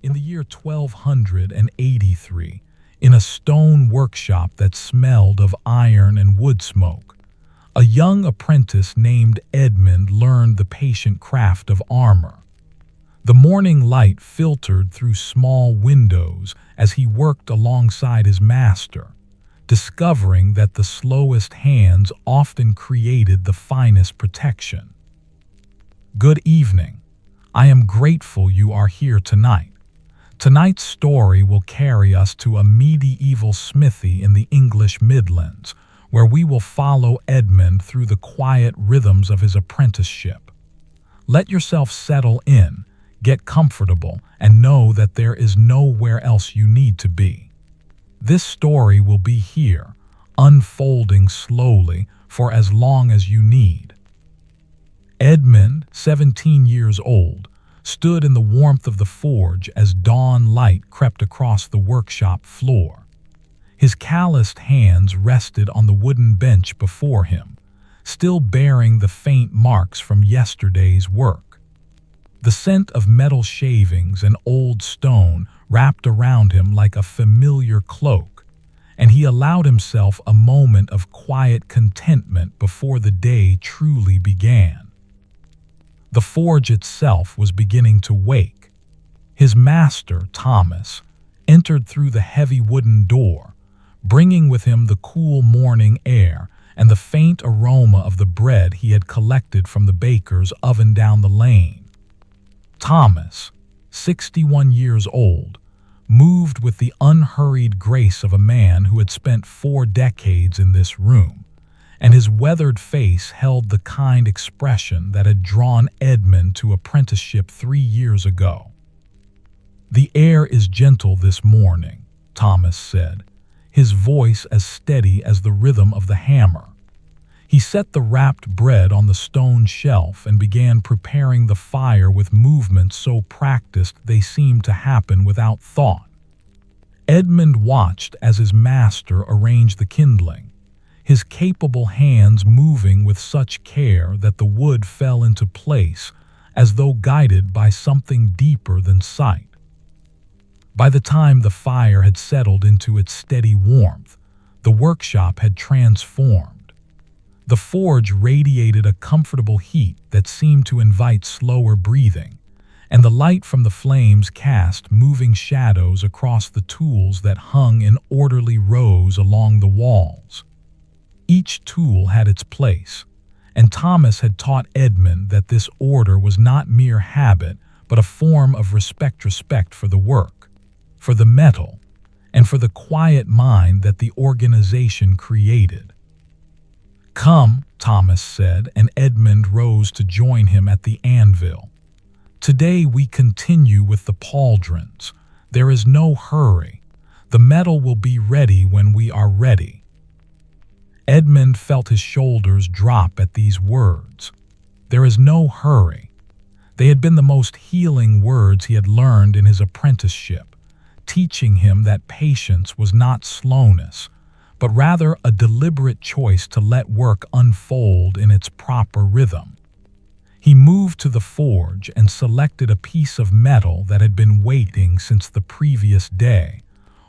In the year 1283, in a stone workshop that smelled of iron and wood smoke, a young apprentice named Edmund learned the patient craft of armor. The morning light filtered through small windows as he worked alongside his master, discovering that the slowest hands often created the finest protection. Good evening. I am grateful you are here tonight. Tonight's story will carry us to a medieval smithy in the English Midlands, where we will follow Edmund through the quiet rhythms of his apprenticeship. Let yourself settle in, get comfortable, and know that there is nowhere else you need to be. This story will be here, unfolding slowly for as long as you need. Edmund, 17 years old, stood in the warmth of the forge as dawn light crept across the workshop floor. His calloused hands rested on the wooden bench before him, still bearing the faint marks from yesterday's work. The scent of metal shavings and old stone wrapped around him like a familiar cloak, and he allowed himself a moment of quiet contentment before the day truly began. The forge itself was beginning to wake. His master, Thomas, entered through the heavy wooden door, bringing with him the cool morning air and the faint aroma of the bread he had collected from the baker's oven down the lane. Thomas, 61 years old, moved with the unhurried grace of a man who had spent 4 decades in this room, and his weathered face held the kind expression that had drawn Edmund to apprenticeship 3 years ago. "The air is gentle this morning," Thomas said, his voice as steady as the rhythm of the hammer. He set the wrapped bread on the stone shelf and began preparing the fire with movements so practiced they seemed to happen without thought. Edmund watched as his master arranged the kindling, his capable hands moving with such care that the wood fell into place as though guided by something deeper than sight. By the time the fire had settled into its steady warmth, the workshop had transformed. The forge radiated a comfortable heat that seemed to invite slower breathing, and the light from the flames cast moving shadows across the tools that hung in orderly rows along the walls. Each tool had its place, and Thomas had taught Edmund that this order was not mere habit, but a form of respect for the work, for the metal, and for the quiet mind that the organization created. "Come," Thomas said, and Edmund rose to join him at the anvil. "Today we continue with the pauldrons. There is no hurry. The metal will be ready when we are ready." Edmund felt his shoulders drop at these words. There is no hurry. They had been the most healing words he had learned in his apprenticeship, teaching him that patience was not slowness, but rather a deliberate choice to let work unfold in its proper rhythm. He moved to the forge and selected a piece of metal that had been waiting since the previous day,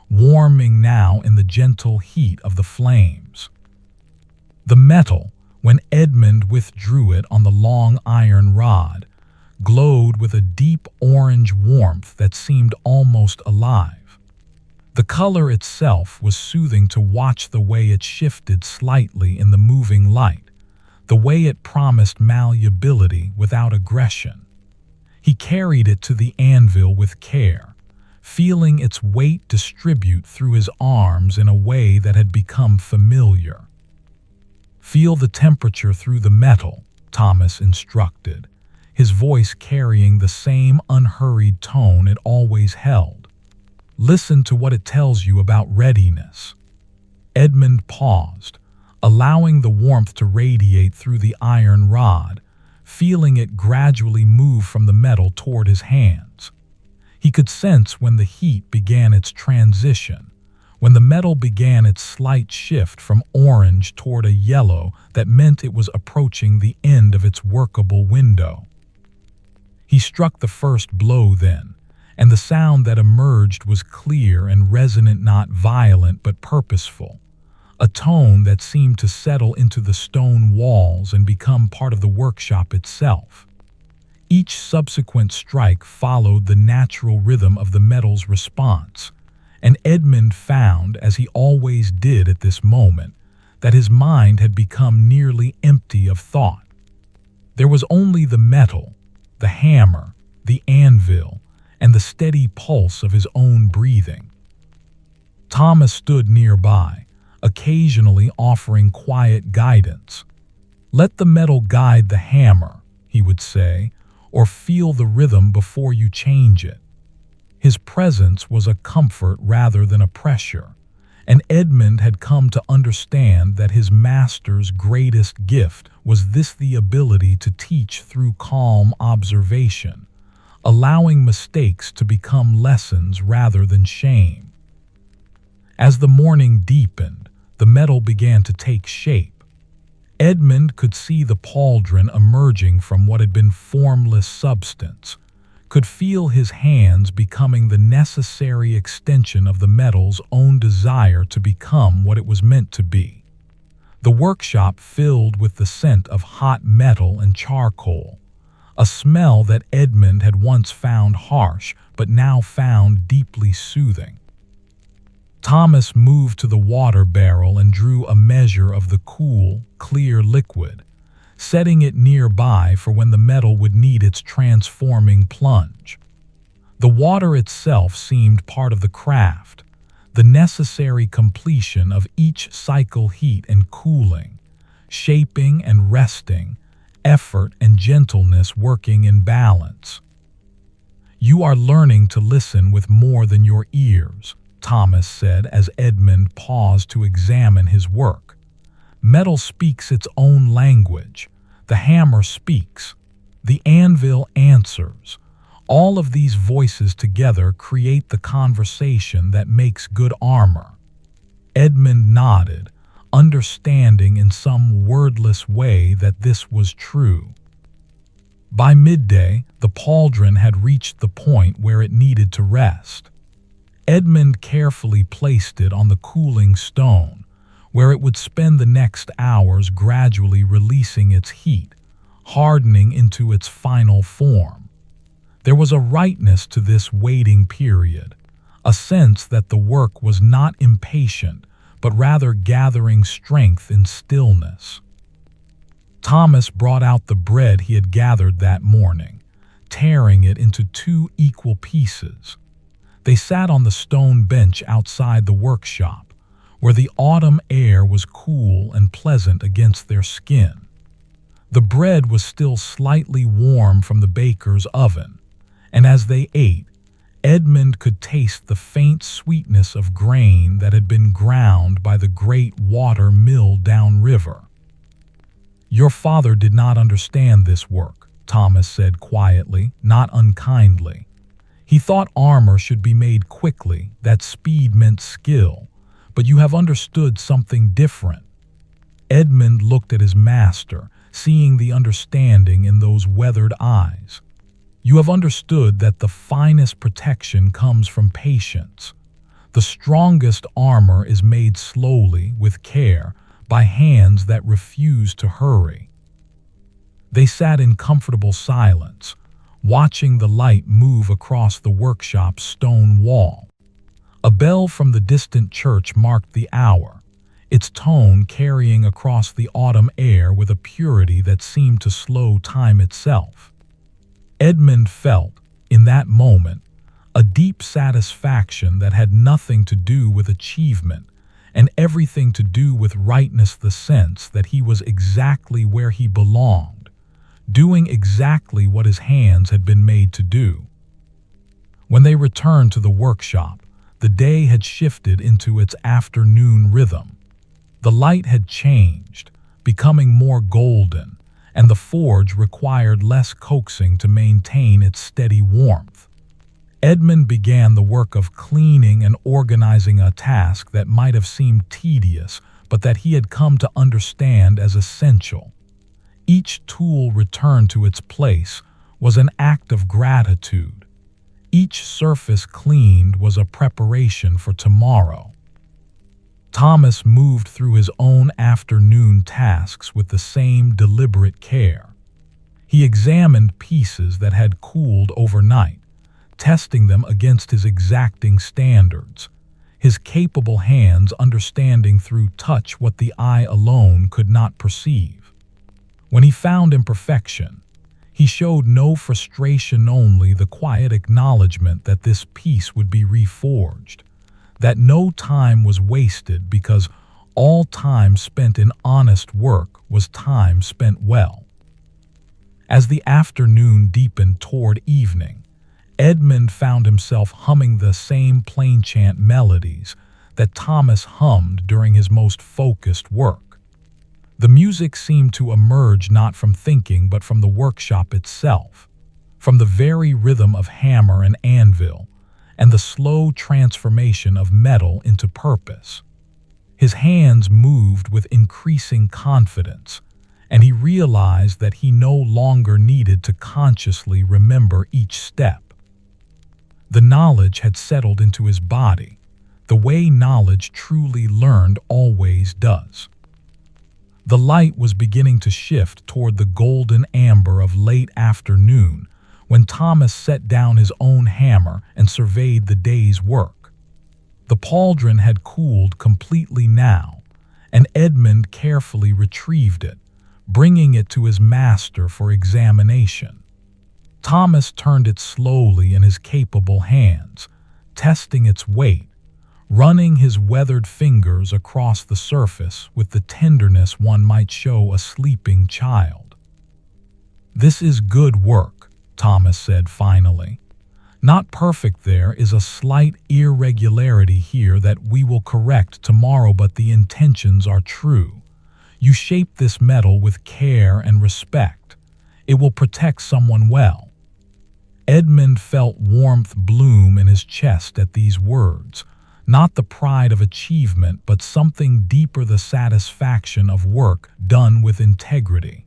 warming now in the gentle heat of the flames. The metal, when Edmund withdrew it on the long iron rod, glowed with a deep orange warmth that seemed almost alive. The color itself was soothing to watch, the way it shifted slightly in the moving light, the way it promised malleability without aggression. He carried it to the anvil with care, feeling its weight distribute through his arms in a way that had become familiar. "Feel the temperature through the metal," Thomas instructed, his voice carrying the same unhurried tone it always held. "Listen to what it tells you about readiness." Edmund paused, allowing the warmth to radiate through the iron rod, feeling it gradually move from the metal toward his hands. He could sense when the heat began its transition, when the metal began its slight shift from orange toward a yellow that meant it was approaching the end of its workable window. He struck the first blow then, and the sound that emerged was clear and resonant, not violent but purposeful, a tone that seemed to settle into the stone walls and become part of the workshop itself. Each subsequent strike followed the natural rhythm of the metal's response, and Edmund found, as he always did at this moment, that his mind had become nearly empty of thought. There was only the metal, the hammer, the anvil, and the steady pulse of his own breathing. Thomas stood nearby, occasionally offering quiet guidance. "Let the metal guide the hammer," he would say, "or feel the rhythm before you change it." His presence was a comfort rather than a pressure, and Edmund had come to understand that his master's greatest gift was the ability to teach through calm observation, allowing mistakes to become lessons rather than shame. As the morning deepened, the metal began to take shape. Edmund could see the pauldron emerging from what had been formless substance, could feel his hands becoming the necessary extension of the metal's own desire to become what it was meant to be. The workshop filled with the scent of hot metal and charcoal, a smell that Edmund had once found harsh but now found deeply soothing. Thomas moved to the water barrel and drew a measure of the cool, clear liquid, setting it nearby for when the metal would need its transforming plunge. The water itself seemed part of the craft, the necessary completion of each cycle, heat and cooling, shaping and resting, effort and gentleness working in balance. "You are learning to listen with more than your ears," Thomas said as Edmund paused to examine his work. "Metal speaks its own language. The hammer speaks. The anvil answers. All of these voices together create the conversation that makes good armor." Edmund nodded, understanding in some wordless way that this was true. By midday, the pauldron had reached the point where it needed to rest. Edmund carefully placed it on the cooling stone, where it would spend the next hours gradually releasing its heat, hardening into its final form. There was a rightness to this waiting period, a sense that the work was not impatient, but rather gathering strength in stillness. Thomas brought out the bread he had gathered that morning, tearing it into 2 equal pieces. They sat on the stone bench outside the workshop, where the autumn air was cool and pleasant against their skin. The bread was still slightly warm from the baker's oven, and as they ate, Edmund could taste the faint sweetness of grain that had been ground by the great water mill downriver. "Your father did not understand this work," Thomas said quietly, not unkindly. "He thought armor should be made quickly, that speed meant skill, but you have understood something different." Edmund looked at his master, seeing the understanding in those weathered eyes. "You have understood that the finest protection comes from patience. The strongest armor is made slowly, with care, by hands that refuse to hurry." They sat in comfortable silence, watching the light move across the workshop's stone wall. A bell from the distant church marked the hour, its tone carrying across the autumn air with a purity that seemed to slow time itself. Edmund felt, in that moment, a deep satisfaction that had nothing to do with achievement and everything to do with rightness, the sense that he was exactly where he belonged, doing exactly what his hands had been made to do. When they returned to the workshop, the day had shifted into its afternoon rhythm. The light had changed, becoming more golden, and the forge required less coaxing to maintain its steady warmth. Edmund began the work of cleaning and organizing, a task that might have seemed tedious, but that he had come to understand as essential. Each tool returned to its place was an act of gratitude. Each surface cleaned was a preparation for tomorrow. Thomas moved through his own afternoon tasks with the same deliberate care. He examined pieces that had cooled overnight, testing them against his exacting standards, his capable hands understanding through touch what the eye alone could not perceive. When he found imperfection, he showed no frustration, only the quiet acknowledgement that this piece would be reforged, that no time was wasted because all time spent in honest work was time spent well. As the afternoon deepened toward evening, Edmund found himself humming the same plainchant melodies that Thomas hummed during his most focused work. The music seemed to emerge not from thinking but from the workshop itself, from the very rhythm of hammer and anvil, and the slow transformation of metal into purpose. His hands moved with increasing confidence, and he realized that he no longer needed to consciously remember each step. The knowledge had settled into his body, the way knowledge truly learned always does. The light was beginning to shift toward the golden amber of late afternoon when Thomas set down his own hammer and surveyed the day's work. The pauldron had cooled completely now, and Edmund carefully retrieved it, bringing it to his master for examination. Thomas turned it slowly in his capable hands, testing its weight, running his weathered fingers across the surface with the tenderness one might show a sleeping child. "This is good work," Thomas said finally. "Not perfect, there is a slight irregularity here that we will correct tomorrow, but the intentions are true. You shaped this metal with care and respect. It will protect someone well." Edmund felt warmth bloom in his chest at these words, not the pride of achievement, but something deeper, the satisfaction of work done with integrity.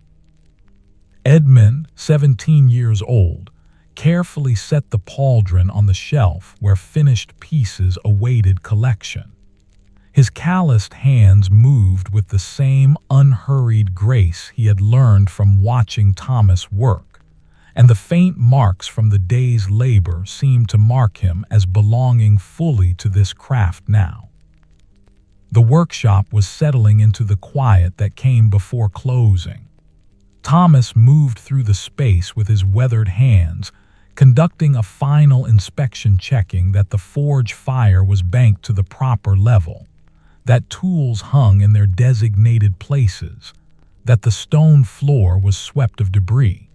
Edmund, 17 years old, carefully set the pauldron on the shelf where finished pieces awaited collection. His calloused hands moved with the same unhurried grace he had learned from watching Thomas work, and the faint marks from the day's labor seemed to mark him as belonging fully to this craft now. The workshop was settling into the quiet that came before closing. Thomas moved through the space with his weathered hands, conducting a final inspection, checking that the forge fire was banked to the proper level, that tools hung in their designated places, that the stone floor was swept of debris.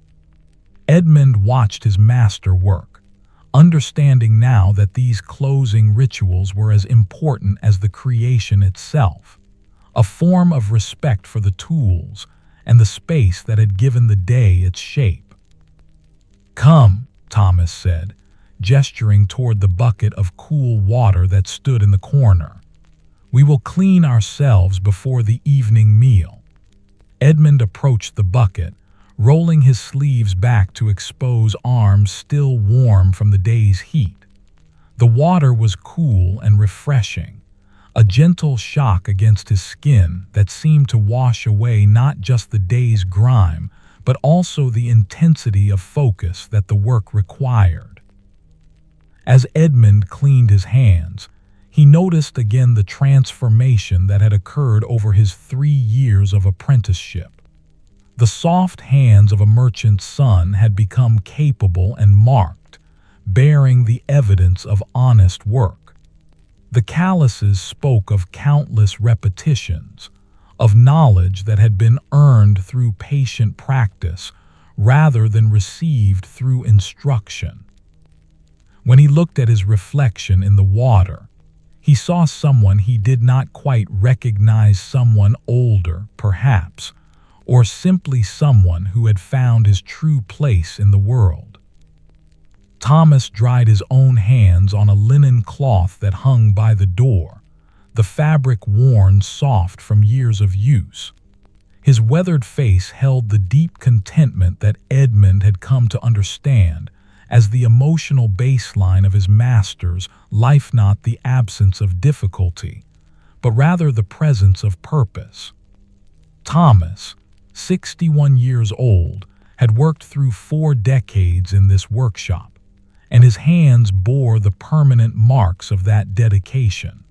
Edmund watched his master work, understanding now that these closing rituals were as important as the creation itself, a form of respect for the tools and the space that had given the day its shape. "Come," Thomas said, gesturing toward the bucket of cool water that stood in the corner. "We will clean ourselves before the evening meal." Edmund approached the bucket, rolling his sleeves back to expose arms still warm from the day's heat. The water was cool and refreshing, a gentle shock against his skin that seemed to wash away not just the day's grime, but also the intensity of focus that the work required. As Edmund cleaned his hands, he noticed again the transformation that had occurred over his 3 years of apprenticeship. The soft hands of a merchant's son had become capable and marked, bearing the evidence of honest work. The calluses spoke of countless repetitions, of knowledge that had been earned through patient practice rather than received through instruction. When he looked at his reflection in the water, he saw someone he did not quite recognize, someone older, perhaps, or simply someone who had found his true place in the world. Thomas dried his own hands on a linen cloth that hung by the door, the fabric worn soft from years of use. His weathered face held the deep contentment that Edmund had come to understand, as the emotional baseline of his master's life, not the absence of difficulty, but rather the presence of purpose. Thomas, 61 years old, had worked through 4 decades in this workshop, and his hands bore the permanent marks of that dedication.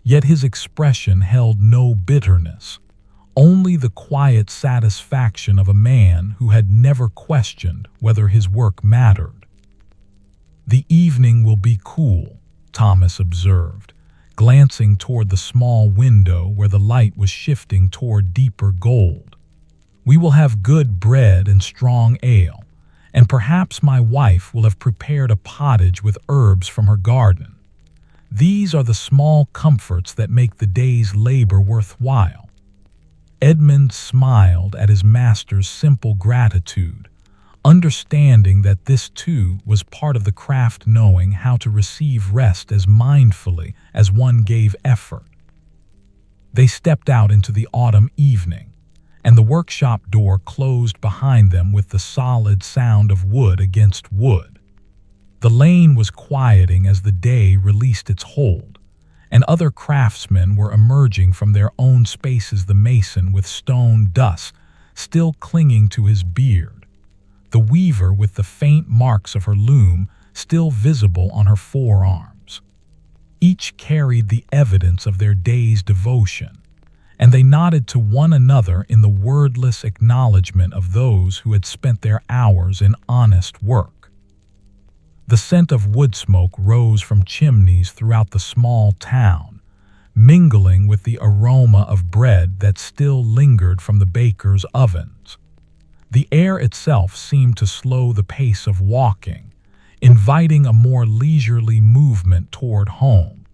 Yet his expression held no bitterness, only the quiet satisfaction of a man who had never questioned whether his work mattered. "The evening will be cool," Thomas observed, glancing toward the small window where the light was shifting toward deeper gold. "We will have good bread and strong ale, and perhaps my wife will have prepared a pottage with herbs from her garden. These are the small comforts that make the day's labor worthwhile." Edmund smiled at his master's simple gratitude, understanding that this too was part of the craft, knowing how to receive rest as mindfully as one gave effort. They stepped out into the autumn evening, and the workshop door closed behind them with the solid sound of wood against wood. The lane was quieting as the day released its hold, and other craftsmen were emerging from their own spaces, the mason with stone dust still clinging to his beard, the weaver with the faint marks of her loom still visible on her forearms. Each carried the evidence of their day's devotion, and they nodded to one another in the wordless acknowledgement of those who had spent their hours in honest work. The scent of wood smoke rose from chimneys throughout the small town, mingling with the aroma of bread that still lingered from the baker's ovens. The air itself seemed to slow the pace of walking, inviting a more leisurely movement toward home.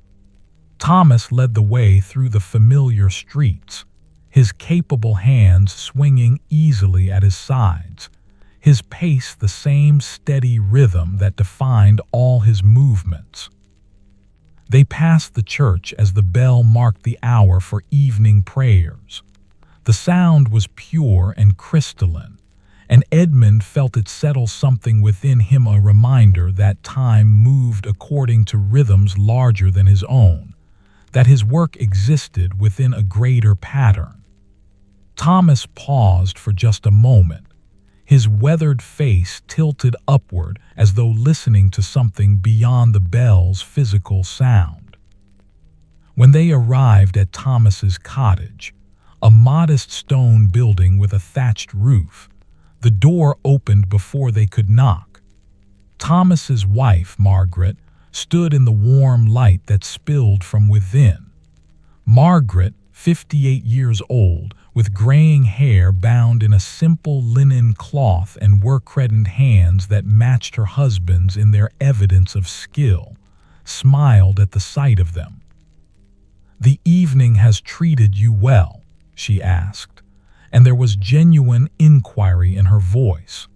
Thomas led the way through the familiar streets, his capable hands swinging easily at his sides, his pace the same steady rhythm that defined all his movements. They passed the church as the bell marked the hour for evening prayers. The sound was pure and crystalline, and Edmund felt it settle something within him, a reminder that time moved according to rhythms larger than his own, that his work existed within a greater pattern. Thomas paused for just a moment, his weathered face tilted upward as though listening to something beyond the bell's physical sound. When they arrived at Thomas's cottage, a modest stone building with a thatched roof, the door opened before they could knock. Thomas's wife, Margaret, stood in the warm light that spilled from within. Margaret, 58 years old, with graying hair bound in a simple linen cloth and work-reddened hands that matched her husband's in their evidence of skill, smiled at the sight of them. "The evening has treated you well?" she asked, and there was genuine inquiry in her voice.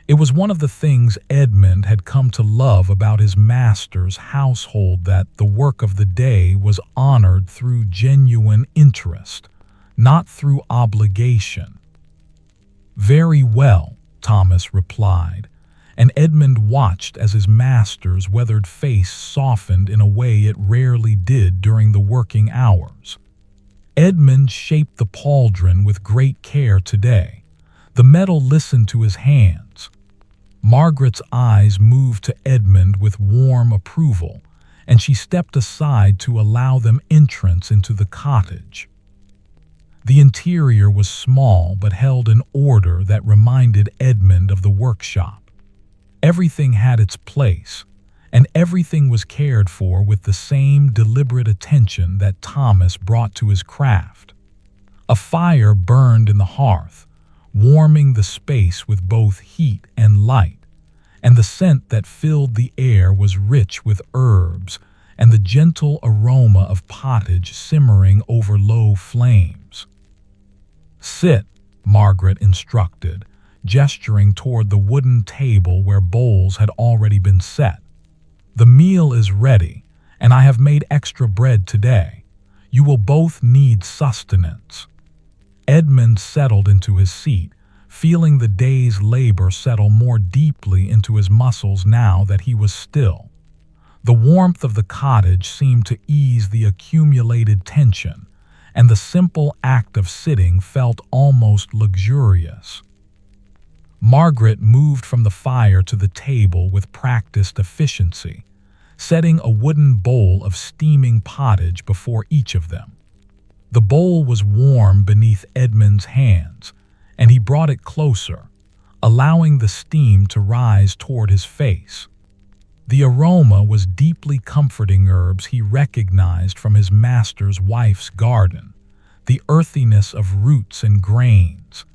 It was one of the things Edmund had come to love about his master's household, that the work of the day was honored through genuine interest, not through obligation. "Very well," Thomas replied, and Edmund watched as his master's weathered face softened in a way it rarely did during the working hours. Edmund shaped the pauldron with great care today. The metal listened to his hands. Margaret's eyes moved to Edmund with warm approval, and she stepped aside to allow them entrance into the cottage. The interior was small but held an order that reminded Edmund of the workshop. Everything had its place, and everything was cared for with the same deliberate attention that Thomas brought to his craft. A fire burned in the hearth, warming the space with both heat and light, and the scent that filled the air was rich with herbs and the gentle aroma of pottage simmering over low flames. "Sit," Margaret instructed, gesturing toward the wooden table where bowls had already been set. "The meal is ready, and I have made extra bread today. You will both need sustenance." Edmund settled into his seat, feeling the day's labor settle more deeply into his muscles now that he was still. The warmth of the cottage seemed to ease the accumulated tension, and the simple act of sitting felt almost luxurious. Margaret moved from the fire to the table with practiced efficiency, setting a wooden bowl of steaming pottage before each of them. The bowl was warm beneath Edmund's hands, and he brought it closer, allowing the steam to rise toward his face. The aroma was deeply comforting herbs he recognized from his master's wife's garden, the earthiness of roots and grains,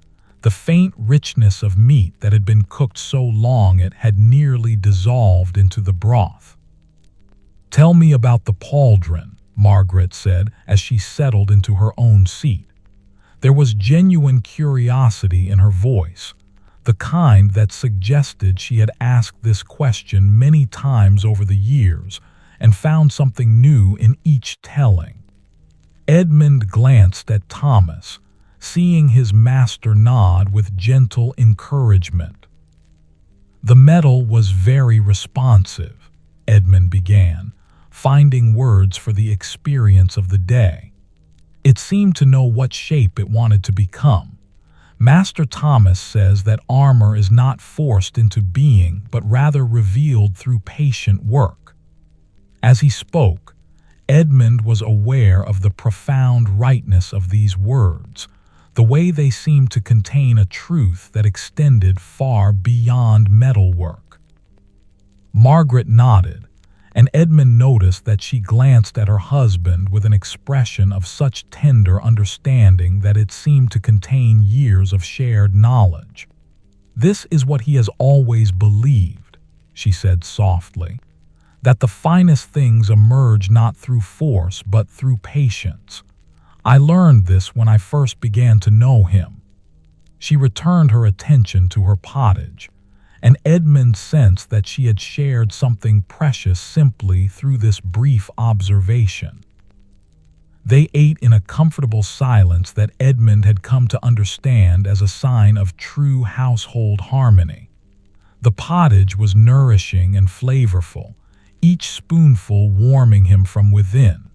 the faint richness of meat that had been cooked so long it had nearly dissolved into the broth. "Tell me about the pauldron," Margaret said as she settled into her own seat. There was genuine curiosity in her voice, the kind that suggested she had asked this question many times over the years and found something new in each telling. Edmund glanced at Thomas, seeing his master nod with gentle encouragement. "The metal was very responsive," Edmund began, finding words for the experience of the day. "It seemed to know what shape it wanted to become. Master Thomas says that armor is not forced into being, but rather revealed through patient work." As he spoke, Edmund was aware of the profound rightness of these words, the way they seemed to contain a truth that extended far beyond metalwork. Margaret nodded, and Edmund noticed that she glanced at her husband with an expression of such tender understanding that it seemed to contain years of shared knowledge. "This is what he has always believed," she said softly, "that the finest things emerge not through force but through patience. I learned this when I first began to know him." She returned her attention to her pottage, and Edmund sensed that she had shared something precious simply through this brief observation. They ate in a comfortable silence that Edmund had come to understand as a sign of true household harmony. The pottage was nourishing and flavorful, each spoonful warming him from within.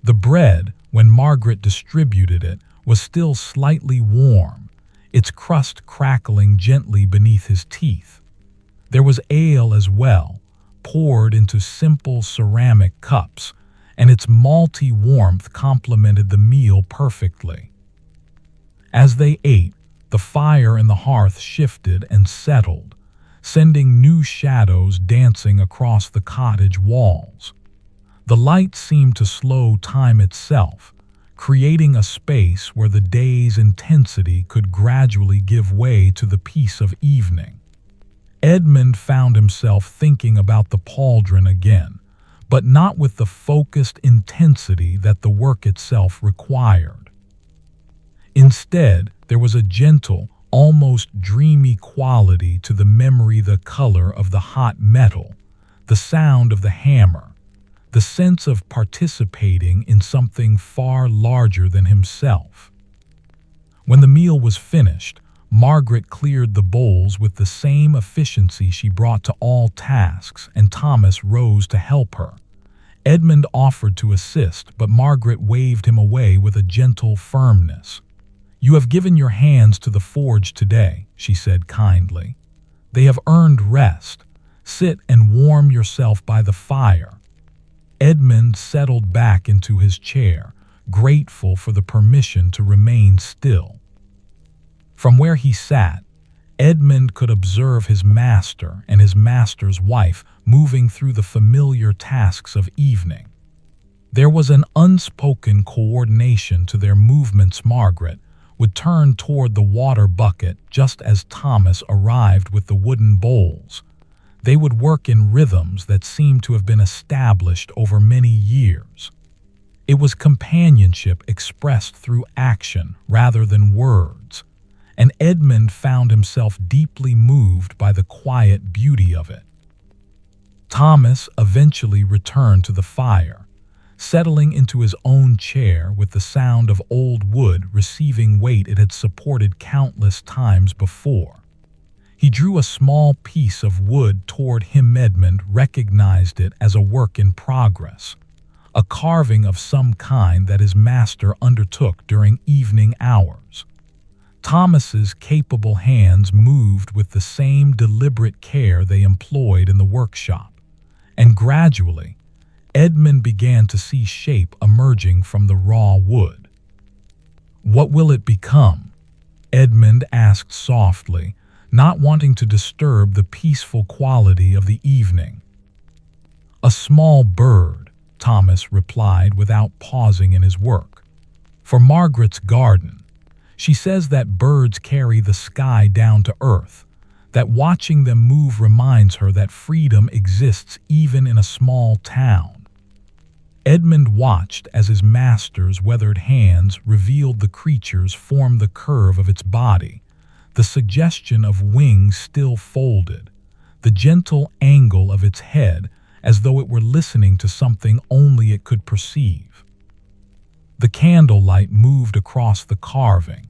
The bread, when Margaret distributed it, was still slightly warm, its crust crackling gently beneath his teeth. There was ale as well, poured into simple ceramic cups, and its malty warmth complemented the meal perfectly. As they ate, the fire in the hearth shifted and settled, sending new shadows dancing across the cottage walls. The light seemed to slow time itself, creating a space where the day's intensity could gradually give way to the peace of evening. Edmund found himself thinking about the pauldron again, but not with the focused intensity that the work itself required. Instead, there was a gentle, almost dreamy quality to the memory, the color of the hot metal, the sound of the hammer, the sense of participating in something far larger than himself. When the meal was finished, Margaret cleared the bowls with the same efficiency she brought to all tasks, and Thomas rose to help her. Edmund offered to assist, but Margaret waved him away with a gentle firmness. "You have given your hands to the forge today," she said kindly. "They have earned rest. Sit and warm yourself by the fire." Edmund settled back into his chair, grateful for the permission to remain still. From where he sat, Edmund could observe his master and his master's wife moving through the familiar tasks of evening. There was an unspoken coordination to their movements. Margaret would turn toward the water bucket just as Thomas arrived with the wooden bowls. They would work in rhythms that seemed to have been established over many years. It was companionship expressed through action rather than words, and Edmund found himself deeply moved by the quiet beauty of it. Thomas eventually returned to the fire, settling into his own chair with the sound of old wood receiving weight it had supported countless times before. He drew a small piece of wood toward him. Edmund recognized it as a work in progress, a carving of some kind that his master undertook during evening hours. Thomas's capable hands moved with the same deliberate care they employed in the workshop, and gradually, Edmund began to see shape emerging from the raw wood. "What will it become?" Edmund asked softly, not wanting to disturb the peaceful quality of the evening. "A small bird," Thomas replied without pausing in his work. "For Margaret's garden. She says that birds carry the sky down to earth, that watching them move reminds her that freedom exists even in a small town." Edmund watched as his master's weathered hands revealed the creature's form, the curve of its body, the suggestion of wings still folded, the gentle angle of its head as though it were listening to something only it could perceive. The candlelight moved across the carving,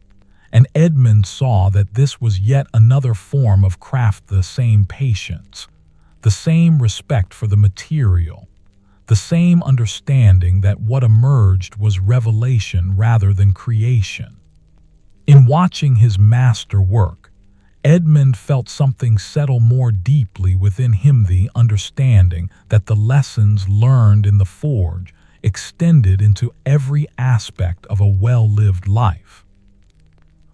and Edmund saw that this was yet another form of craft, the same patience, the same respect for the material, the same understanding that what emerged was revelation rather than creation. In watching his master work, Edmund felt something settle more deeply within him, the understanding that the lessons learned in the forge extended into every aspect of a well-lived life.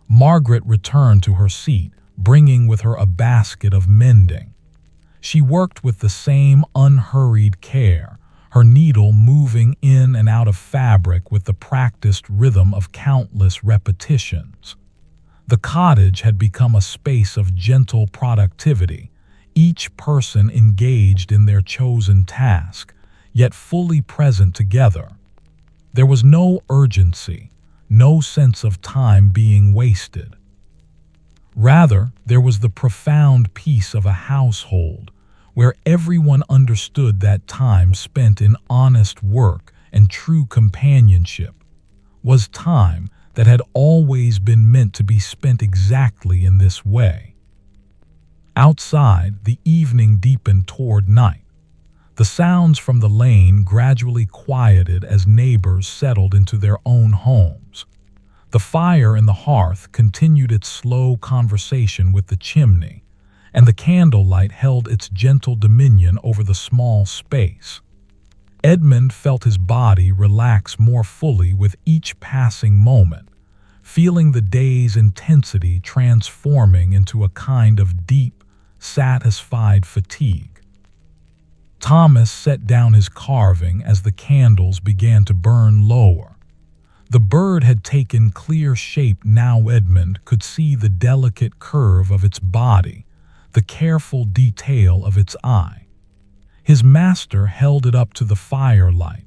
Margaret returned to her seat, bringing with her a basket of mending. She worked with the same unhurried care, her needle moving in and out of fabric with the practiced rhythm of countless repetitions. The cottage had become a space of gentle productivity, each person engaged in their chosen task, yet fully present together. There was no urgency, no sense of time being wasted. Rather, there was the profound peace of a household, where everyone understood that time spent in honest work and true companionship was time that had always been meant to be spent exactly in this way. Outside, the evening deepened toward night. The sounds from the lane gradually quieted as neighbors settled into their own homes. The fire in the hearth continued its slow conversation with the chimney, and the candlelight held its gentle dominion over the small space. Edmund felt his body relax more fully with each passing moment, feeling the day's intensity transforming into a kind of deep, satisfied fatigue. Thomas set down his carving as the candles began to burn lower. The bird had taken clear shape now. Edmund could see the delicate curve of its body, the careful detail of its eye. His master held it up to the firelight,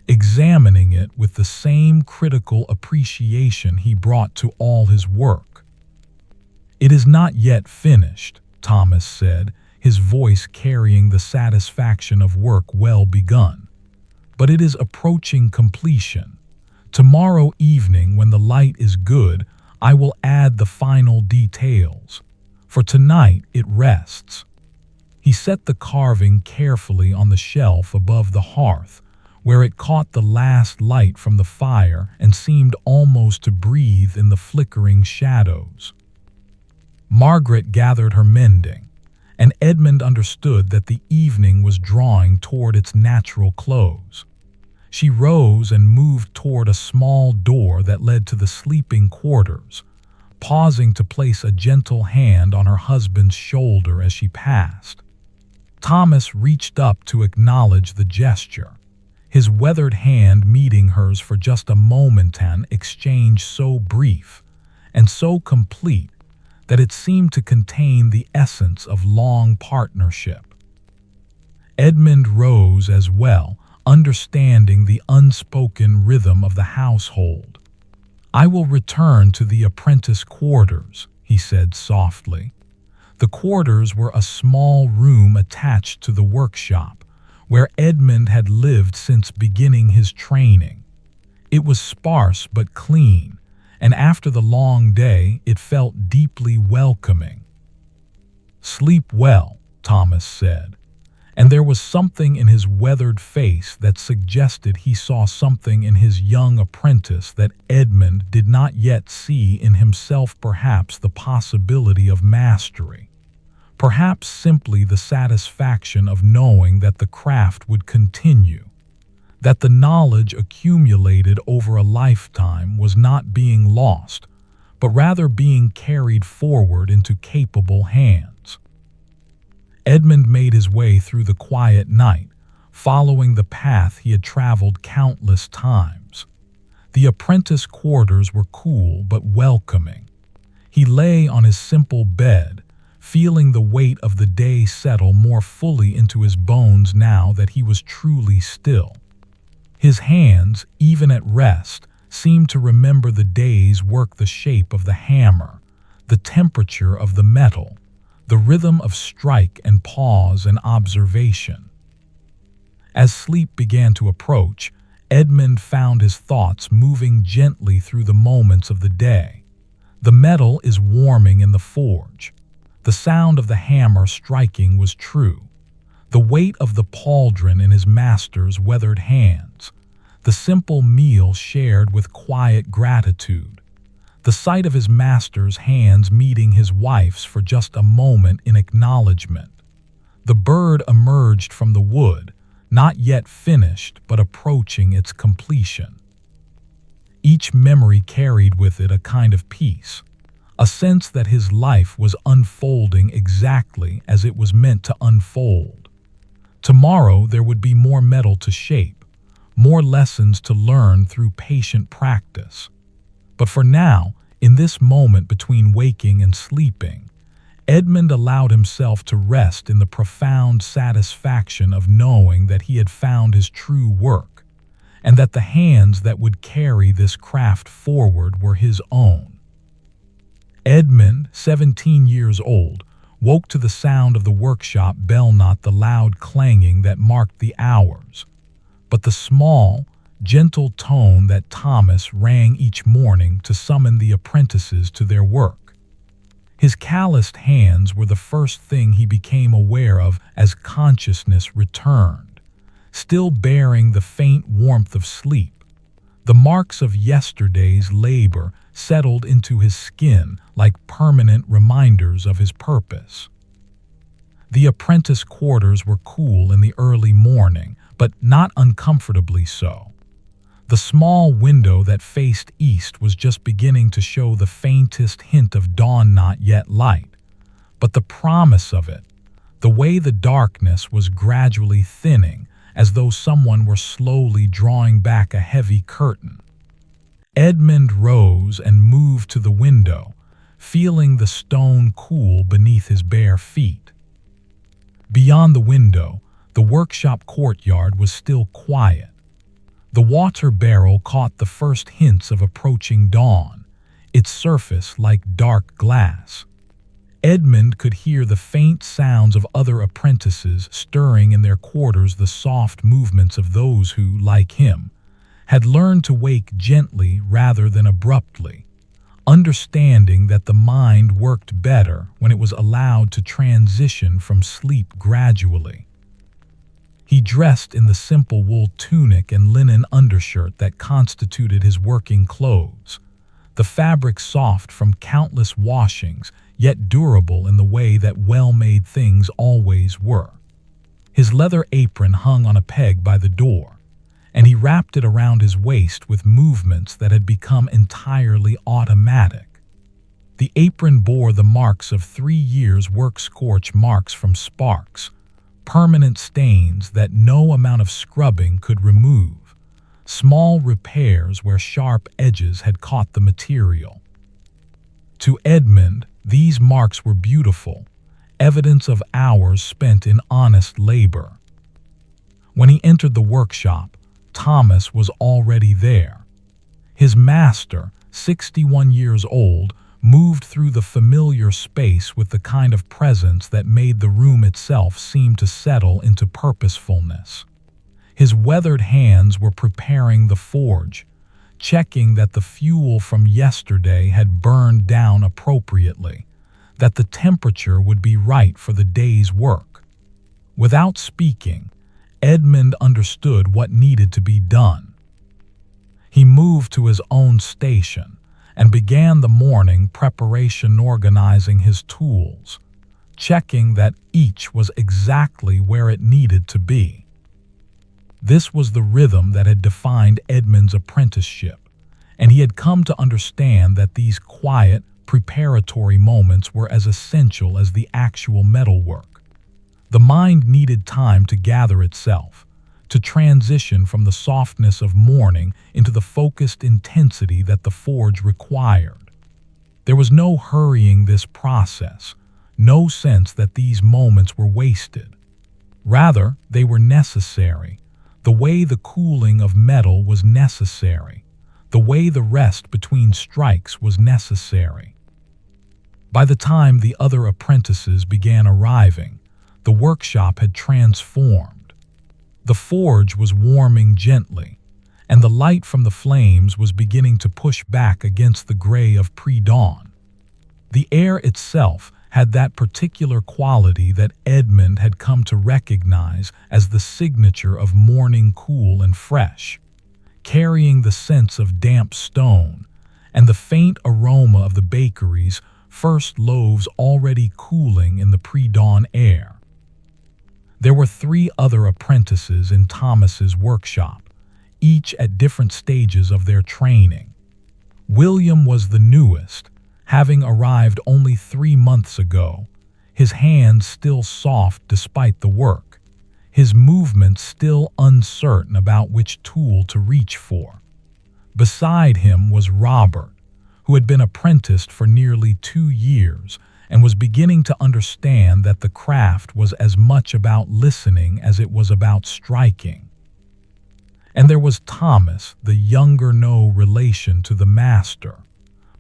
examining it with the same critical appreciation he brought to all his work. "It is not yet finished," Thomas said, his voice carrying the satisfaction of work well begun. "But it is approaching completion. Tomorrow evening, when the light is good, I will add the final details. For tonight it rests." He set the carving carefully on the shelf above the hearth, where it caught the last light from the fire and seemed almost to breathe in the flickering shadows. Margaret gathered her mending, and Edmund understood that the evening was drawing toward its natural close. She rose and moved toward a small door that led to the sleeping quarters, pausing to place a gentle hand on her husband's shoulder as she passed. Thomas reached up to acknowledge the gesture, his weathered hand meeting hers for just a moment, an exchange so brief and so complete that it seemed to contain the essence of long partnership. Edmund rose as well, understanding the unspoken rhythm of the household. "I will return to the apprentice quarters," he said softly. The quarters were a small room attached to the workshop, where Edmund had lived since beginning his training. It was sparse but clean, and after the long day, it felt deeply welcoming. "Sleep well," Thomas said, and there was something in his weathered face that suggested he saw something in his young apprentice that Edmund did not yet see in himself, perhaps the possibility of mastery, perhaps simply the satisfaction of knowing that the craft would continue, that the knowledge accumulated over a lifetime was not being lost, but rather being carried forward into capable hands. Edmund made his way through the quiet night, following the path he had traveled countless times. The apprentice quarters were cool but welcoming. He lay on his simple bed, feeling the weight of the day settle more fully into his bones now that he was truly still. His hands, even at rest, seemed to remember the day's work, the shape of the hammer, the temperature of the metal, the rhythm of strike and pause and observation. As sleep began to approach, Edmund found his thoughts moving gently through the moments of the day. The metal is warming in the forge. The sound of the hammer striking was true. The weight of the pauldron in his master's weathered hands. The simple meal shared with quiet gratitude. The sight of his master's hands meeting his wife's for just a moment in acknowledgement. The bird emerged from the wood, not yet finished but approaching its completion. Each memory carried with it a kind of peace, a sense that his life was unfolding exactly as it was meant to unfold. Tomorrow there would be more metal to shape, more lessons to learn through patient practice. But for now, in this moment between waking and sleeping, Edmund allowed himself to rest in the profound satisfaction of knowing that he had found his true work, and that the hands that would carry this craft forward were his own. Edmund, 17 years old, woke to the sound of the workshop bell, not the loud clanging that marked the hours, but the small, gentle tone that Thomas rang each morning to summon the apprentices to their work. His calloused hands were the first thing he became aware of as consciousness returned, still bearing the faint warmth of sleep. The marks of yesterday's labor settled into his skin like permanent reminders of his purpose. The apprentice quarters were cool in the early morning, but not uncomfortably so. The small window that faced east was just beginning to show the faintest hint of dawn, not yet light, but the promise of it, the way the darkness was gradually thinning, as though someone were slowly drawing back a heavy curtain. Edmund rose and moved to the window, feeling the stone cool beneath his bare feet. Beyond the window, the workshop courtyard was still quiet. The water barrel caught the first hints of approaching dawn, its surface like dark glass. Edmund could hear the faint sounds of other apprentices stirring in their quarters, the soft movements of those who, like him, had learned to wake gently rather than abruptly, understanding that the mind worked better when it was allowed to transition from sleep gradually. He dressed in the simple wool tunic and linen undershirt that constituted his working clothes, the fabric soft from countless washings, yet durable in the way that well-made things always were. His leather apron hung on a peg by the door, and he wrapped it around his waist with movements that had become entirely automatic. The apron bore the marks of 3 years' work, scorch marks from sparks, permanent stains that no amount of scrubbing could remove, small repairs where sharp edges had caught the material. To Edmund, these marks were beautiful, evidence of hours spent in honest labor. When he entered the workshop, Thomas was already there. His master, 61 years old, moved through the familiar space with the kind of presence that made the room itself seem to settle into purposefulness. His weathered hands were preparing the forge, checking that the fuel from yesterday had burned down appropriately, that the temperature would be right for the day's work. Without speaking, Edmund understood what needed to be done. He moved to his own station and began the morning preparation, organizing his tools, checking that each was exactly where it needed to be. This was the rhythm that had defined Edmund's apprenticeship, and he had come to understand that these quiet, preparatory moments were as essential as the actual metalwork. The mind needed time to gather itself, to transition from the softness of morning into the focused intensity that the forge required. There was no hurrying this process, no sense that these moments were wasted. Rather, they were necessary, the way the cooling of metal was necessary, the way the rest between strikes was necessary. By the time the other apprentices began arriving, the workshop had transformed. The forge was warming gently, and the light from the flames was beginning to push back against the gray of pre-dawn. The air itself had that particular quality that Edmund had come to recognize as the signature of morning cool and fresh, carrying the sense of damp stone and the faint aroma of the bakery's first loaves already cooling in the pre-dawn air. There were 3 other apprentices in Thomas's workshop, each at different stages of their training. William was the newest, having arrived only 3 months ago, his hands still soft despite the work, his movements still uncertain about which tool to reach for. Beside him was Robert, who had been apprenticed for nearly 2 years and was beginning to understand that the craft was as much about listening as it was about striking. And there was Thomas, the younger, no relation to the master,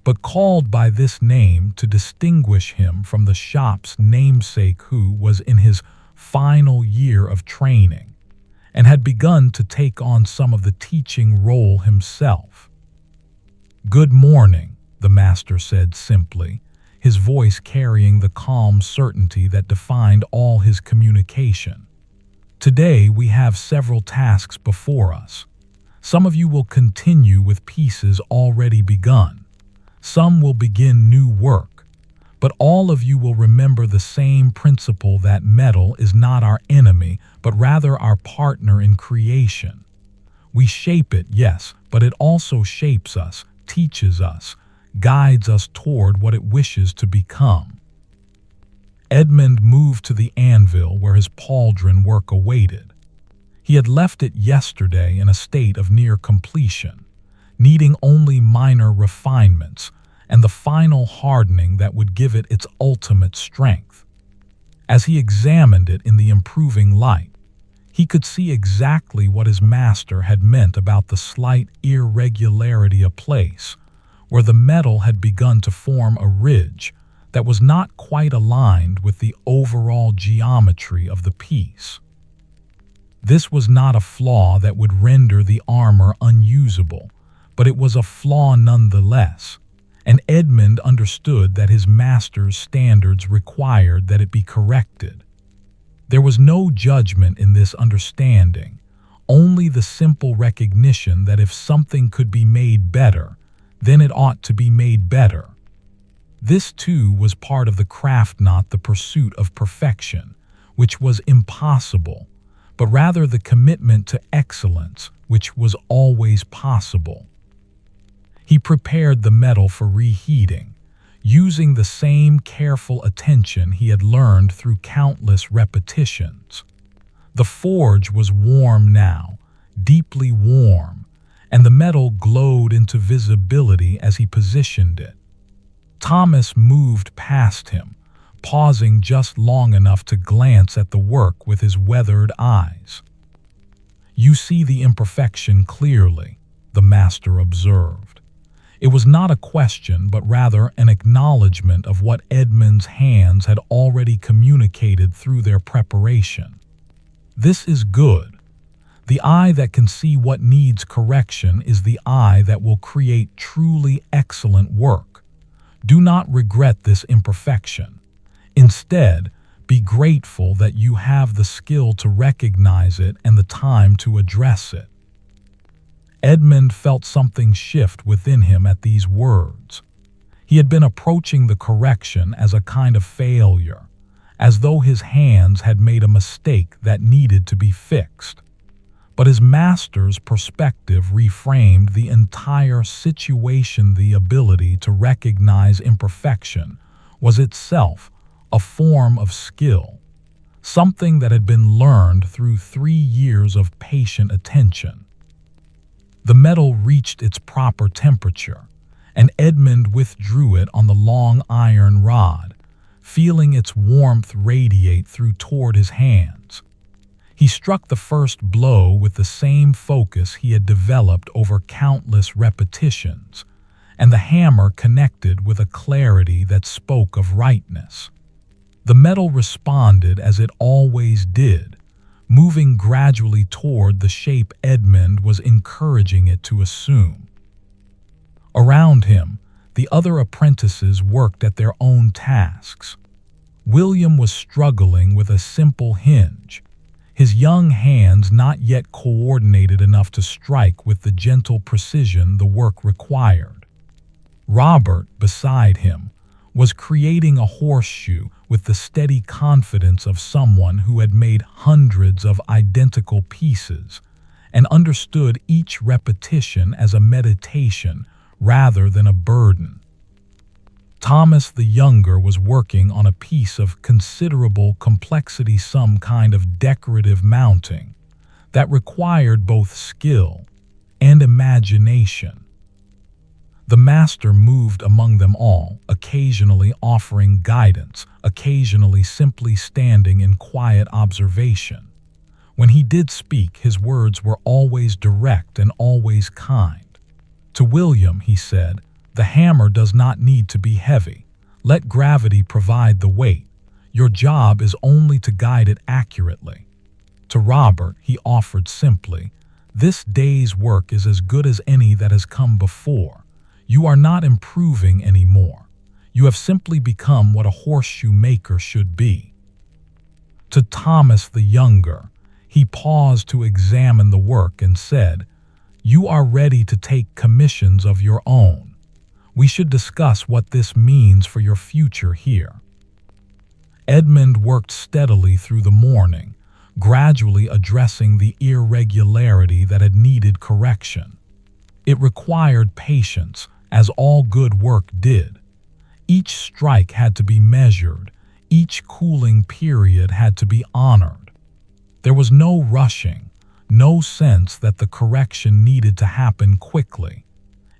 but called by this name to distinguish him from the shop's namesake, who was in his final year of training and had begun to take on some of the teaching role himself. "Good morning," the master said simply, his voice carrying the calm certainty that defined all his communication. "Today we have several tasks before us. Some of you will continue with pieces already begun. Some will begin new work, but all of you will remember the same principle that metal is not our enemy, but rather our partner in creation. We shape it, yes, but it also shapes us, teaches us, guides us toward what it wishes to become." Edmund moved to the anvil where his pauldron work awaited. He had left it yesterday in a state of near completion, needing only minor refinements and the final hardening that would give it its ultimate strength. As he examined it in the improving light, he could see exactly what his master had meant about the slight irregularity of place, where the metal had begun to form a ridge that was not quite aligned with the overall geometry of the piece. This was not a flaw that would render the armor unusable, but it was a flaw nonetheless, and Edmund understood that his master's standards required that it be corrected. There was no judgment in this understanding, only the simple recognition that if something could be made better, then it ought to be made better. This too was part of the craft, not the pursuit of perfection, which was impossible, but rather the commitment to excellence, which was always possible. He prepared the metal for reheating, using the same careful attention he had learned through countless repetitions. The forge was warm now, deeply warm, and the metal glowed into visibility as he positioned it. Thomas moved past him, pausing just long enough to glance at the work with his weathered eyes. "You see the imperfection clearly," the master observed. It was not a question, but rather an acknowledgement of what Edmund's hands had already communicated through their preparation. This is good. The eye that can see what needs correction is the eye that will create truly excellent work. Do not regret this imperfection. Instead, be grateful that you have the skill to recognize it and the time to address it. Edmund felt something shift within him at these words. He had been approaching the correction as a kind of failure, as though his hands had made a mistake that needed to be fixed. But his master's perspective reframed the entire situation. The ability to recognize imperfection was itself a form of skill, something that had been learned through 3 years of patient attention. The metal reached its proper temperature, and Edmund withdrew it on the long iron rod, feeling its warmth radiate through toward his hands. He struck the first blow with the same focus he had developed over countless repetitions, and the hammer connected with a clarity that spoke of rightness. The metal responded as it always did, moving gradually toward the shape Edmund was encouraging it to assume. Around him, the other apprentices worked at their own tasks. William was struggling with a simple hinge, his young hands not yet coordinated enough to strike with the gentle precision the work required. Robert, beside him, was creating a horseshoe with the steady confidence of someone who had made hundreds of identical pieces and understood each repetition as a meditation rather than a burden. Thomas the younger was working on a piece of considerable complexity, some kind of decorative mounting that required both skill and imagination. The master moved among them all, occasionally offering guidance, occasionally simply standing in quiet observation. When he did speak, his words were always direct and always kind. To William, he said, "The hammer does not need to be heavy. Let gravity provide the weight. Your job is only to guide it accurately." To Robert, he offered simply, "This day's work is as good as any that has come before. You are not improving anymore. You have simply become what a horseshoe maker should be." To Thomas the younger, he paused to examine the work and said, "You are ready to take commissions of your own. We should discuss what this means for your future here." Edmund worked steadily through the morning, gradually addressing the irregularity that had needed correction. It required patience, as all good work did. Each strike had to be measured, each cooling period had to be honored. There was no rushing, no sense that the correction needed to happen quickly.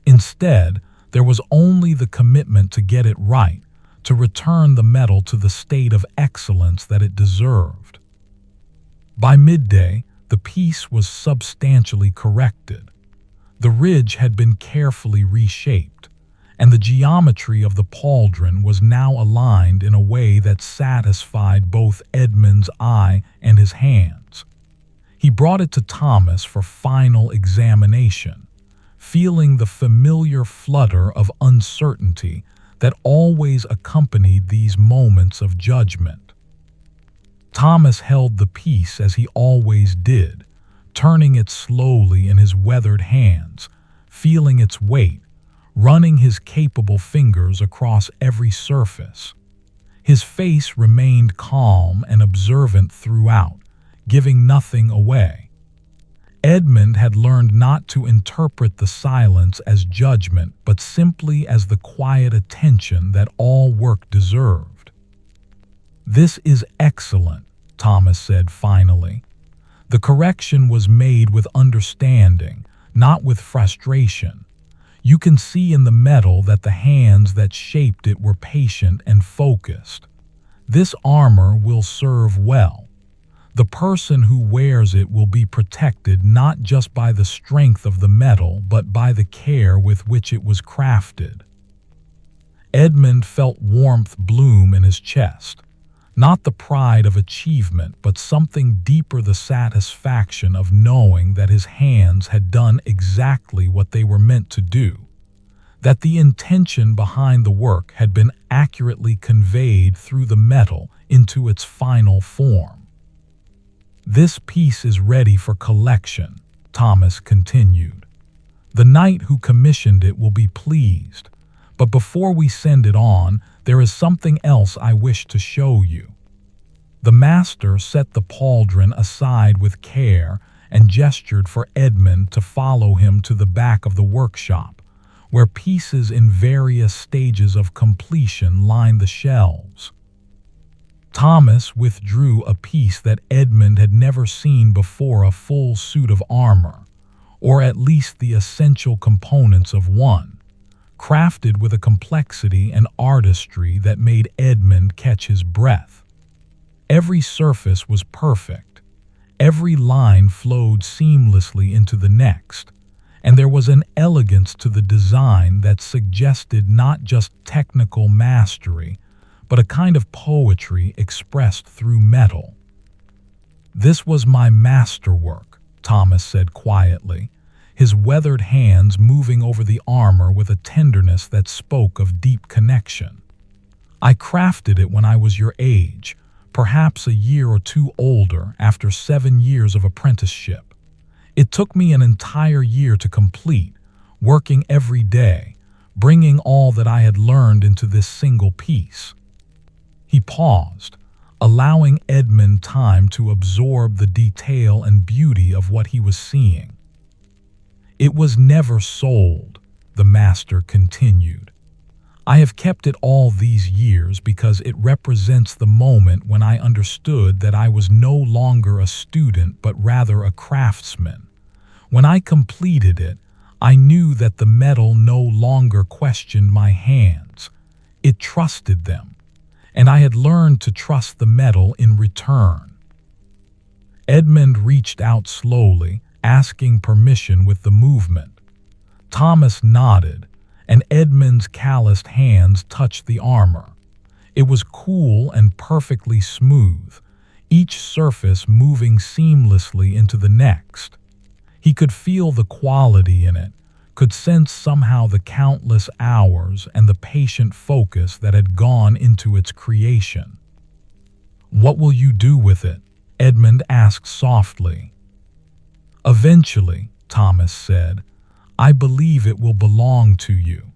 Instead, there was only the commitment to get it right, to return the metal to the state of excellence that it deserved. By midday, the piece was substantially corrected. The ridge had been carefully reshaped, and the geometry of the pauldron was now aligned in a way that satisfied both Edmund's eye and his hands. He brought it to Thomas for final examination, feeling the familiar flutter of uncertainty that always accompanied these moments of judgment. Thomas held the piece as he always did, turning it slowly in his weathered hands, feeling its weight, running his capable fingers across every surface. His face remained calm and observant throughout, giving nothing away. Edmund had learned not to interpret the silence as judgment, but simply as the quiet attention that all work deserved. "This is excellent," Thomas said finally. The correction was made with understanding, not with frustration. You can see in the metal that the hands that shaped it were patient and focused. This armor will serve well. The person who wears it will be protected not just by the strength of the metal, but by the care with which it was crafted. Edmund felt warmth bloom in his chest. Not the pride of achievement, but something deeper, the satisfaction of knowing that his hands had done exactly what they were meant to do, that the intention behind the work had been accurately conveyed through the metal into its final form. "This piece is ready for collection," Thomas continued. "The knight who commissioned it will be pleased. But before we send it on, there is something else I wish to show you." The master set the pauldron aside with care and gestured for Edmund to follow him to the back of the workshop, where pieces in various stages of completion lined the shelves. Thomas withdrew a piece that Edmund had never seen before, a full suit of armor, or at least the essential components of one, crafted with a complexity and artistry that made Edmund catch his breath. Every surface was perfect. Every line flowed seamlessly into the next, and there was an elegance to the design that suggested not just technical mastery, but a kind of poetry expressed through metal. "This was my masterwork," Thomas said quietly, his weathered hands moving over the armor with a tenderness that spoke of deep connection. "I crafted it when I was your age, perhaps a year or two older, after 7 years of apprenticeship. It took me an entire year to complete, working every day, bringing all that I had learned into this single piece." He paused, allowing Edmund time to absorb the detail and beauty of what he was seeing. "It was never sold," the master continued. "I have kept it all these years because it represents the moment when I understood that I was no longer a student but rather a craftsman. When I completed it, I knew that the metal no longer questioned my hands. It trusted them, and I had learned to trust the metal in return." Edmund reached out slowly, asking permission with the movement. Thomas nodded, and Edmund's calloused hands touched the armor. It was cool and perfectly smooth, each surface moving seamlessly into the next. He could feel the quality in it, could sense somehow the countless hours and the patient focus that had gone into its creation. "What will you do with it?" Edmund asked softly. "Eventually," Thomas said, "I believe it will belong to you.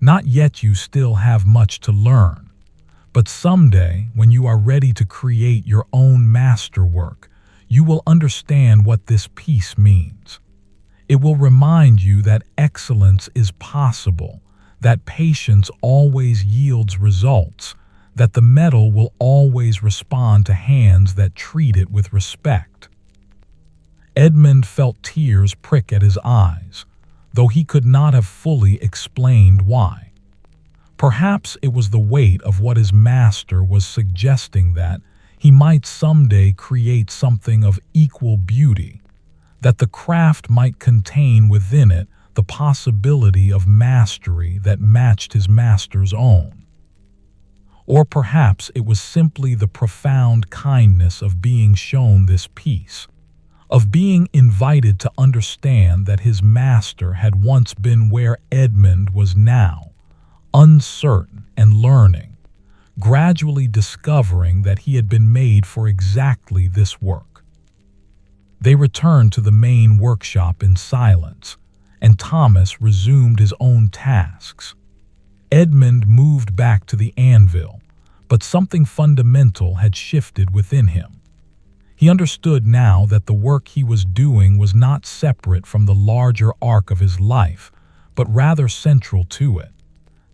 Not yet, you still have much to learn. But someday, when you are ready to create your own masterwork, you will understand what this piece means. It will remind you that excellence is possible, that patience always yields results, that the metal will always respond to hands that treat it with respect." Edmund felt tears prick at his eyes, though he could not have fully explained why. Perhaps it was the weight of what his master was suggesting, that he might someday create something of equal beauty, that the craft might contain within it the possibility of mastery that matched his master's own. Or perhaps it was simply the profound kindness of being shown this piece, of being invited to understand that his master had once been where Edmund was now, uncertain and learning, gradually discovering that he had been made for exactly this work. They returned to the main workshop in silence, and Thomas resumed his own tasks. Edmund moved back to the anvil, but something fundamental had shifted within him. He understood now that the work he was doing was not separate from the larger arc of his life, but rather central to it.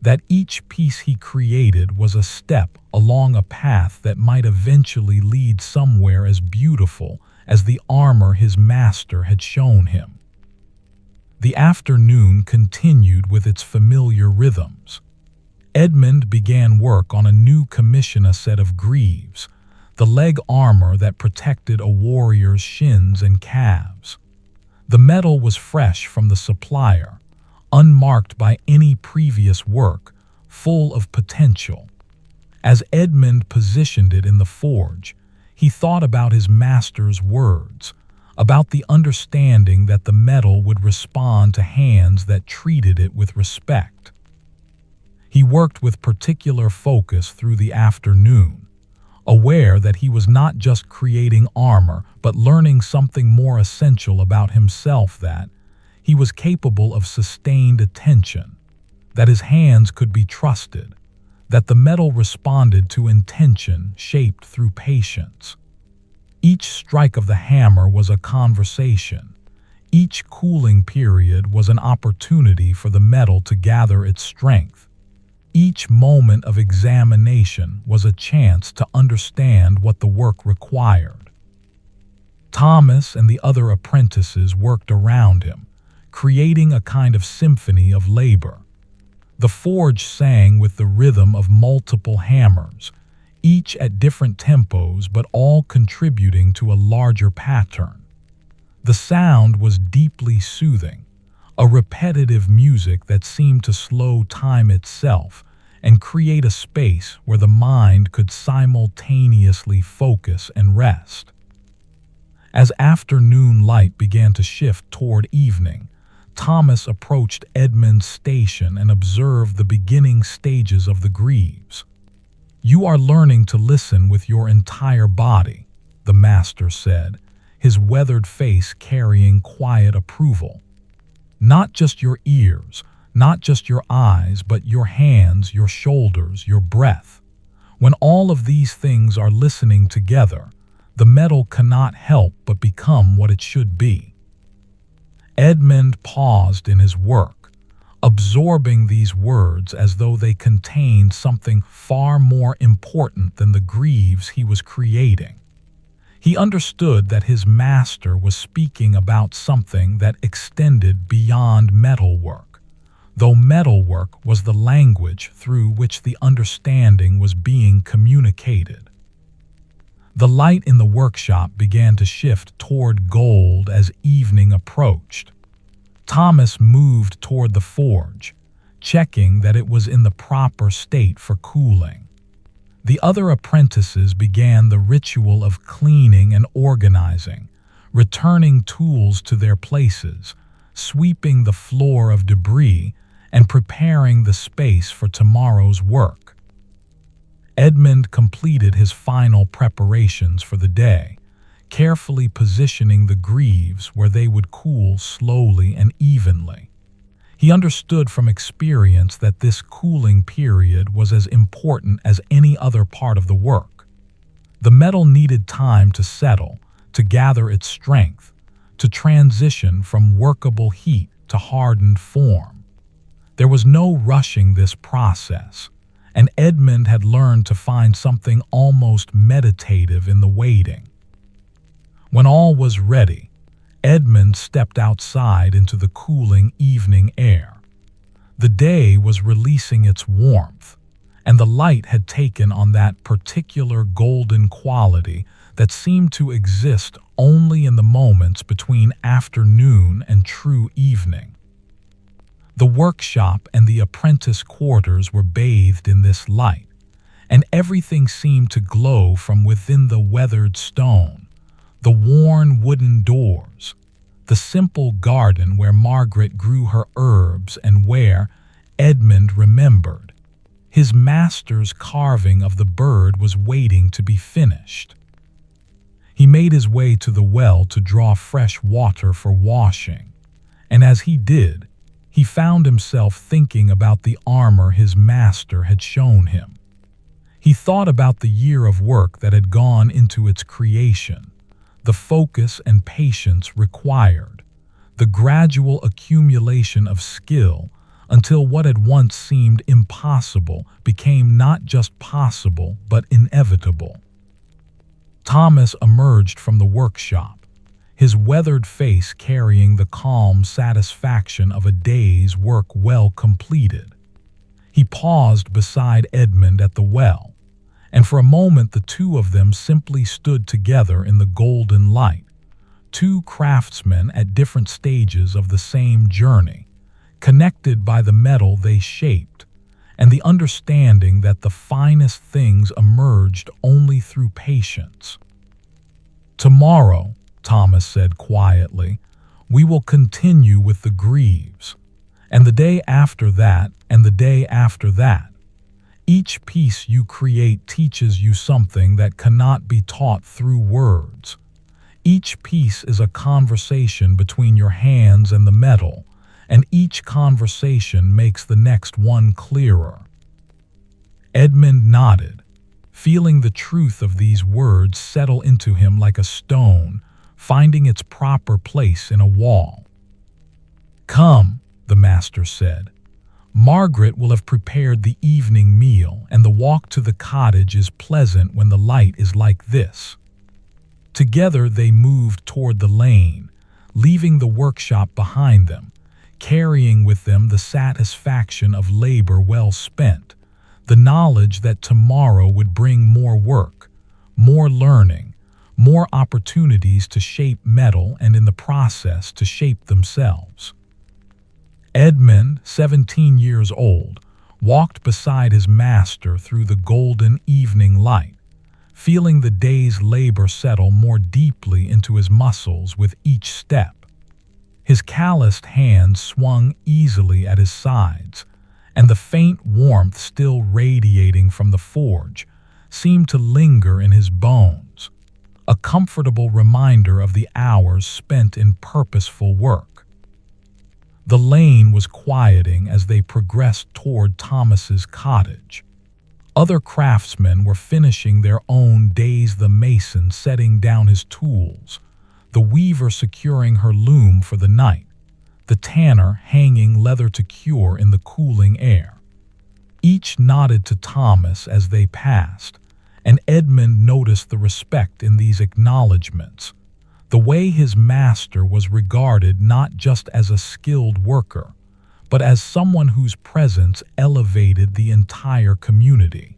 That each piece he created was a step along a path that might eventually lead somewhere as beautiful as the armor his master had shown him. The afternoon continued with its familiar rhythms. Edmund began work on a new commission, a set of greaves, the leg armor that protected a warrior's shins and calves. The metal was fresh from the supplier, unmarked by any previous work, full of potential. As Edmund positioned it in the forge, he thought about his master's words, about the understanding that the metal would respond to hands that treated it with respect. He worked with particular focus through the afternoon, aware that he was not just creating armor, but learning something more essential about himself, that he was capable of sustained attention, that his hands could be trusted, that the metal responded to intention shaped through patience. Each strike of the hammer was a conversation. Each cooling period was an opportunity for the metal to gather its strength. Each moment of examination was a chance to understand what the work required. Thomas and the other apprentices worked around him, creating a kind of symphony of labor. The forge sang with the rhythm of multiple hammers, each at different tempos but all contributing to a larger pattern. The sound was deeply soothing, a repetitive music that seemed to slow time itself and create a space where the mind could simultaneously focus and rest. As afternoon light began to shift toward evening, Thomas approached Edmund's station and observed the beginning stages of the greaves. "You are learning to listen with your entire body," the master said, his weathered face carrying quiet approval. "Not just your ears, not just your eyes, but your hands, your shoulders, your breath. When all of these things are listening together, the metal cannot help but become what it should be." Edmund paused in his work, absorbing these words as though they contained something far more important than the greaves he was creating. He understood that his master was speaking about something that extended beyond metalwork, though metalwork was the language through which the understanding was being communicated. The light in the workshop began to shift toward gold as evening approached. Thomas moved toward the forge, checking that it was in the proper state for cooling. The other apprentices began the ritual of cleaning and organizing, returning tools to their places, sweeping the floor of debris, and preparing the space for tomorrow's work. Edmund completed his final preparations for the day, carefully positioning the greaves where they would cool slowly and evenly. He understood from experience that this cooling period was as important as any other part of the work. The metal needed time to settle, to gather its strength, to transition from workable heat to hardened form. There was no rushing this process, and Edmund had learned to find something almost meditative in the waiting. When all was ready, Edmund stepped outside into the cooling evening air. The day was releasing its warmth, and the light had taken on that particular golden quality that seemed to exist only in the moments between afternoon and true evening. The workshop and the apprentice quarters were bathed in this light, and everything seemed to glow from within the weathered stone, the worn wooden doors, the simple garden where Margaret grew her herbs and where, Edmund remembered, his master's carving of the bird was waiting to be finished. He made his way to the well to draw fresh water for washing, and as he did, he found himself thinking about the armor his master had shown him. He thought about the year of work that had gone into its creation, the focus and patience required, the gradual accumulation of skill until what had once seemed impossible became not just possible but inevitable. Thomas emerged from the workshop, his weathered face carrying the calm satisfaction of a day's work well completed. He paused beside Edmund at the well, and for a moment the two of them simply stood together in the golden light, two craftsmen at different stages of the same journey, connected by the metal they shaped, and the understanding that the finest things emerged only through patience. "Tomorrow," Thomas said quietly, "we will continue with the greaves, and the day after that, and the day after that. Each piece you create teaches you something that cannot be taught through words. Each piece is a conversation between your hands and the metal, and each conversation makes the next one clearer." Edmund nodded, feeling the truth of these words settle into him like a stone, finding its proper place in a wall. "Come," the master said. "Margaret will have prepared the evening meal, and the walk to the cottage is pleasant when the light is like this." Together they moved toward the lane, leaving the workshop behind them, carrying with them the satisfaction of labor well spent, the knowledge that tomorrow would bring more work, more learning, more opportunities to shape metal and in the process to shape themselves. Edmund, 17 years old, walked beside his master through the golden evening light, feeling the day's labor settle more deeply into his muscles with each step. His calloused hands swung easily at his sides, and the faint warmth still radiating from the forge seemed to linger in his bones, a comfortable reminder of the hours spent in purposeful work. The lane was quieting as they progressed toward Thomas's cottage. Other craftsmen were finishing their own days, the mason setting down his tools, the weaver securing her loom for the night, the tanner hanging leather to cure in the cooling air. Each nodded to Thomas as they passed, and Edmund noticed the respect in these acknowledgments, the way his master was regarded not just as a skilled worker, but as someone whose presence elevated the entire community.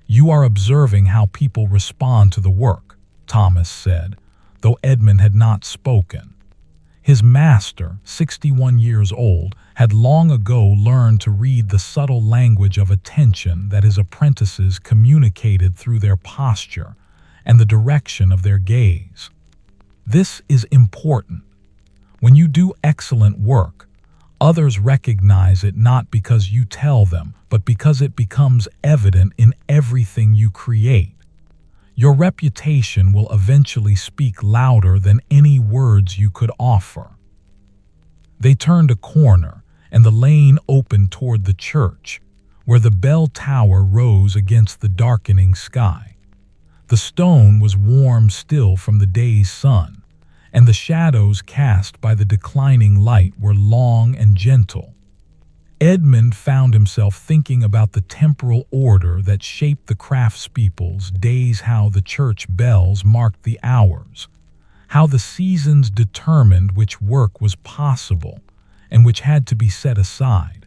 "You are observing how people respond to the work," Thomas said, though Edmund had not spoken. His master, 61 years old, had long ago learned to read the subtle language of attention that his apprentices communicated through their posture and the direction of their gaze. "This is important. When you do excellent work, others recognize it not because you tell them, but because it becomes evident in everything you create. Your reputation will eventually speak louder than any words you could offer." They turned a corner, and the lane opened toward the church, where the bell tower rose against the darkening sky. The stone was warm still from the day's sun, and the shadows cast by the declining light were long and gentle. Edmund found himself thinking about the temporal order that shaped the craftspeople's days, how the church bells marked the hours, how the seasons determined which work was possible and which had to be set aside.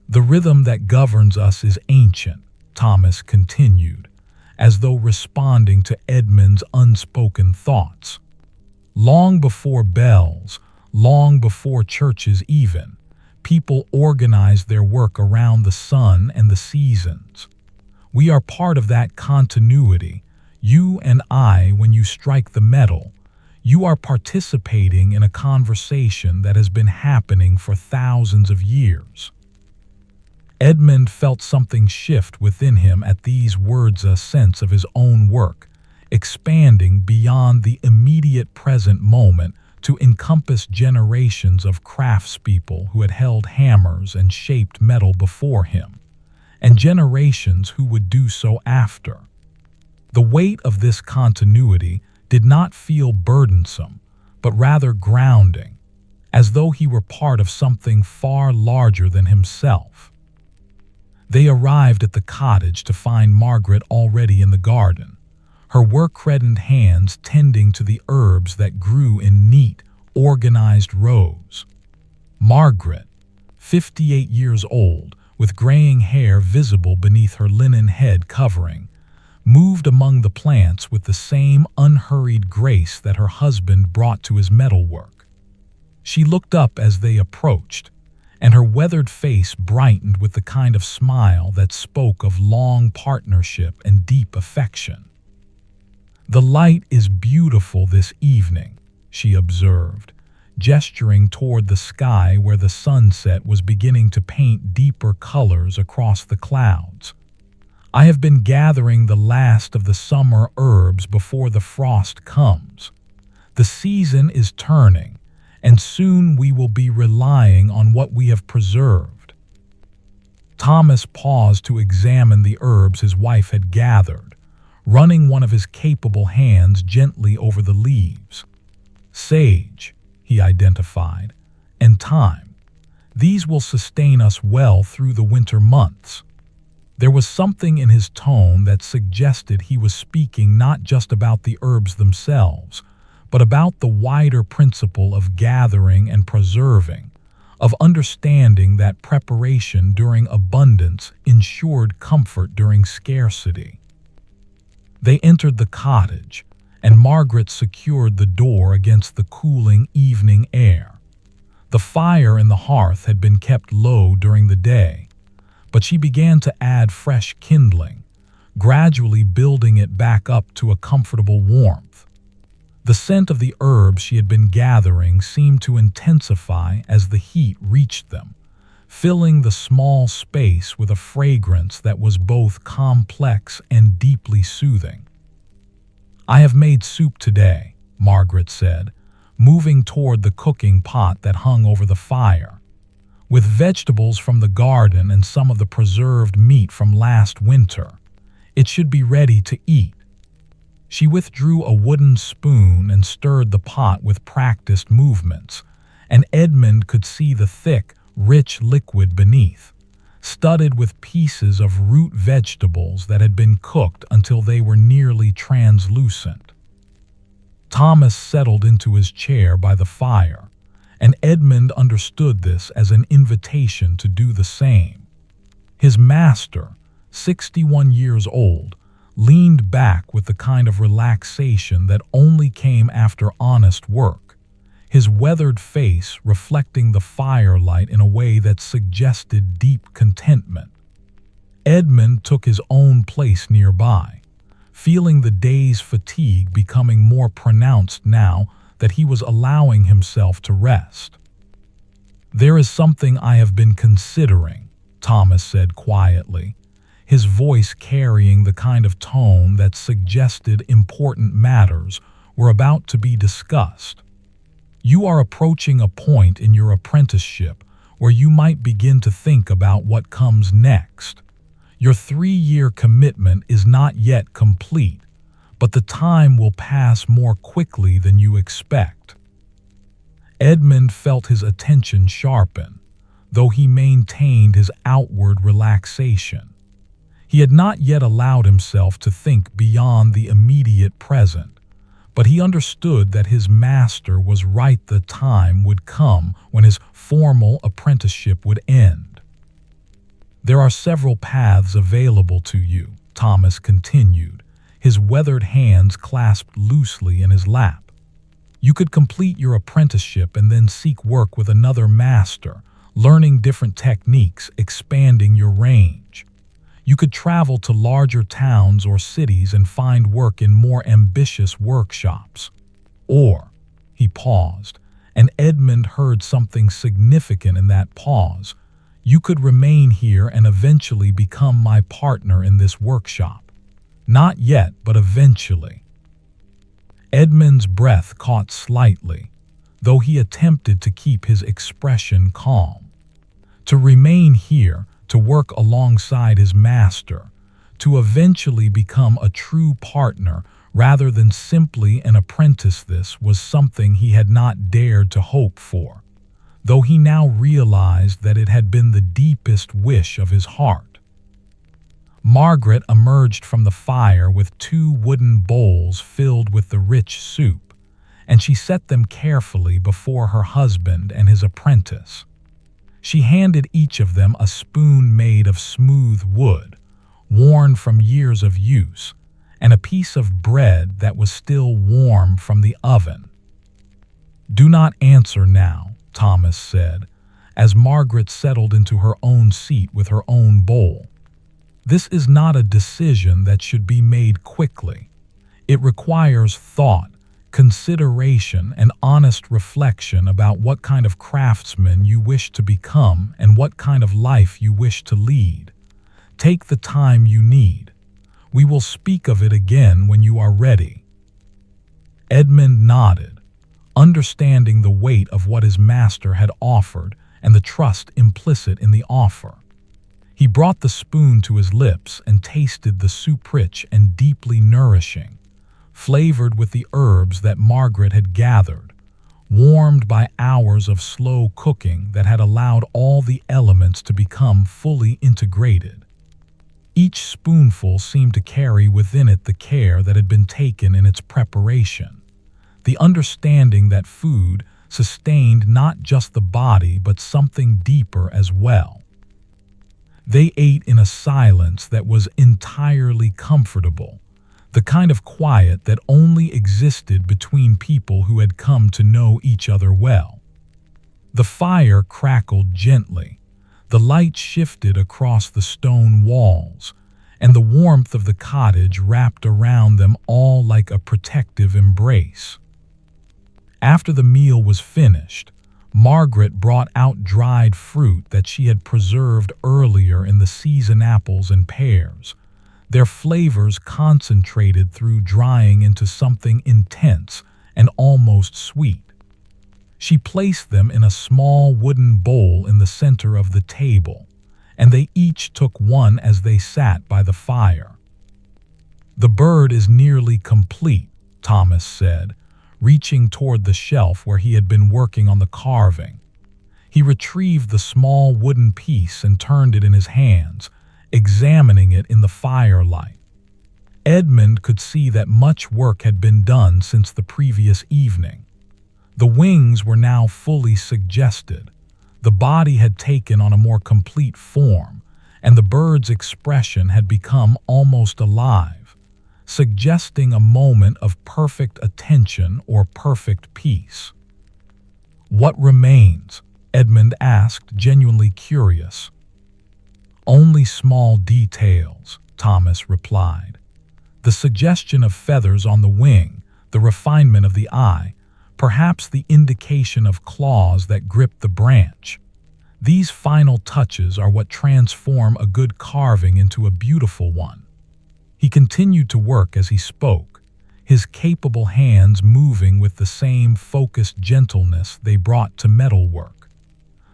"The rhythm that governs us is ancient," Thomas continued, as though responding to Edmund's unspoken thoughts. "Long before bells, long before churches even, people organized their work around the sun and the seasons. We are part of that continuity. You and I, when you strike the metal, you are participating in a conversation that has been happening for thousands of years." Edmund felt something shift within him at these words, a sense of his own work, expanding beyond the immediate present moment to encompass generations of craftspeople who had held hammers and shaped metal before him, and generations who would do so after. The weight of this continuity did not feel burdensome, but rather grounding, as though he were part of something far larger than himself. They arrived at the cottage to find Margaret already in the garden, her work-reddened hands tending to the herbs that grew in neat, organized rows. Margaret, 58 years old, with graying hair visible beneath her linen head covering, moved among the plants with the same unhurried grace that her husband brought to his metalwork. She looked up as they approached, and her weathered face brightened with the kind of smile that spoke of long partnership and deep affection. "The light is beautiful this evening," she observed, gesturing toward the sky where the sunset was beginning to paint deeper colors across the clouds. "I have been gathering the last of the summer herbs before the frost comes. The season is turning, and soon we will be relying on what we have preserved." Thomas paused to examine the herbs his wife had gathered, running one of his capable hands gently over the leaves. "Sage," he identified, "and thyme. These will sustain us well through the winter months." There was something in his tone that suggested he was speaking not just about the herbs themselves, but about the wider principle of gathering and preserving, of understanding that preparation during abundance ensured comfort during scarcity. They entered the cottage, and Margaret secured the door against the cooling evening air. The fire in the hearth had been kept low during the day, but she began to add fresh kindling, gradually building it back up to a comfortable warmth. The scent of the herbs she had been gathering seemed to intensify as the heat reached them, filling the small space with a fragrance that was both complex and deeply soothing. "I have made soup today," Margaret said, moving toward the cooking pot that hung over the fire. "With vegetables from the garden and some of the preserved meat from last winter. It should be ready to eat." She withdrew a wooden spoon and stirred the pot with practiced movements, and Edmund could see the thick, rich liquid beneath, studded with pieces of root vegetables that had been cooked until they were nearly translucent. Thomas settled into his chair by the fire, and Edmund understood this as an invitation to do the same. His master, 61 years old, leaned back with the kind of relaxation that only came after honest work, his weathered face reflecting the firelight in a way that suggested deep contentment. Edmund took his own place nearby, feeling the day's fatigue becoming more pronounced now that he was allowing himself to rest. "There is something I have been considering," Thomas said quietly, his voice carrying the kind of tone that suggested important matters were about to be discussed. "You are approaching a point in your apprenticeship where you might begin to think about what comes next. Your 3-year commitment is not yet complete, but the time will pass more quickly than you expect." Edmund felt his attention sharpen, though he maintained his outward relaxation. He had not yet allowed himself to think beyond the immediate present, but he understood that his master was right. The time would come when his formal apprenticeship would end. "There are several paths available to you," Thomas continued, his weathered hands clasped loosely in his lap. "You could complete your apprenticeship and then seek work with another master, learning different techniques, expanding your range. You could travel to larger towns or cities and find work in more ambitious workshops. Or," he paused, and Edmund heard something significant in that pause, "you could remain here and eventually become my partner in this workshop. Not yet, but eventually." Edmund's breath caught slightly, though he attempted to keep his expression calm. To remain here, to work alongside his master, to eventually become a true partner rather than simply an apprentice, this was something he had not dared to hope for, though he now realized that it had been the deepest wish of his heart. Margaret emerged from the fire with 2 wooden bowls filled with the rich soup, and she set them carefully before her husband and his apprentice. She handed each of them a spoon made of smooth wood, worn from years of use, and a piece of bread that was still warm from the oven. "Do not answer now," Thomas said, as Margaret settled into her own seat with her own bowl. "This is not a decision that should be made quickly. It requires thought, consideration, and honest reflection about what kind of craftsman you wish to become and what kind of life you wish to lead. Take the time you need. We will speak of it again when you are ready." Edmund nodded, understanding the weight of what his master had offered and the trust implicit in the offer. He brought the spoon to his lips and tasted the soup, rich and deeply nourishing, flavored with the herbs that Margaret had gathered, warmed by hours of slow cooking that had allowed all the elements to become fully integrated. Each spoonful seemed to carry within it the care that had been taken in its preparation, the understanding that food sustained not just the body but something deeper as well. They ate in a silence that was entirely comfortable, the kind of quiet that only existed between people who had come to know each other well. The fire crackled gently, the light shifted across the stone walls, and the warmth of the cottage wrapped around them all like a protective embrace. After the meal was finished, Margaret brought out dried fruit that she had preserved earlier in the season, apples and pears, their flavors concentrated through drying into something intense and almost sweet. She placed them in a small wooden bowl in the center of the table, and they each took one as they sat by the fire. "The bird is nearly complete," Thomas said, reaching toward the shelf where he had been working on the carving. He retrieved the small wooden piece and turned it in his hands, examining it in the firelight. Edmund could see that much work had been done since the previous evening. The wings were now fully suggested, the body had taken on a more complete form, and the bird's expression had become almost alive, suggesting a moment of perfect attention or perfect peace. "What remains?" Edmund asked, genuinely curious. "Only small details," Thomas replied. "The suggestion of feathers on the wing, the refinement of the eye, perhaps the indication of claws that grip the branch. These final touches are what transform a good carving into a beautiful one." He continued to work as he spoke, his capable hands moving with the same focused gentleness they brought to metalwork.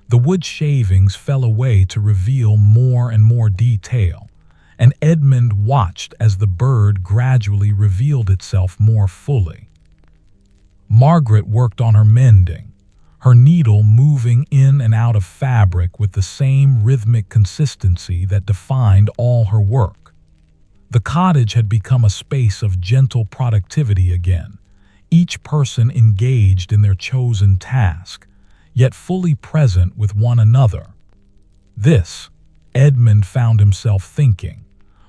The wood shavings fell away to reveal more and more detail, and Edmund watched as the bird gradually revealed itself more fully. Margaret worked on her mending, her needle moving in and out of fabric with the same rhythmic consistency that defined all her work. The cottage had become a space of gentle productivity again, each person engaged in their chosen task, yet fully present with one another. This, Edmund found himself thinking,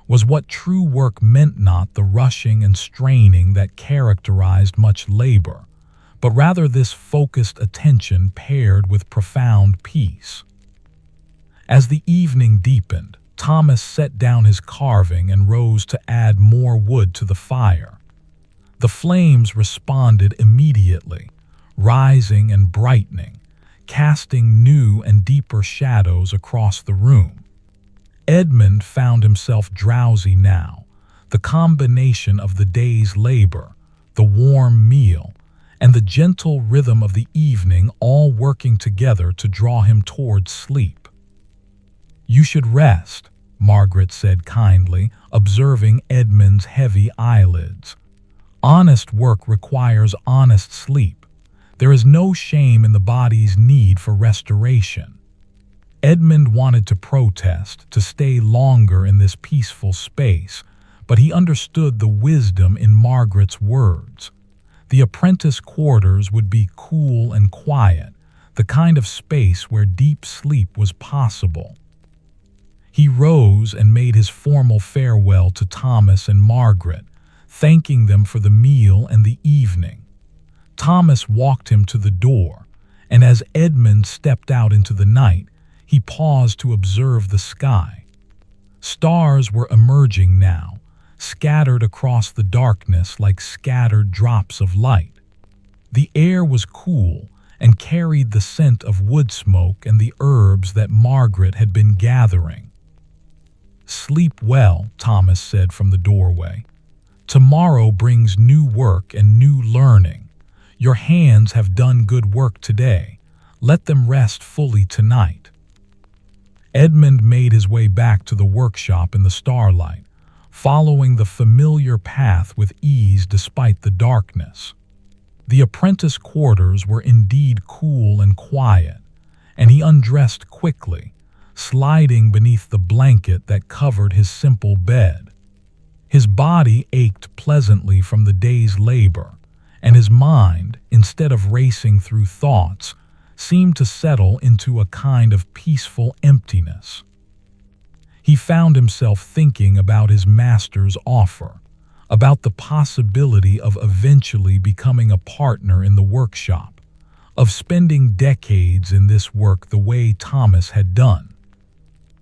was what true work meant, not the rushing and straining that characterized much labor, but rather this focused attention paired with profound peace. As the evening deepened, Thomas set down his carving and rose to add more wood to the fire. The flames responded immediately, rising and brightening, casting new and deeper shadows across the room. Edmund found himself drowsy now, the combination of the day's labor, the warm meal, and the gentle rhythm of the evening all working together to draw him towards sleep. "You should rest," Margaret said kindly, observing Edmund's heavy eyelids. "Honest work requires honest sleep. There is no shame in the body's need for restoration." Edmund wanted to protest, to stay longer in this peaceful space, but he understood the wisdom in Margaret's words. The apprentice quarters would be cool and quiet, the kind of space where deep sleep was possible. He rose and made his formal farewell to Thomas and Margaret, thanking them for the meal and the evening. Thomas walked him to the door, and as Edmund stepped out into the night, he paused to observe the sky. Stars were emerging now, scattered across the darkness like scattered drops of light. The air was cool and carried the scent of wood smoke and the herbs that Margaret had been gathering. "Sleep well," Thomas said from the doorway. "Tomorrow brings new work and new learning. Your hands have done good work today. Let them rest fully tonight." Edmund made his way back to the workshop in the starlight, following the familiar path with ease despite the darkness. The apprentice quarters were indeed cool and quiet, and he undressed quickly, sliding beneath the blanket that covered his simple bed. His body ached pleasantly from the day's labor, and his mind, instead of racing through thoughts, seemed to settle into a kind of peaceful emptiness. He found himself thinking about his master's offer, about the possibility of eventually becoming a partner in the workshop, of spending decades in this work the way Thomas had done.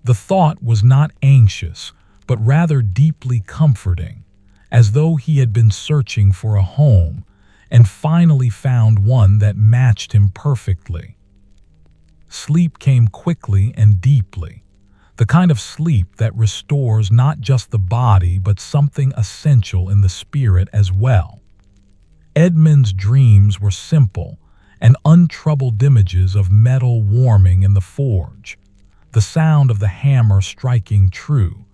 The thought was not anxious, but rather deeply comforting, as though he had been searching for a home and finally found one that matched him perfectly. Sleep came quickly and deeply, the kind of sleep that restores not just the body but something essential in the spirit as well. Edmund's dreams were simple and untroubled images of metal warming in the forge, the sound of the hammer striking true,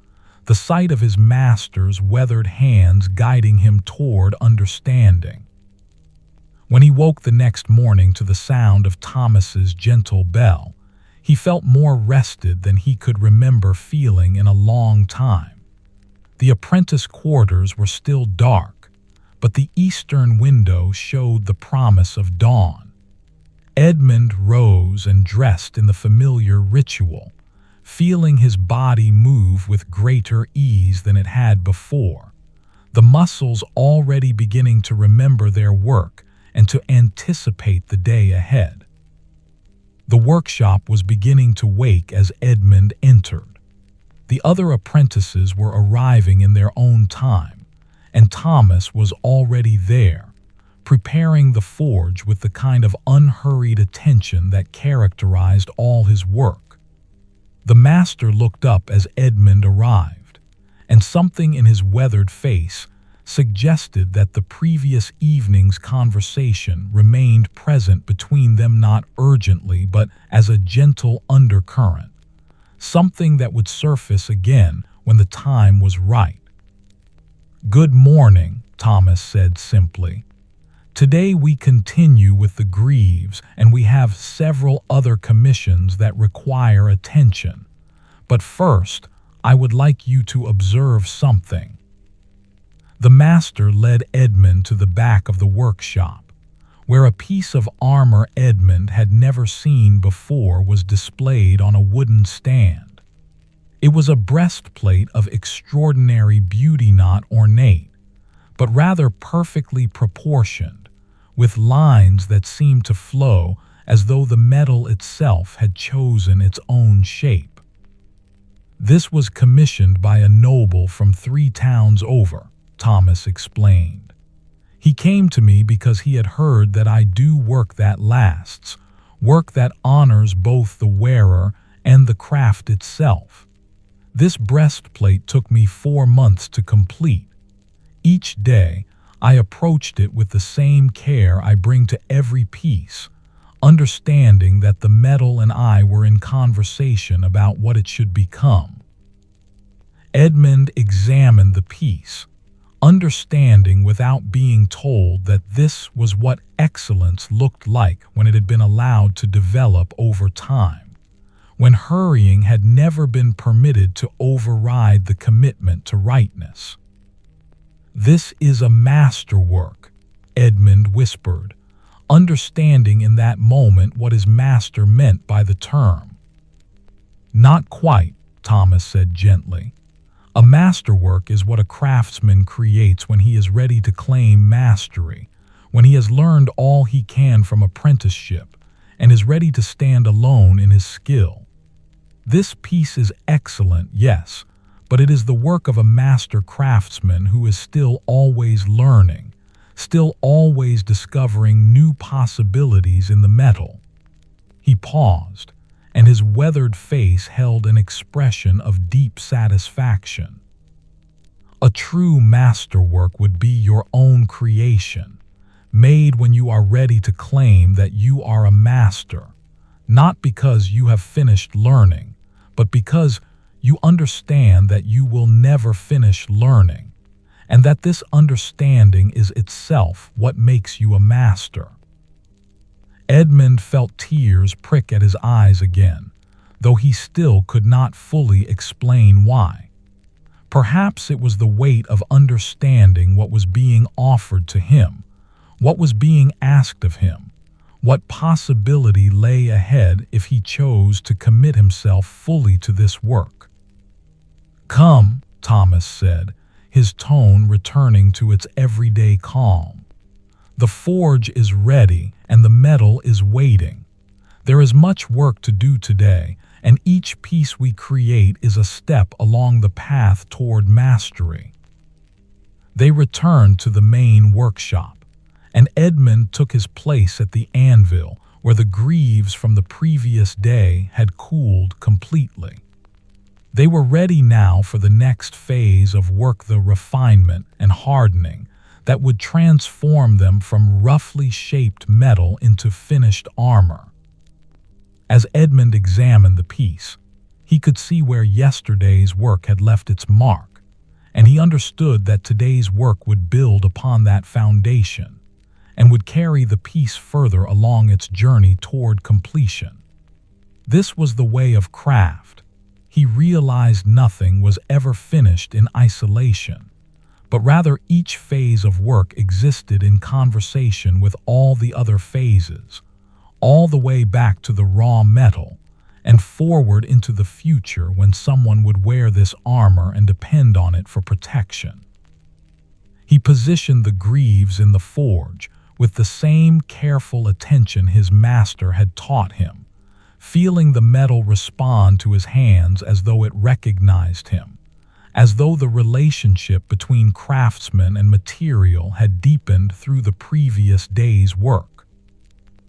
the sight of his master's weathered hands guiding him toward understanding. When he woke the next morning to the sound of Thomas's gentle bell, he felt more rested than he could remember feeling in a long time. The apprentice quarters were still dark, but the eastern window showed the promise of dawn. Edmund rose and dressed in the familiar ritual, feeling his body move with greater ease than it had before, the muscles already beginning to remember their work and to anticipate the day ahead. The workshop was beginning to wake as Edmund entered. The other apprentices were arriving in their own time, and Thomas was already there, preparing the forge with the kind of unhurried attention that characterized all his work. The master looked up as Edmund arrived, and something in his weathered face suggested that the previous evening's conversation remained present between them, not urgently but as a gentle undercurrent, something that would surface again when the time was right. "Good morning," Thomas said simply. "Today we continue with the Greaves, and we have several other commissions that require attention. But first, I would like you to observe something." The master led Edmund to the back of the workshop, where a piece of armor Edmund had never seen before was displayed on a wooden stand. It was a breastplate of extraordinary beauty, not ornate, but rather perfectly proportioned, with lines that seemed to flow as though the metal itself had chosen its own shape. "This was commissioned by a noble from 3 towns over," Thomas explained. "He came to me because he had heard that I do work that lasts, work that honors both the wearer and the craft itself. This breastplate took me 4 months to complete. Each day, I approached it with the same care I bring to every piece, understanding that the metal and I were in conversation about what it should become." Edmund examined the piece, understanding without being told that this was what excellence looked like when it had been allowed to develop over time, when hurrying had never been permitted to override the commitment to rightness. "This is a masterwork," Edmund whispered, understanding in that moment what his master meant by the term. "Not quite," Thomas said gently. "A masterwork is what a craftsman creates when he is ready to claim mastery, when he has learned all he can from apprenticeship and is ready to stand alone in his skill. This piece is excellent, yes, but it is the work of a master craftsman who is still always learning, still always discovering new possibilities in the metal." He paused, and his weathered face held an expression of deep satisfaction. "A true masterwork would be your own creation, made when you are ready to claim that you are a master, not because you have finished learning, but because you understand that you will never finish learning, and that this understanding is itself what makes you a master." Edmund felt tears prick at his eyes again, though he still could not fully explain why. Perhaps it was the weight of understanding what was being offered to him, what was being asked of him, what possibility lay ahead if he chose to commit himself fully to this work. "Come," Thomas said, his tone returning to its everyday calm. "The forge is ready and the metal is waiting. There is much work to do today, and each piece we create is a step along the path toward mastery." They returned to the main workshop, and Edmund took his place at the anvil where the greaves from the previous day had cooled completely. They were ready now for the next phase of work, the refinement and hardening that would transform them from roughly shaped metal into finished armor. As Edmund examined the piece, he could see where yesterday's work had left its mark, and he understood that today's work would build upon that foundation and would carry the piece further along its journey toward completion. This was the way of craft. He realized nothing was ever finished in isolation, but rather each phase of work existed in conversation with all the other phases, all the way back to the raw metal and forward into the future when someone would wear this armor and depend on it for protection. He positioned the greaves in the forge with the same careful attention his master had taught him, feeling the metal respond to his hands as though it recognized him, as though the relationship between craftsman and material had deepened through the previous day's work.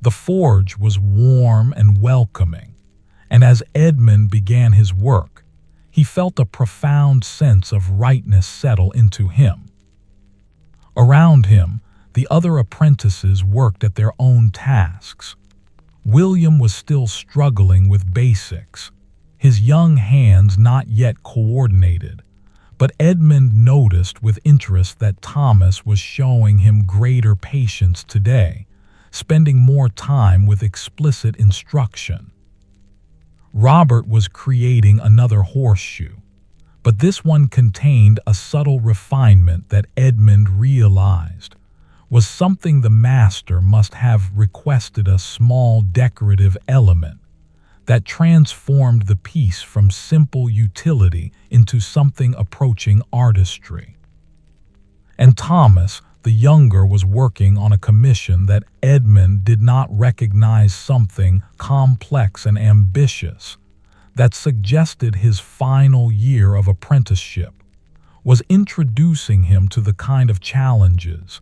The forge was warm and welcoming, and as Edmund began his work, he felt a profound sense of rightness settle into him. Around him, the other apprentices worked at their own tasks. William was still struggling with basics, his young hands not yet coordinated, but Edmund noticed with interest that Thomas was showing him greater patience today, spending more time with explicit instruction. Robert was creating another horseshoe, but this one contained a subtle refinement that Edmund realized was something the master must have requested, a small decorative element that transformed the piece from simple utility into something approaching artistry. And Thomas, the younger, was working on a commission that Edmund did not recognize, something complex and ambitious that suggested his final year of apprenticeship, was introducing him to the kind of challenges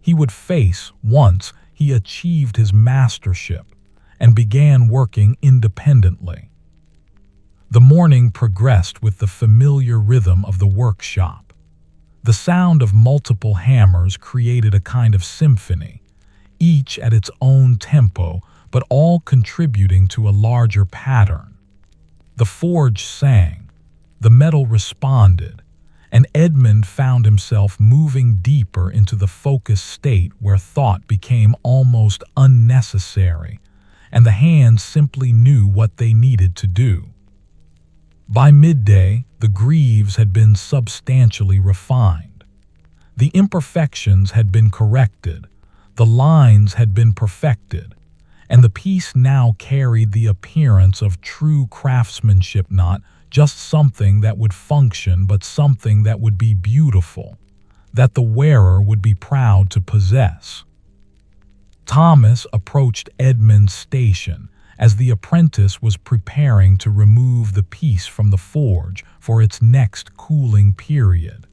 he would face once he achieved his mastership and began working independently. The morning progressed with the familiar rhythm of the workshop. The sound of multiple hammers created a kind of symphony, each at its own tempo, but all contributing to a larger pattern. The forge sang, the metal responded, and Edmund found himself moving deeper into the focused state where thought became almost unnecessary, and the hands simply knew what they needed to do. By midday, the greaves had been substantially refined. The imperfections had been corrected, The lines had been perfected, and the piece now carried the appearance of true craftsmanship, not just something that would function, but something that would be beautiful, that the wearer would be proud to possess. Thomas approached Edmund's station as the apprentice was preparing to remove the piece from the forge for its next cooling period.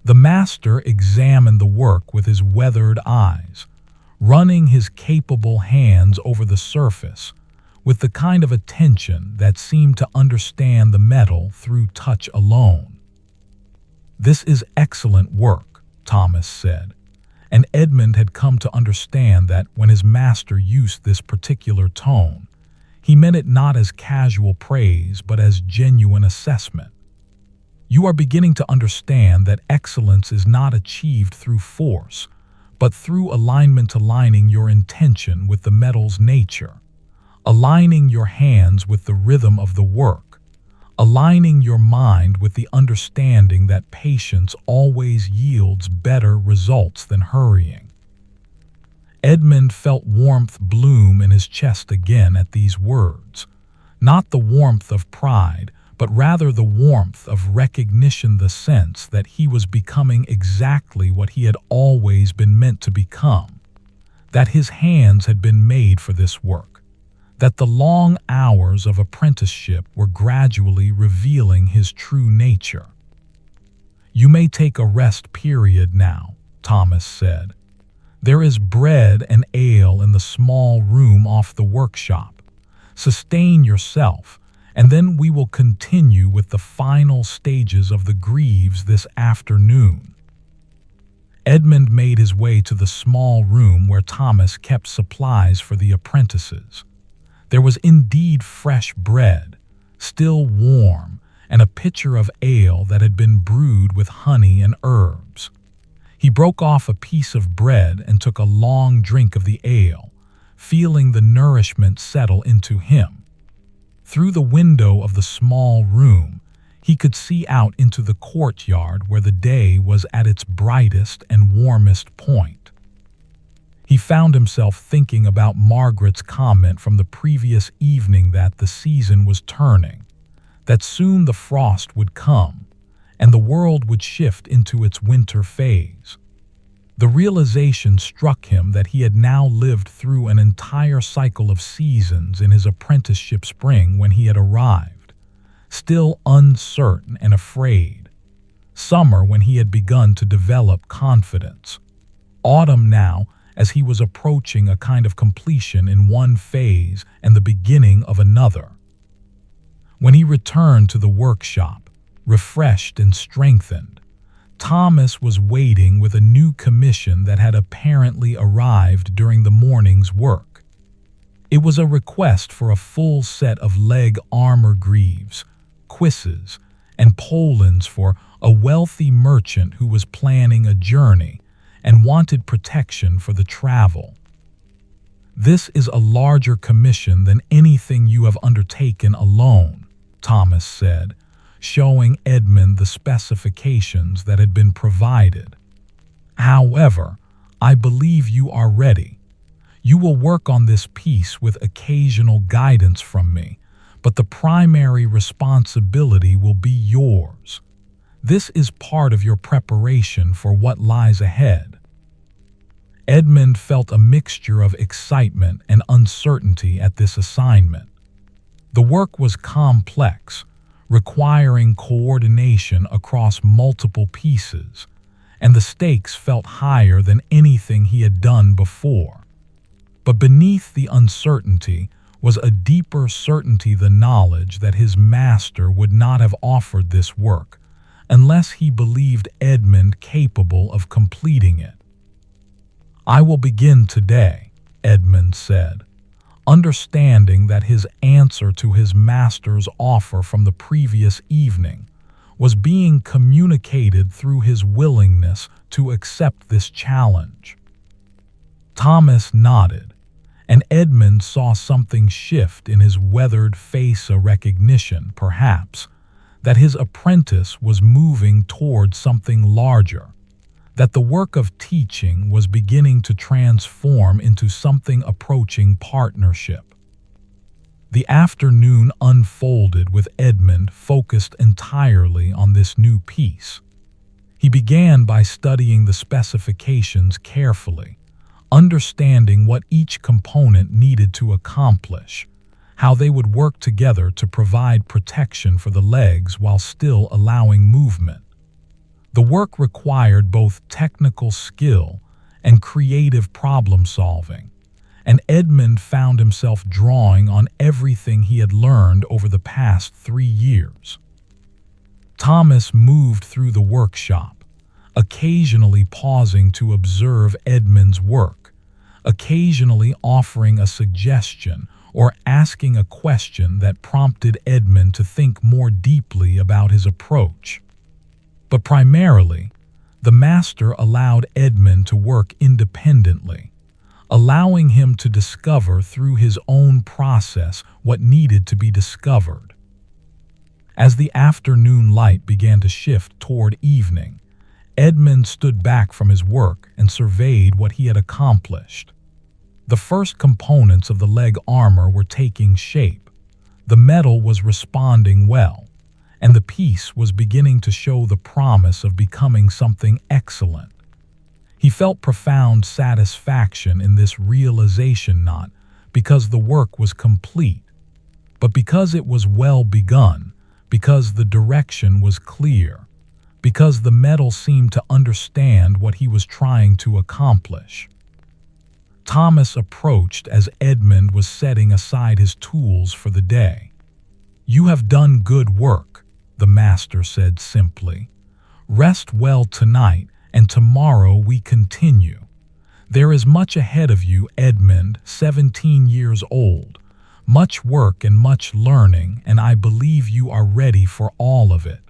The master examined the work with his weathered eyes, running his capable hands over the surface with the kind of attention that seemed to understand the metal through touch alone. "This is excellent work," Thomas said, and Edmund had come to understand that when his master used this particular tone, he meant it not as casual praise but as genuine assessment. "You are beginning to understand that excellence is not achieved through force, but through alignment, aligning your intention with the metal's nature, aligning your hands with the rhythm of the work, aligning your mind with the understanding that patience always yields better results than hurrying." Edmund felt warmth bloom in his chest again at these words, not the warmth of pride, but rather the warmth of recognition, the sense that he was becoming exactly what he had always been meant to become, that his hands had been made for this work, that the long hours of apprenticeship were gradually revealing his true nature. "You may take a rest period now," Thomas said. "There is bread and ale in the small room off the workshop. Sustain yourself, and then we will continue with the final stages of the greaves this afternoon." Edmund made his way to the small room where Thomas kept supplies for the apprentices. There was indeed fresh bread, still warm, and a pitcher of ale that had been brewed with honey and herbs. He broke off a piece of bread and took a long drink of the ale, feeling the nourishment settle into him. Through the window of the small room, he could see out into the courtyard where the day was at its brightest and warmest point. He found himself thinking about Margaret's comment from the previous evening that the season was turning, that soon the frost would come, and the world would shift into its winter phase. The realization struck him that he had now lived through an entire cycle of seasons in his apprenticeship: spring when he had arrived, still uncertain and afraid; summer when he had begun to develop confidence; autumn now as he was approaching a kind of completion in one phase and the beginning of another. When he returned to the workshop, refreshed and strengthened, Thomas was waiting with a new commission that had apparently arrived during the morning's work. It was a request for a full set of leg armor greaves, cuisses, and polans for a wealthy merchant who was planning a journey and wanted protection for the travel. "This is a larger commission than anything you have undertaken alone," Thomas said, showing Edmund the specifications that had been provided. "However, I believe you are ready. You will work on this piece with occasional guidance from me, but the primary responsibility will be yours. This is part of your preparation for what lies ahead." Edmund felt a mixture of excitement and uncertainty at this assignment. The work was complex, requiring coordination across multiple pieces, and the stakes felt higher than anything he had done before. But beneath the uncertainty was a deeper certainty, the knowledge that his master would not have offered this work unless he believed Edmund capable of completing it. "I will begin today," Edmund said, understanding that his answer to his master's offer from the previous evening was being communicated through his willingness to accept this challenge. Thomas nodded, and Edmund saw something shift in his weathered face, a recognition, perhaps, that his apprentice was moving toward something larger, that the work of teaching was beginning to transform into something approaching partnership. The afternoon unfolded with Edmund focused entirely on this new piece. He began by studying the specifications carefully, understanding what each component needed to accomplish, how they would work together to provide protection for the legs while still allowing movement. The work required both technical skill and creative problem-solving, and Edmund found himself drawing on everything he had learned over the past 3 years. Thomas moved through the workshop, occasionally pausing to observe Edmund's work, occasionally offering a suggestion or asking a question that prompted Edmund to think more deeply about his approach. But primarily, the master allowed Edmund to work independently, allowing him to discover through his own process what needed to be discovered. As the afternoon light began to shift toward evening, Edmund stood back from his work and surveyed what he had accomplished. The first components of the leg armor were taking shape. The metal was responding well, and the piece was beginning to show the promise of becoming something excellent. He felt profound satisfaction in this realization, not because the work was complete, but because it was well begun, because the direction was clear, because the metal seemed to understand what he was trying to accomplish. Thomas approached as Edmund was setting aside his tools for the day. "You have done good work," the master said simply. "Rest well tonight, and tomorrow we continue. There is much ahead of you, Edmund, 17 years old. Much work and much learning, and I believe you are ready for all of it."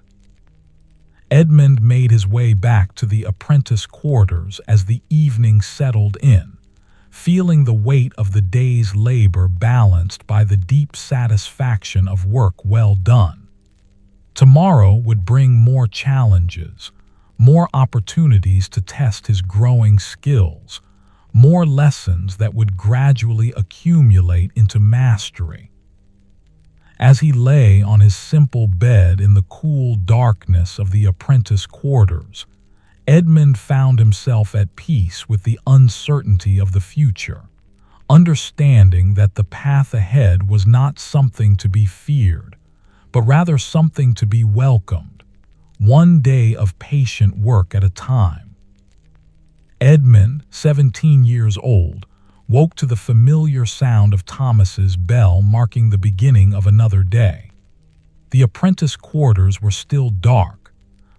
Edmund made his way back to the apprentice quarters as the evening settled in, feeling the weight of the day's labor balanced by the deep satisfaction of work well done. Tomorrow would bring more challenges, more opportunities to test his growing skills, more lessons that would gradually accumulate into mastery. As he lay on his simple bed in the cool darkness of the apprentice quarters, Edmund found himself at peace with the uncertainty of the future, understanding that the path ahead was not something to be feared, but rather something to be welcomed, one day of patient work at a time. Edmund, 17 years old, woke to the familiar sound of Thomas's bell marking the beginning of another day. The apprentice quarters were still dark,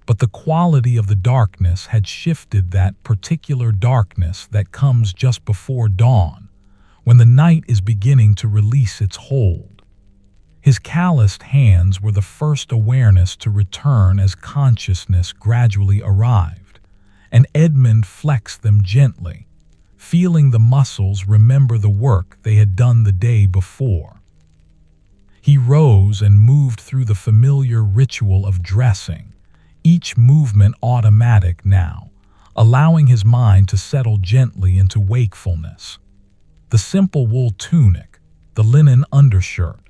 but the quality of the darkness had shifted, that particular darkness that comes just before dawn, when the night is beginning to release its hold. His calloused hands were the first awareness to return as consciousness gradually arrived, and Edmund flexed them gently, feeling the muscles remember the work they had done the day before. He rose and moved through the familiar ritual of dressing, each movement automatic now, allowing his mind to settle gently into wakefulness. The simple wool tunic, the linen undershirt,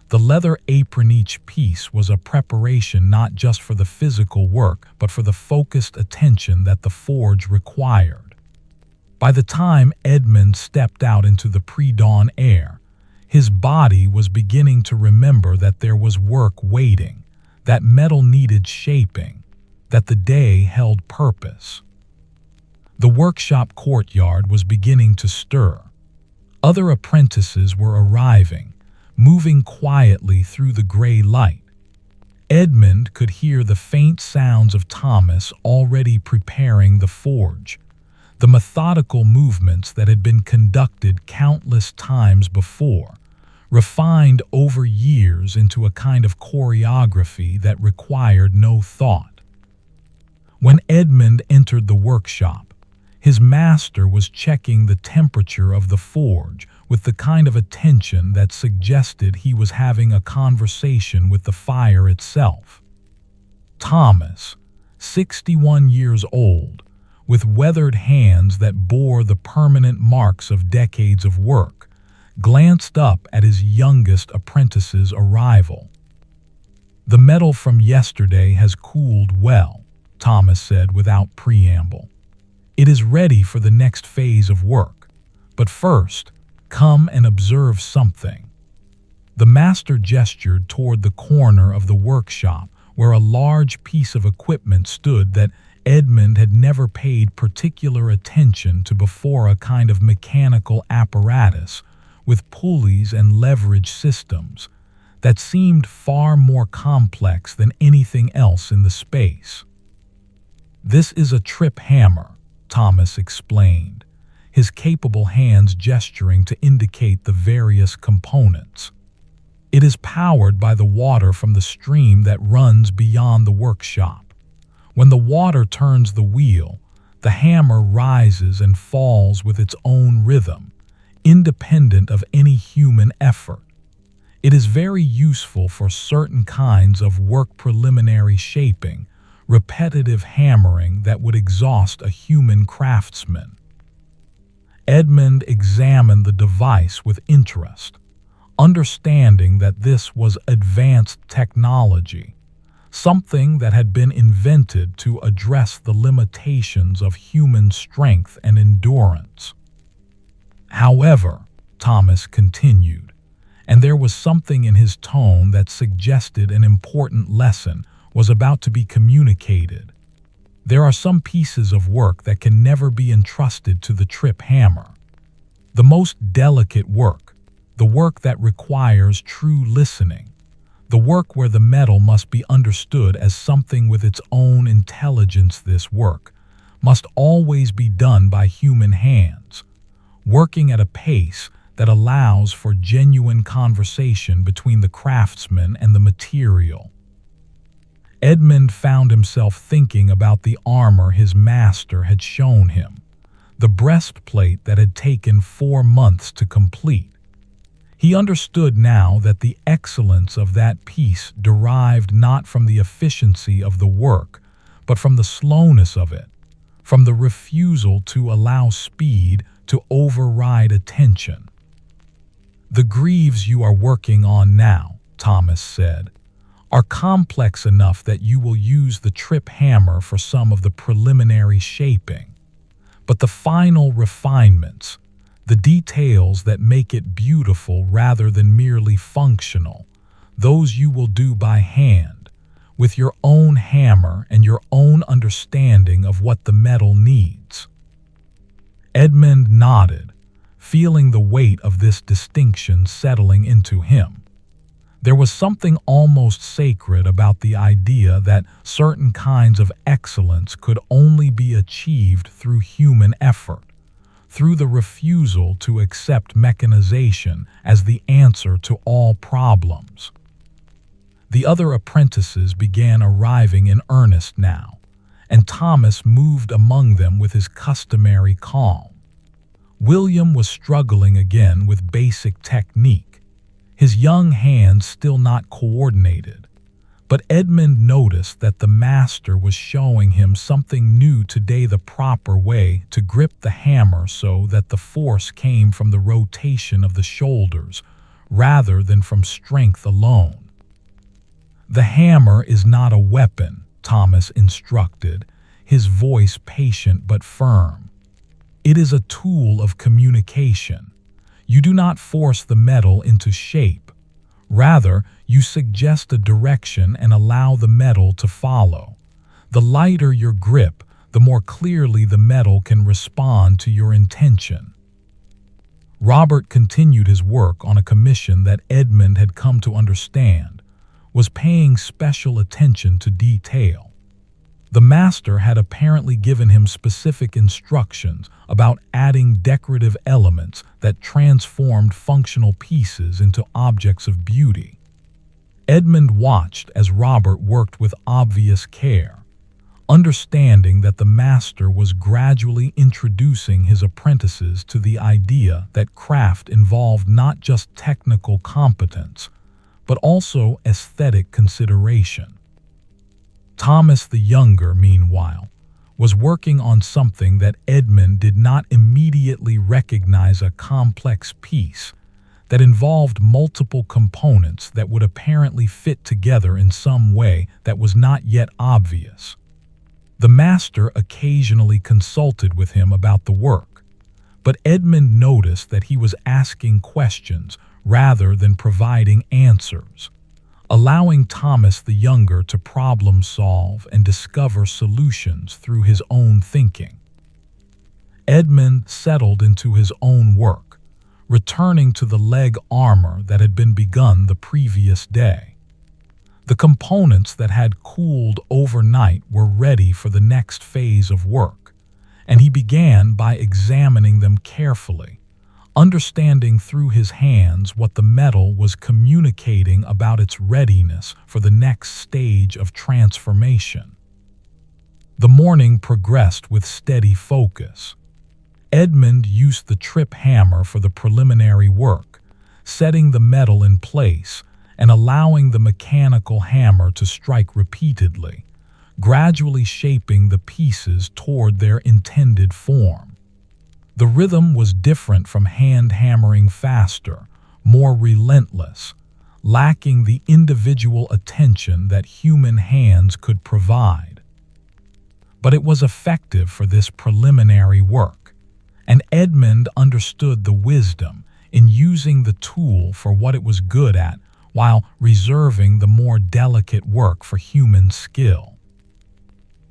the leather apron, each piece was a preparation not just for the physical work, but for the focused attention that the forge required. By the time Edmund stepped out into the pre-dawn air, his body was beginning to remember that there was work waiting, that metal needed shaping, that the day held purpose. The workshop courtyard was beginning to stir. Other apprentices were arriving, moving quietly through the gray light. Edmund could hear the faint sounds of Thomas already preparing the forge, the methodical movements that had been conducted countless times before, refined over years into a kind of choreography that required no thought. When Edmund entered the workshop, his master was checking the temperature of the forge with the kind of attention that suggested he was having a conversation with the fire itself. Thomas, 61 years old, with weathered hands that bore the permanent marks of decades of work, glanced up at his youngest apprentice's arrival. "The metal from yesterday has cooled well," Thomas said without preamble. "It is ready for the next phase of work. But first, come and observe something." The master gestured toward the corner of the workshop where a large piece of equipment stood that Edmund had never paid particular attention to before, a kind of mechanical apparatus with pulleys and leverage systems that seemed far more complex than anything else in the space. "This is a trip hammer," Thomas explained, his capable hands gesturing to indicate the various components. "It is powered by the water from the stream that runs beyond the workshop. When the water turns the wheel, the hammer rises and falls with its own rhythm, independent of any human effort. It is very useful for certain kinds of work, preliminary shaping, repetitive hammering that would exhaust a human craftsman." Edmund examined the device with interest, understanding that this was advanced technology, something that had been invented to address the limitations of human strength and endurance. "However," Thomas continued, and there was something in his tone that suggested an important lesson was about to be communicated, "there are some pieces of work that can never be entrusted to the trip hammer. The most delicate work, the work that requires true listening, the work where the metal must be understood as something with its own intelligence, this work must always be done by human hands, working at a pace that allows for genuine conversation between the craftsman and the material." Edmund found himself thinking about the armor his master had shown him, the breastplate that had taken 4 months to complete. He understood now that the excellence of that piece derived not from the efficiency of the work, but from the slowness of it, from the refusal to allow speed to override attention. "The greaves you are working on now," Thomas said, "are complex enough that you will use the trip hammer for some of the preliminary shaping. But the final refinements, the details that make it beautiful rather than merely functional, those you will do by hand, with your own hammer and your own understanding of what the metal needs." Edmund nodded, feeling the weight of this distinction settling into him. There was something almost sacred about the idea that certain kinds of excellence could only be achieved through human effort, through the refusal to accept mechanization as the answer to all problems. The other apprentices began arriving in earnest now, and Thomas moved among them with his customary calm. William was struggling again with basic technique, his young hands still not coordinated, but Edmund noticed that the master was showing him something new today, the proper way to grip the hammer so that the force came from the rotation of the shoulders rather than from strength alone. "The hammer is not a weapon," Thomas instructed, his voice patient but firm. "It is a tool of communication. You do not force the metal into shape. Rather, you suggest a direction and allow the metal to follow. The lighter your grip, the more clearly the metal can respond to your intention." Robert continued his work on a commission that Edmund had come to understand was paying special attention to detail. The master had apparently given him specific instructions about adding decorative elements that transformed functional pieces into objects of beauty. Edmund watched as Robert worked with obvious care, understanding that the master was gradually introducing his apprentices to the idea that craft involved not just technical competence, but also aesthetic consideration. Thomas the younger, meanwhile, was working on something that Edmund did not immediately recognize: a complex piece that involved multiple components that would apparently fit together in some way that was not yet obvious. The master occasionally consulted with him about the work, but Edmund noticed that he was asking questions rather than providing answers, allowing Thomas the younger to problem solve and discover solutions through his own thinking. Edmund settled into his own work, returning to the leg armor that had been begun the previous day. The components that had cooled overnight were ready for the next phase of work, and he began by examining them carefully, understanding through his hands what the metal was communicating about its readiness for the next stage of transformation. The morning progressed with steady focus. Edmund used the trip hammer for the preliminary work, setting the metal in place and allowing the mechanical hammer to strike repeatedly, gradually shaping the pieces toward their intended form. The rhythm was different from hand hammering, faster, more relentless, lacking the individual attention that human hands could provide. But it was effective for this preliminary work, and Edmund understood the wisdom in using the tool for what it was good at while reserving the more delicate work for human skill.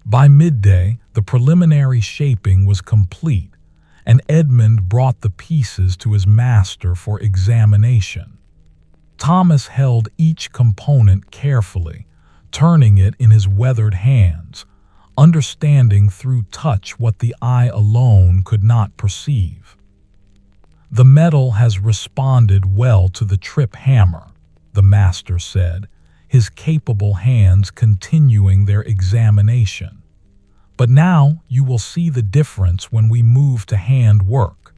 By midday, the preliminary shaping was complete, and Edmund brought the pieces to his master for examination. Thomas held each component carefully, turning it in his weathered hands, understanding through touch what the eye alone could not perceive. "The metal has responded well to the trip hammer," the master said, his capable hands continuing their examination. "But now you will see the difference when we move to hand work.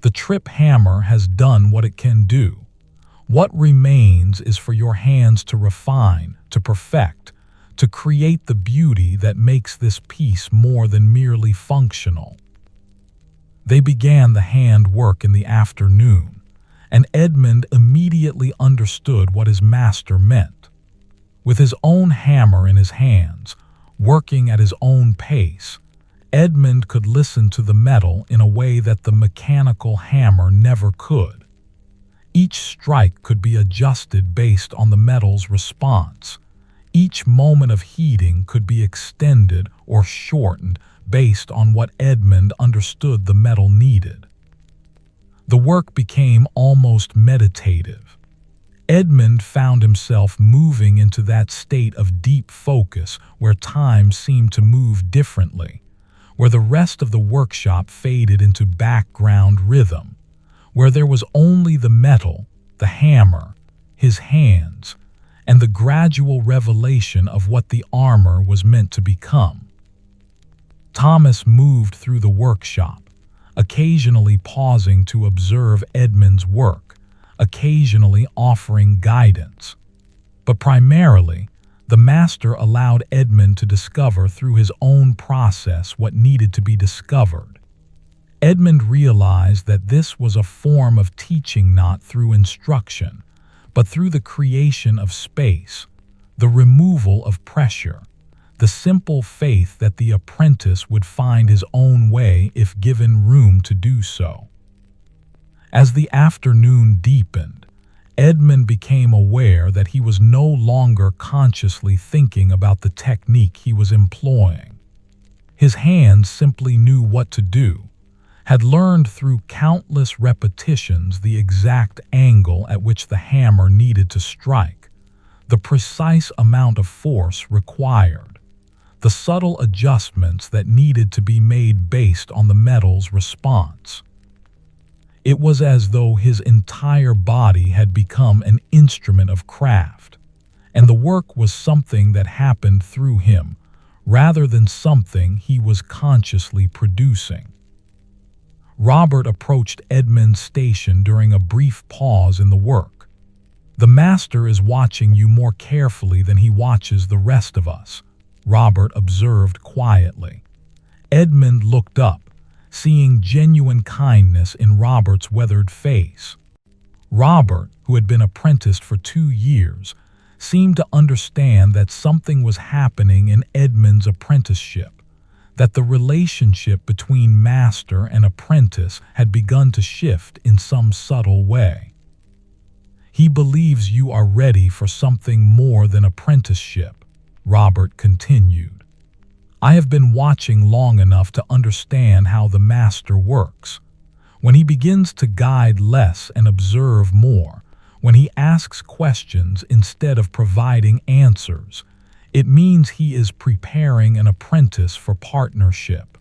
The trip hammer has done what it can do. What remains is for your hands to refine, to perfect, to create the beauty that makes this piece more than merely functional." They began the hand work in the afternoon, and Edmund immediately understood what his master meant. With his own hammer in his hands, working at his own pace, Edmund could listen to the metal in a way that the mechanical hammer never could. Each strike could be adjusted based on the metal's response. Each moment of heating could be extended or shortened based on what Edmund understood the metal needed. The work became almost meditative. Edmund found himself moving into that state of deep focus where time seemed to move differently, where the rest of the workshop faded into background rhythm, where there was only the metal, the hammer, his hands, and the gradual revelation of what the armor was meant to become. Thomas moved through the workshop, occasionally pausing to observe Edmund's work, occasionally offering guidance. But primarily, the master allowed Edmund to discover through his own process what needed to be discovered. Edmund realized that this was a form of teaching not through instruction, but through the creation of space, the removal of pressure, the simple faith that the apprentice would find his own way if given room to do so. As the afternoon deepened, Edmund became aware that he was no longer consciously thinking about the technique he was employing. His hands simply knew what to do, had learned through countless repetitions the exact angle at which the hammer needed to strike, the precise amount of force required, the subtle adjustments that needed to be made based on the metal's response. It was as though his entire body had become an instrument of craft, and the work was something that happened through him, rather than something he was consciously producing. Robert approached Edmund's station during a brief pause in the work. "The master is watching you more carefully than he watches the rest of us," Robert observed quietly. Edmund looked up, seeing genuine kindness in Robert's weathered face. Robert, who had been apprenticed for 2 years, seemed to understand that something was happening in Edmund's apprenticeship, that the relationship between master and apprentice had begun to shift in some subtle way. "He believes you are ready for something more than apprenticeship," Robert continued. "I have been watching long enough to understand how the master works. When he begins to guide less and observe more, when he asks questions instead of providing answers, it means he is preparing an apprentice for partnership."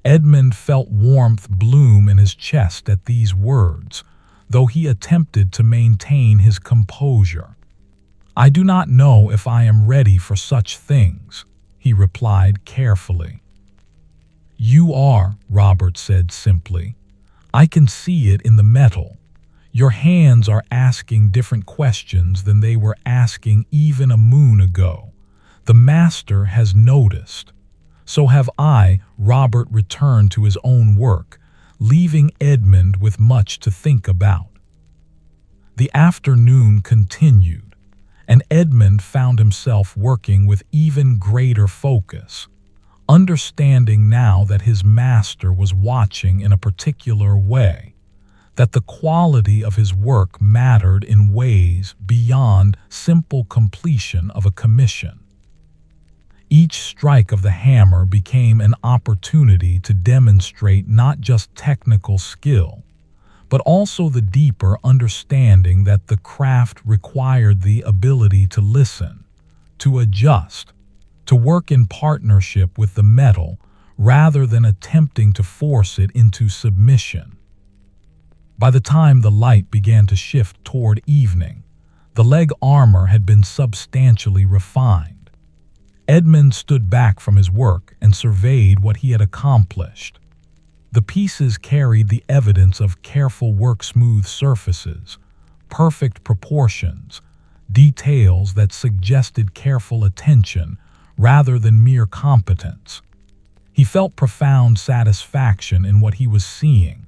Edmund felt warmth bloom in his chest at these words, though he attempted to maintain his composure. "I do not know if I am ready for such things," he replied carefully. "You are," Robert said simply. "I can see it in the metal. Your hands are asking different questions than they were asking even a moon ago. The master has noticed. So have I." Robert returned to his own work, leaving Edmund with much to think about. The afternoon continued, and Edmund found himself working with even greater focus, understanding now that his master was watching in a particular way, that the quality of his work mattered in ways beyond simple completion of a commission. Each strike of the hammer became an opportunity to demonstrate not just technical skill, but also the deeper understanding that the craft required the ability to listen, to adjust, to work in partnership with the metal rather than attempting to force it into submission. By the time the light began to shift toward evening, the leg armor had been substantially refined. Edmund stood back from his work and surveyed what he had accomplished. The pieces carried the evidence of careful work, smooth surfaces, perfect proportions, details that suggested careful attention rather than mere competence. He felt profound satisfaction in what he was seeing,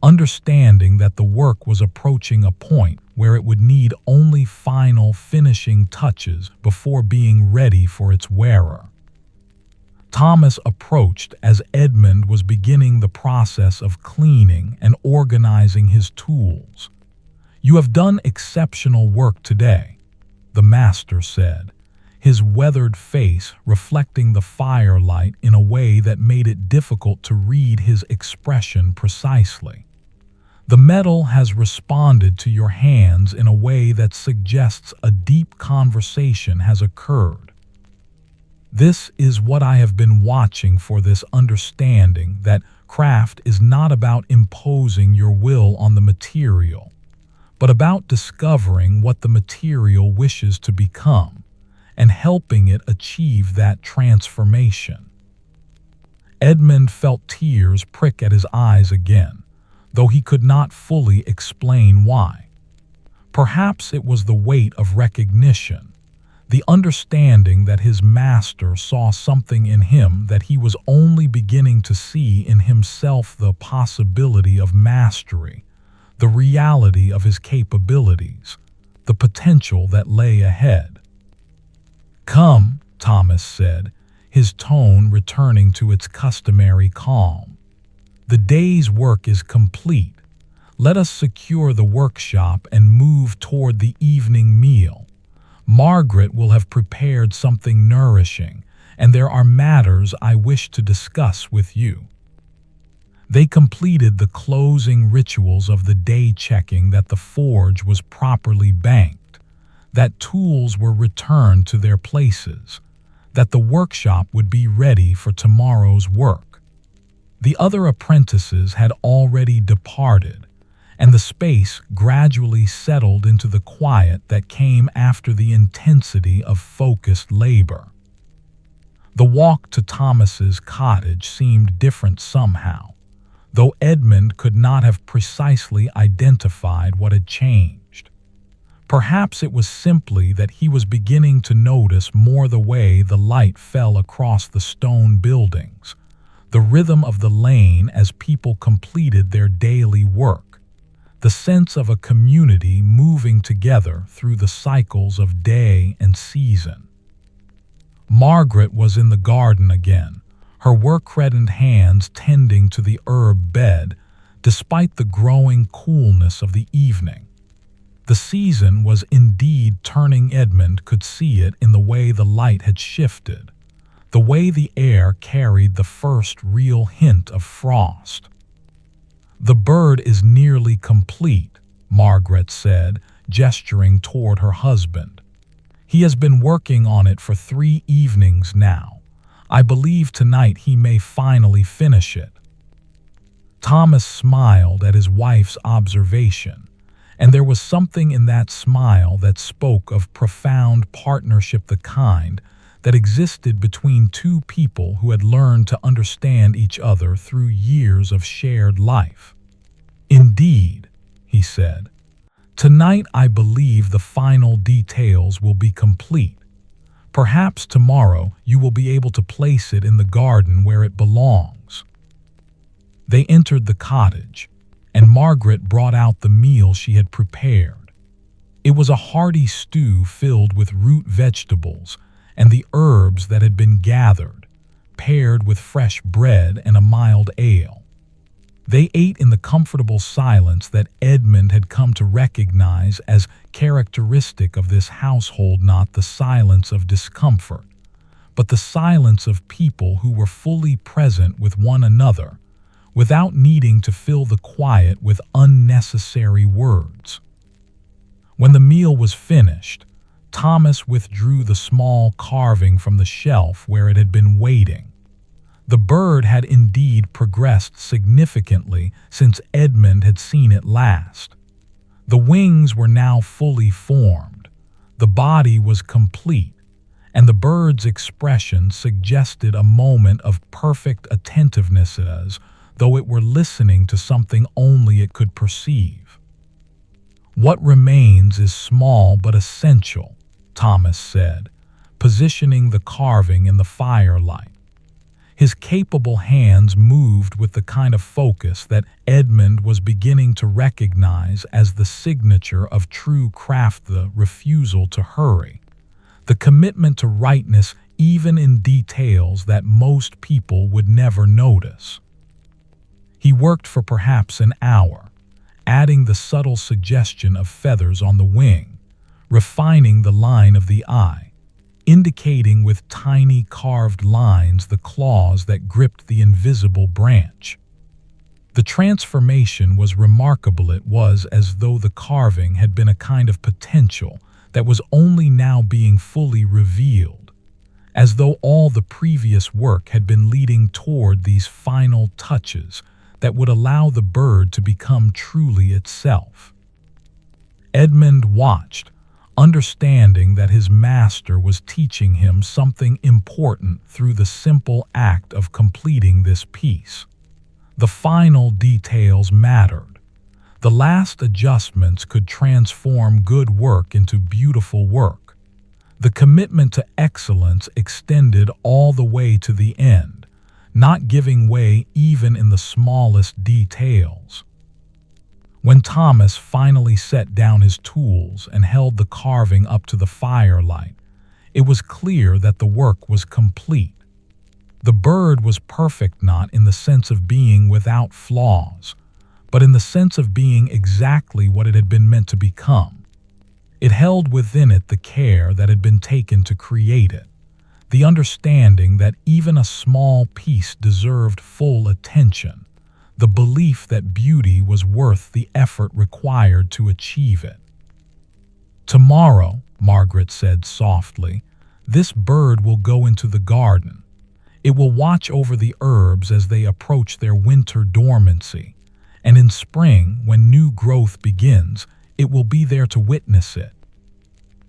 understanding that the work was approaching a point where it would need only final finishing touches before being ready for its wearer. Thomas approached as Edmund was beginning the process of cleaning and organizing his tools. "You have done exceptional work today," the master said, his weathered face reflecting the firelight in a way that made it difficult to read his expression precisely. "The metal has responded to your hands in a way that suggests a deep conversation has occurred. This is what I have been watching for, this understanding that craft is not about imposing your will on the material, but about discovering what the material wishes to become and helping it achieve that transformation." Edmund felt tears prick at his eyes again, though he could not fully explain why. Perhaps it was the weight of recognition, the understanding that his master saw something in him that he was only beginning to see in himself, the possibility of mastery, the reality of his capabilities, the potential that lay ahead. "Come," Thomas said, his tone returning to its customary calm. "The day's work is complete. Let us secure the workshop and move toward the evening meal. Margaret will have prepared something nourishing, and there are matters I wish to discuss with you." They completed the closing rituals of the day, checking that the forge was properly banked, that tools were returned to their places, that the workshop would be ready for tomorrow's work. The other apprentices had already departed, and the space gradually settled into the quiet that came after the intensity of focused labor. The walk to Thomas's cottage seemed different somehow, though Edmund could not have precisely identified what had changed. Perhaps it was simply that he was beginning to notice more the way the light fell across the stone buildings, the rhythm of the lane as people completed their daily work, the sense of a community moving together through the cycles of day and season. Margaret was in the garden again, her work-reddened hands tending to the herb bed, despite the growing coolness of the evening. The season was indeed turning. Edmund could see it in the way the light had shifted, the way the air carried the first real hint of frost. "The bird is nearly complete," Margaret said, gesturing toward her husband. "He has been working on it for 3 evenings now. I believe tonight he may finally finish it." Thomas smiled at his wife's observation, and there was something in that smile that spoke of profound partnership, the kind that existed between two people who had learned to understand each other through years of shared life. "Indeed," he said, "tonight I believe the final details will be complete. Perhaps tomorrow you will be able to place it in the garden where it belongs." They entered the cottage, and Margaret brought out the meal she had prepared. It was a hearty stew filled with root vegetables and the herbs that had been gathered, paired with fresh bread and a mild ale. They ate in the comfortable silence that Edmund had come to recognize as characteristic of this household, not the silence of discomfort, but the silence of people who were fully present with one another, without needing to fill the quiet with unnecessary words. When the meal was finished, Thomas withdrew the small carving from the shelf where it had been waiting. The bird had indeed progressed significantly since Edmund had seen it last. The wings were now fully formed, the body was complete, and the bird's expression suggested a moment of perfect attentiveness, as though it were listening to something only it could perceive. "What remains is small but essential," Thomas said, positioning the carving in the firelight. His capable hands moved with the kind of focus that Edmund was beginning to recognize as the signature of true craft: the refusal to hurry, the commitment to rightness even in details that most people would never notice. He worked for perhaps an hour, adding the subtle suggestion of feathers on the wing, refining the line of the eye, indicating with tiny carved lines the claws that gripped the invisible branch. The transformation was remarkable. It was as though the carving had been a kind of potential that was only now being fully revealed, as though all the previous work had been leading toward these final touches that would allow the bird to become truly itself. Edmund watched, understanding that his master was teaching him something important through the simple act of completing this piece. The final details mattered. The last adjustments could transform good work into beautiful work. The commitment to excellence extended all the way to the end, not giving way even in the smallest details. When Thomas finally set down his tools and held the carving up to the firelight, it was clear that the work was complete. The bird was perfect, not in the sense of being without flaws, but in the sense of being exactly what it had been meant to become. It held within it the care that had been taken to create it, the understanding that even a small piece deserved full attention, the belief that beauty was worth the effort required to achieve it. "Tomorrow," Margaret said softly, "this bird will go into the garden. It will watch over the herbs as they approach their winter dormancy, and in spring, when new growth begins, it will be there to witness it."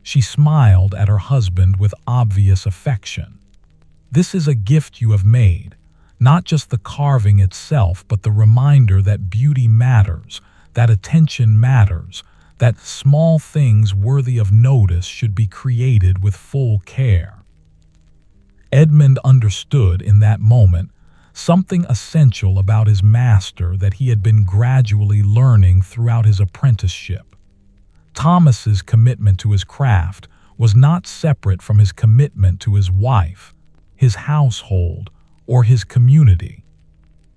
She smiled at her husband with obvious affection. "This is a gift you have made, not just the carving itself, but the reminder that beauty matters, that attention matters, that small things worthy of notice should be created with full care. Edmund understood in that moment something essential about his master that he had been gradually learning throughout his apprenticeship. Thomas's commitment to his craft was not separate from his commitment to his wife, his household, or his community.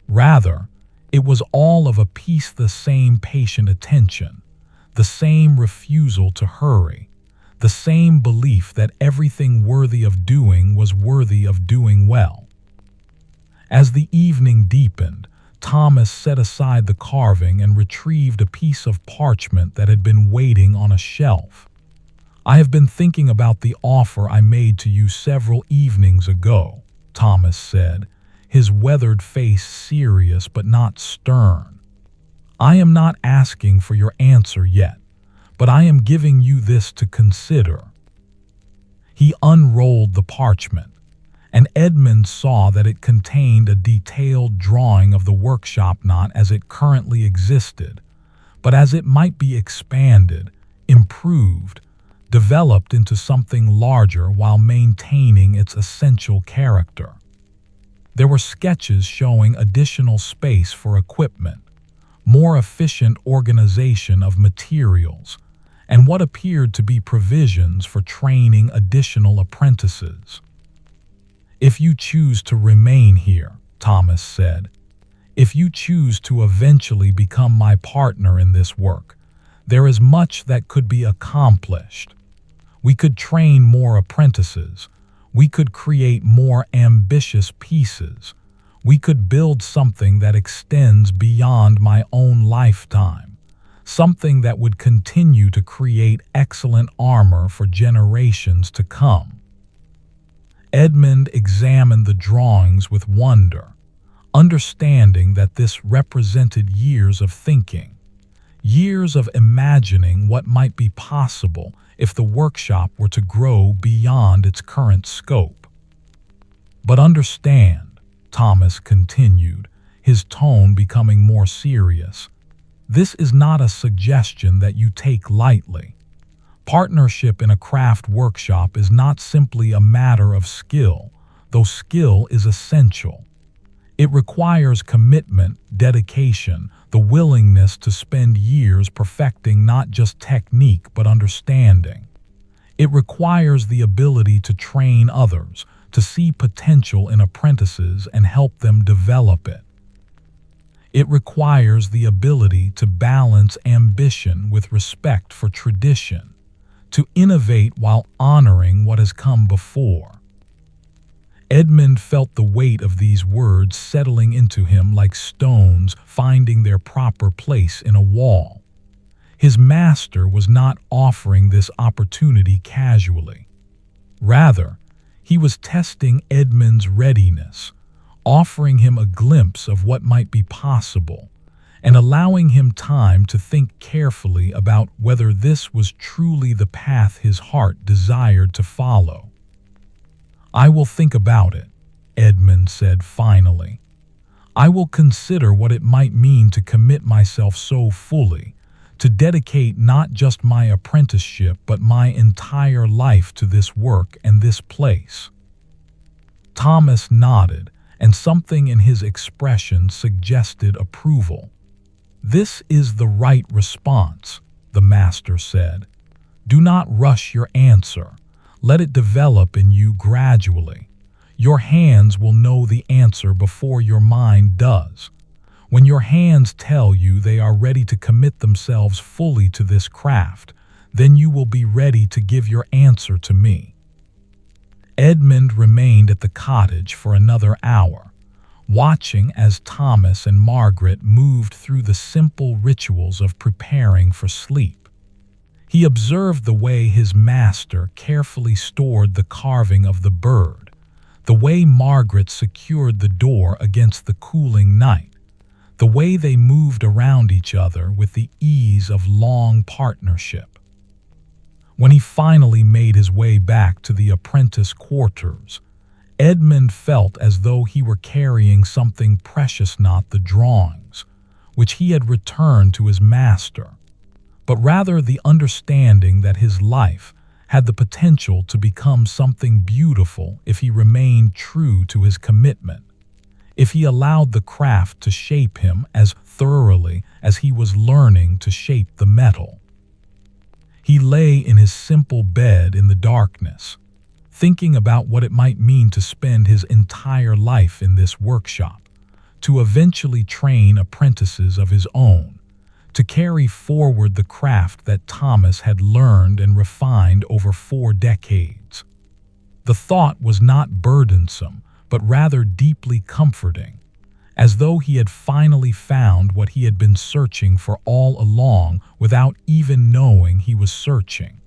Rather, it was all of a piece the same patient attention, the same refusal to hurry, the same belief that everything worthy of doing was worthy of doing well. As the evening deepened, Thomas set aside the carving and retrieved a piece of parchment that had been waiting on a shelf. "I have been thinking about the offer I made to you several evenings ago," Thomas said, his weathered face serious but not stern. "I am not asking for your answer yet, but I am giving you this to consider." He unrolled the parchment, and Edmund saw that it contained a detailed drawing of the workshop not as it currently existed, but as it might be expanded, improved, developed into something larger while maintaining its essential character. There were sketches showing additional space for equipment, more efficient organization of materials, and what appeared to be provisions for training additional apprentices. "If you choose to remain here," Thomas said, "if you choose to eventually become my partner in this work, there is much that could be accomplished. We could train more apprentices. We could create more ambitious pieces. We could build something that extends beyond my own lifetime, something that would continue to create excellent armor for generations to come." Edmund examined the drawings with wonder, understanding that this represented years of thinking, years of imagining what might be possible if the workshop were to grow beyond its current scope. "But understand," Thomas continued, his tone becoming more serious, "this is not a suggestion that you take lightly. Partnership in a craft workshop is not simply a matter of skill, though skill is essential. It requires commitment, dedication, the willingness to spend years perfecting not just technique but understanding. It requires the ability to train others, to see potential in apprentices and help them develop it. It requires the ability to balance ambition with respect for tradition, to innovate while honoring what has come before." Edmund felt the weight of these words settling into him like stones finding their proper place in a wall. His master was not offering this opportunity casually. Rather, he was testing Edmund's readiness, offering him a glimpse of what might be possible, and allowing him time to think carefully about whether this was truly the path his heart desired to follow. "I will think about it," Edmund said finally. "I will consider what it might mean to commit myself so fully, to dedicate not just my apprenticeship but my entire life to this work and this place." Thomas nodded, and something in his expression suggested approval. "This is the right response," the master said. "Do not rush your answer. Let it develop in you gradually. Your hands will know the answer before your mind does. When your hands tell you they are ready to commit themselves fully to this craft, then you will be ready to give your answer to me." Edmund remained at the cottage for another hour, watching as Thomas and Margaret moved through the simple rituals of preparing for sleep. He observed the way his master carefully stored the carving of the bird, the way Margaret secured the door against the cooling night, the way they moved around each other with the ease of long partnership. When he finally made his way back to the apprentice quarters, Edmund felt as though he were carrying something precious, not the drawings, which he had returned to his master, but rather the understanding that his life had the potential to become something beautiful if he remained true to his commitment, if he allowed the craft to shape him as thoroughly as he was learning to shape the metal. He lay in his simple bed in the darkness, thinking about what it might mean to spend his entire life in this workshop, to eventually train apprentices of his own, to carry forward the craft that Thomas had learned and refined over 4 decades. The thought was not burdensome, but rather deeply comforting, as though he had finally found what he had been searching for all along without even knowing he was searching.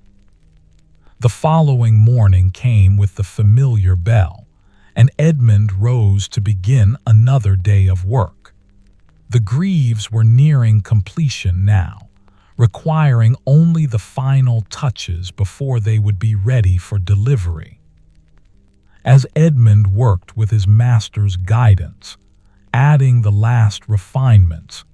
The following morning came with the familiar bell, and Edmund rose to begin another day of work. The greaves were nearing completion now, requiring only the final touches before they would be ready for delivery. As Edmund worked with his master's guidance, adding the last refinements,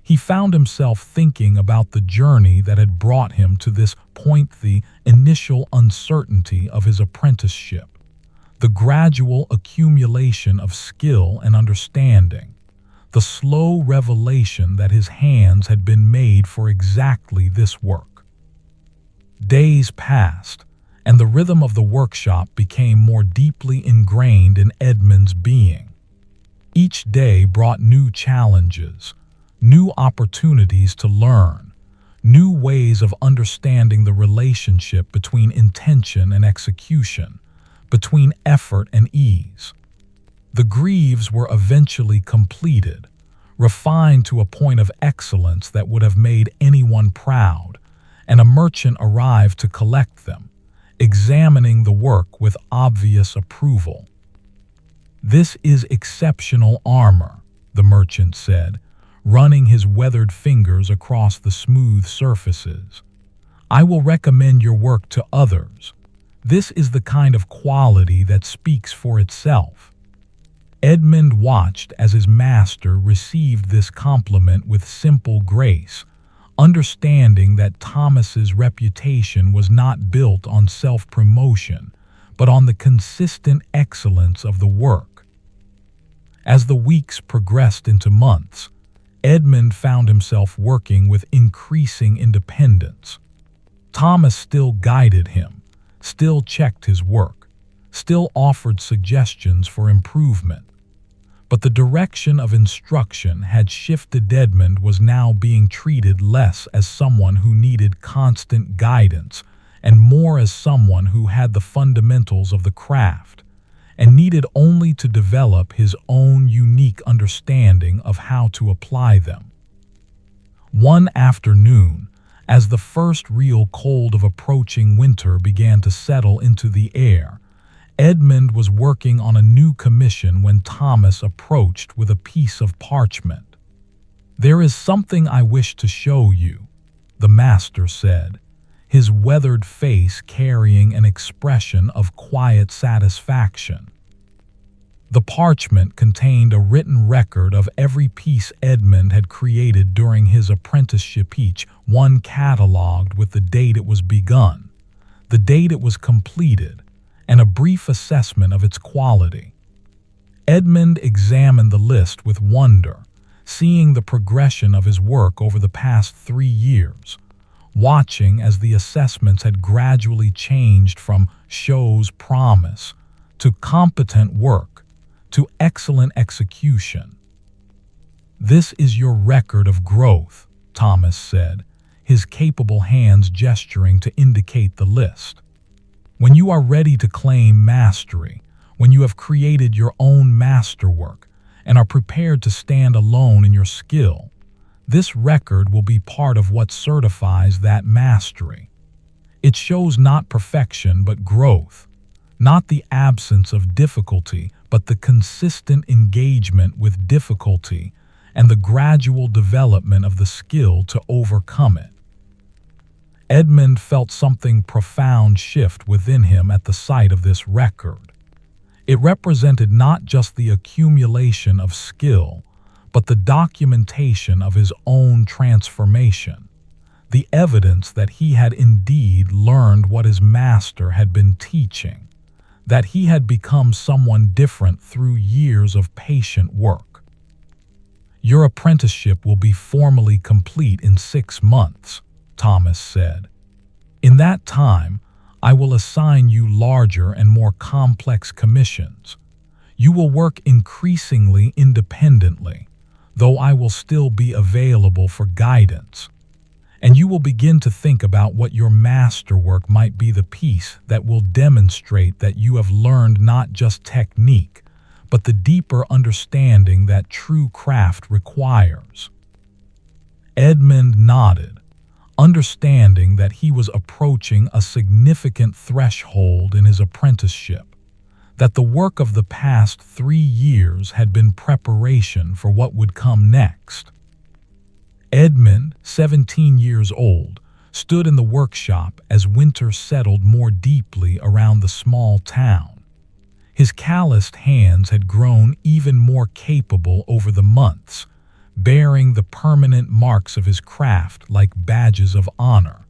he found himself thinking about the journey that had brought him to this point, the initial uncertainty of his apprenticeship, the gradual accumulation of skill and understanding, the slow revelation that his hands had been made for exactly this work. Days passed, and the rhythm of the workshop became more deeply ingrained in Edmund's being. Each day brought new challenges, new opportunities to learn, new ways of understanding the relationship between intention and execution, between effort and ease. The greaves were eventually completed, refined to a point of excellence that would have made anyone proud, and a merchant arrived to collect them, examining the work with obvious approval. "This is exceptional armor," the merchant said, running his weathered fingers across the smooth surfaces. "I will recommend your work to others. This is the kind of quality that speaks for itself." Edmund watched as his master received this compliment with simple grace, understanding that Thomas's reputation was not built on self-promotion, but on the consistent excellence of the work. As the weeks progressed into months, Edmund found himself working with increasing independence. Thomas still guided him, still checked his work, still offered suggestions for improvement. But the direction of instruction had shifted. Edmund was now being treated less as someone who needed constant guidance and more as someone who had the fundamentals of the craft and needed only to develop his own unique understanding of how to apply them. One afternoon, as the first real cold of approaching winter began to settle into the air, Edmund was working on a new commission when Thomas approached with a piece of parchment. "There is something I wish to show you," the master said, his weathered face carrying an expression of quiet satisfaction. The parchment contained a written record of every piece Edmund had created during his apprenticeship, each one catalogued with the date it was begun, the date it was completed, and a brief assessment of its quality. Edmund examined the list with wonder, seeing the progression of his work over the past 3 years, watching as the assessments had gradually changed from "shows promise" to "competent work" to "excellent execution." "This is your record of growth," Thomas said, his capable hands gesturing to indicate the list. "When you are ready to claim mastery, when you have created your own masterwork and are prepared to stand alone in your skill, this record will be part of what certifies that mastery. It shows not perfection but growth, not the absence of difficulty but the consistent engagement with difficulty and the gradual development of the skill to overcome it." Edmund felt something profound shift within him at the sight of this record. It represented not just the accumulation of skill, but the documentation of his own transformation, the evidence that he had indeed learned what his master had been teaching, that he had become someone different through years of patient work. "Your apprenticeship will be formally complete in 6 months," Thomas said. "In that time, I will assign you larger and more complex commissions. You will work increasingly independently, though I will still be available for guidance. And you will begin to think about what your masterwork might be, the piece that will demonstrate that you have learned not just technique, but the deeper understanding that true craft requires." Edmund nodded, understanding that he was approaching a significant threshold in his apprenticeship, that the work of the past 3 years had been preparation for what would come next. Edmund, 17 years old, stood in the workshop as winter settled more deeply around the small town. His calloused hands had grown even more capable over the months, bearing the permanent marks of his craft like badges of honor.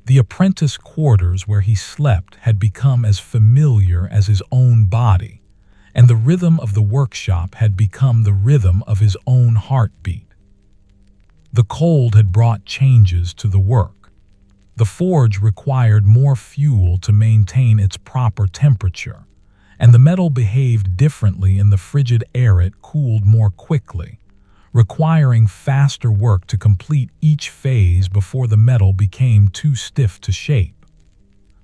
The apprentice quarters where he slept had become as familiar as his own body, and the rhythm of the workshop had become the rhythm of his own heartbeat. The cold had brought changes to the work. The forge required more fuel to maintain its proper temperature, and the metal behaved differently in the frigid air. It cooled more quickly, requiring faster work to complete each phase before the metal became too stiff to shape.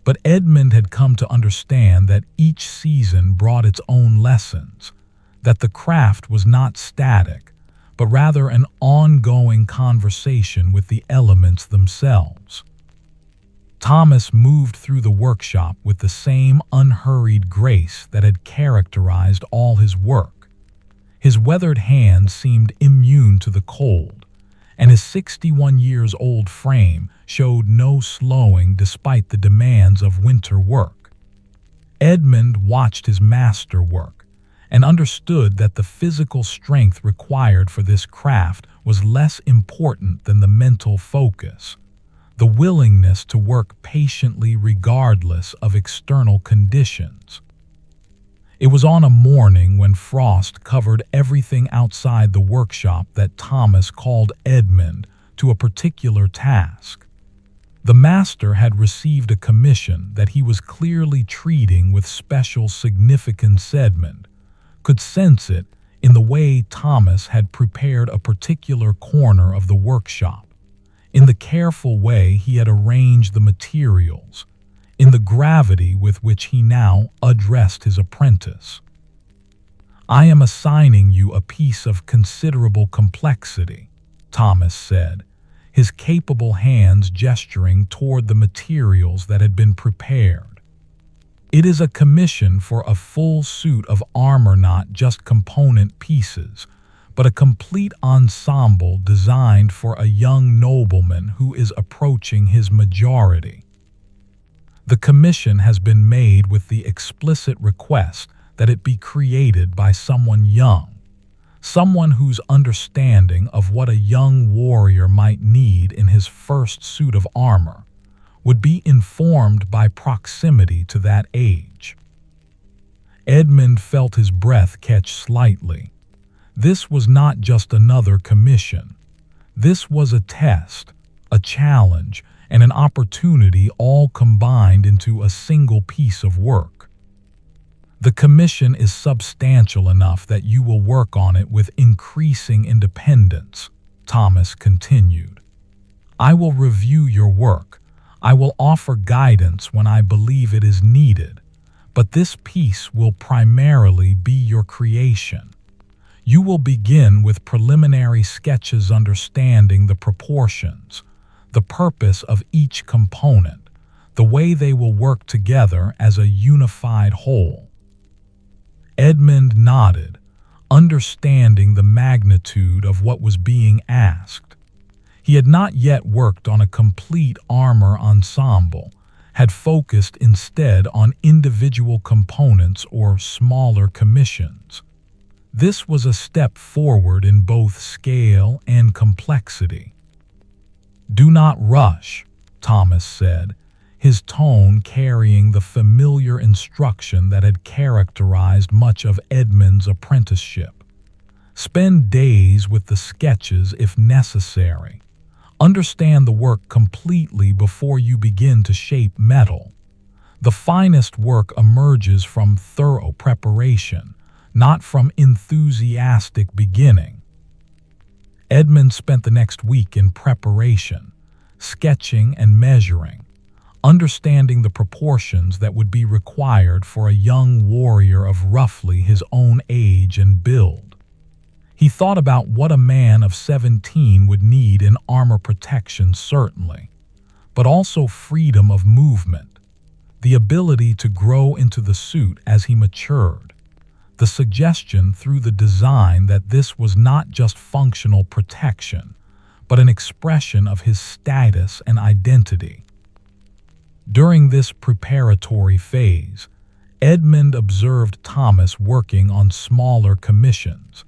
But Edmund had come to understand that each season brought its own lessons, that the craft was not static, but rather an ongoing conversation with the elements themselves. Thomas moved through the workshop with the same unhurried grace that had characterized all his work. His weathered hands seemed immune to the cold, and his 61-year-old frame showed no slowing despite the demands of winter work. Edmund watched his master work and understood that the physical strength required for this craft was less important than the mental focus, the willingness to work patiently regardless of external conditions. It was on a morning when frost covered everything outside the workshop that Thomas called Edmund to a particular task. The master had received a commission that he was clearly treating with special significance. Edmund could sense it in the way Thomas had prepared a particular corner of the workshop, in the careful way he had arranged the materials, in the gravity with which he now addressed his apprentice. "I am assigning you a piece of considerable complexity," Thomas said, his capable hands gesturing toward the materials that had been prepared. "It is a commission for a full suit of armor, not just component pieces, but a complete ensemble designed for a young nobleman who is approaching his majority. The commission has been made with the explicit request that it be created by someone young, someone whose understanding of what a young warrior might need in his first suit of armor would be informed by proximity to that age." Edmund felt his breath catch slightly. This was not just another commission. This was a test, a challenge, and an opportunity all combined into a single piece of work. "The commission is substantial enough that you will work on it with increasing independence," Thomas continued. "I will review your work. I will offer guidance when I believe it is needed, but this piece will primarily be your creation. You will begin with preliminary sketches understanding the proportions, the purpose of each component, the way they will work together as a unified whole." Edmund nodded, understanding the magnitude of what was being asked. He had not yet worked on a complete armor ensemble, had focused instead on individual components or smaller commissions. This was a step forward in both scale and complexity. "Do not rush," Thomas said, his tone carrying the familiar instruction that had characterized much of Edmund's apprenticeship. "Spend days with the sketches if necessary. Understand the work completely before you begin to shape metal. The finest work emerges from thorough preparation, not from enthusiastic beginning." Edmund spent the next week in preparation, sketching and measuring, understanding the proportions that would be required for a young warrior of roughly his own age and build. He thought about what a man of 17 would need in armor protection, certainly, but also freedom of movement, the ability to grow into the suit as he matured, the suggestion through the design that this was not just functional protection, but an expression of his status and identity. During this preparatory phase, Edmund observed Thomas working on smaller commissions,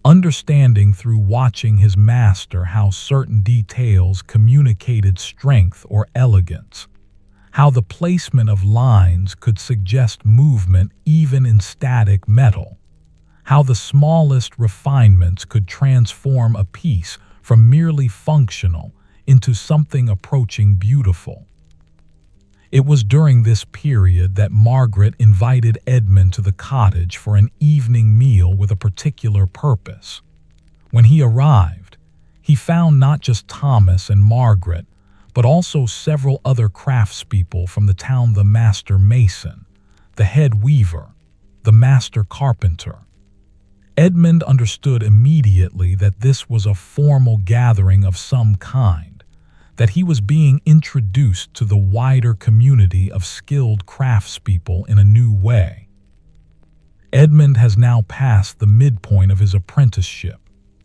understanding through watching his master how certain details communicated strength or elegance, how the placement of lines could suggest movement even in static metal, how the smallest refinements could transform a piece from merely functional into something approaching beautiful. It was during this period that Margaret invited Edmund to the cottage for an evening meal with a particular purpose. When he arrived, he found not just Thomas and Margaret, but also several other craftspeople from the town: the master mason, the head weaver, the master carpenter. Edmund understood immediately that this was a formal gathering of some kind, that he was being introduced to the wider community of skilled craftspeople in a new way. "Edmund has now passed the midpoint of his apprenticeship,"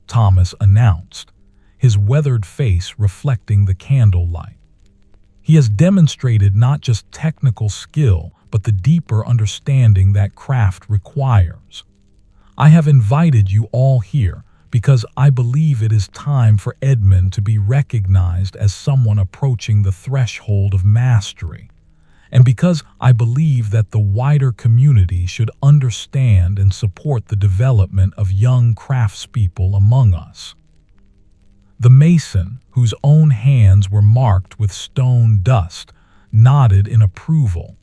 Thomas announced, his weathered face reflecting the candlelight. "He has demonstrated not just technical skill, but the deeper understanding that craft requires. I have invited you all here because I believe it is time for Edmund to be recognized as someone approaching the threshold of mastery, and because I believe that the wider community should understand and support the development of young craftspeople among us." The mason, whose own hands were marked with stone dust, nodded in approval.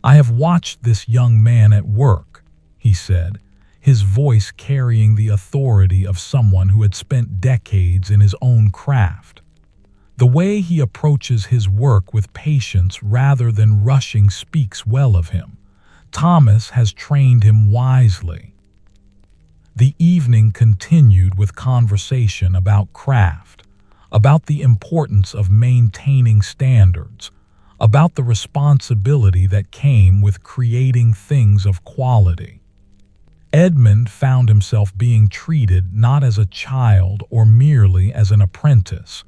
"I have watched this young man at work," he said, his voice carrying the authority of someone who had spent decades in his own craft. "The way he approaches his work with patience rather than rushing speaks well of him. Thomas has trained him wisely." The evening continued with conversation about craft, about the importance of maintaining standards, about the responsibility that came with creating things of quality. Edmund found himself being treated not as a child or merely as an apprentice,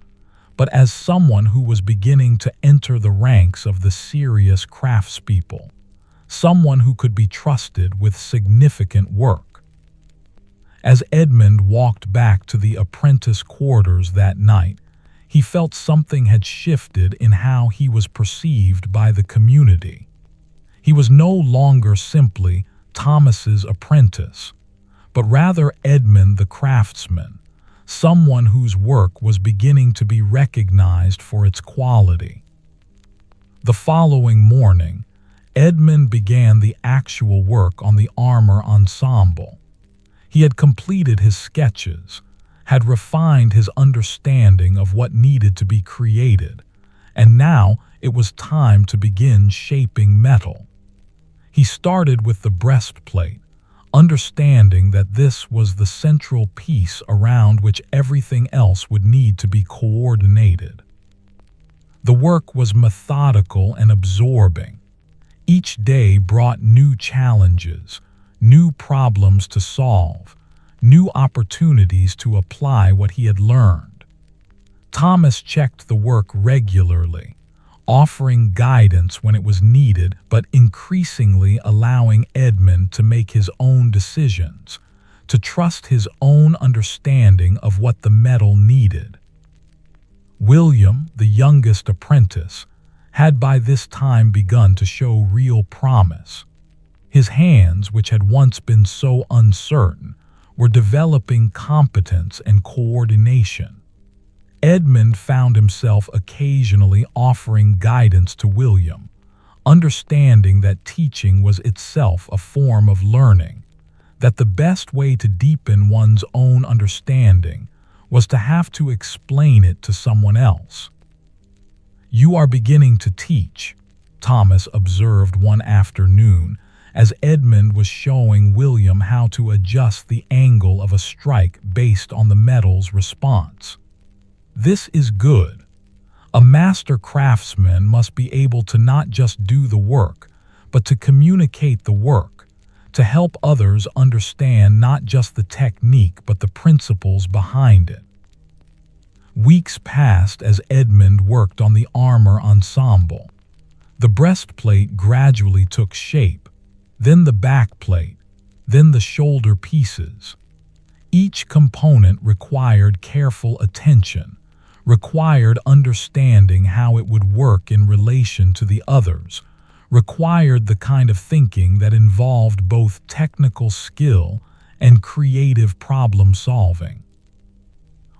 but as someone who was beginning to enter the ranks of the serious craftspeople, someone who could be trusted with significant work. As Edmund walked back to the apprentice quarters that night, he felt something had shifted in how he was perceived by the community. He was no longer simply Thomas's apprentice, but rather Edmund the craftsman, someone whose work was beginning to be recognized for its quality. The following morning, Edmund began the actual work on the armor ensemble. He had completed his sketches, had refined his understanding of what needed to be created, and now it was time to begin shaping metal. He started with the breastplate, understanding that this was the central piece around which everything else would need to be coordinated. The work was methodical and absorbing. Each day brought new challenges, new problems to solve, new opportunities to apply what he had learned. Thomas checked the work regularly, offering guidance when it was needed, but increasingly allowing Edmund to make his own decisions, to trust his own understanding of what the metal needed. William, the youngest apprentice, had by this time begun to show real promise. His hands, which had once been so uncertain, were developing competence and coordination. Edmund found himself occasionally offering guidance to William, understanding that teaching was itself a form of learning, that the best way to deepen one's own understanding was to have to explain it to someone else. "You are beginning to teach," Thomas observed one afternoon as Edmund was showing William how to adjust the angle of a strike based on the metal's response. "This is good. A master craftsman must be able to not just do the work, but to communicate the work, to help others understand not just the technique but the principles behind it." Weeks passed as Edmund worked on the armor ensemble. The breastplate gradually took shape, then the backplate, then the shoulder pieces. Each component required careful attention, required understanding how it would work in relation to the others, required the kind of thinking that involved both technical skill and creative problem-solving.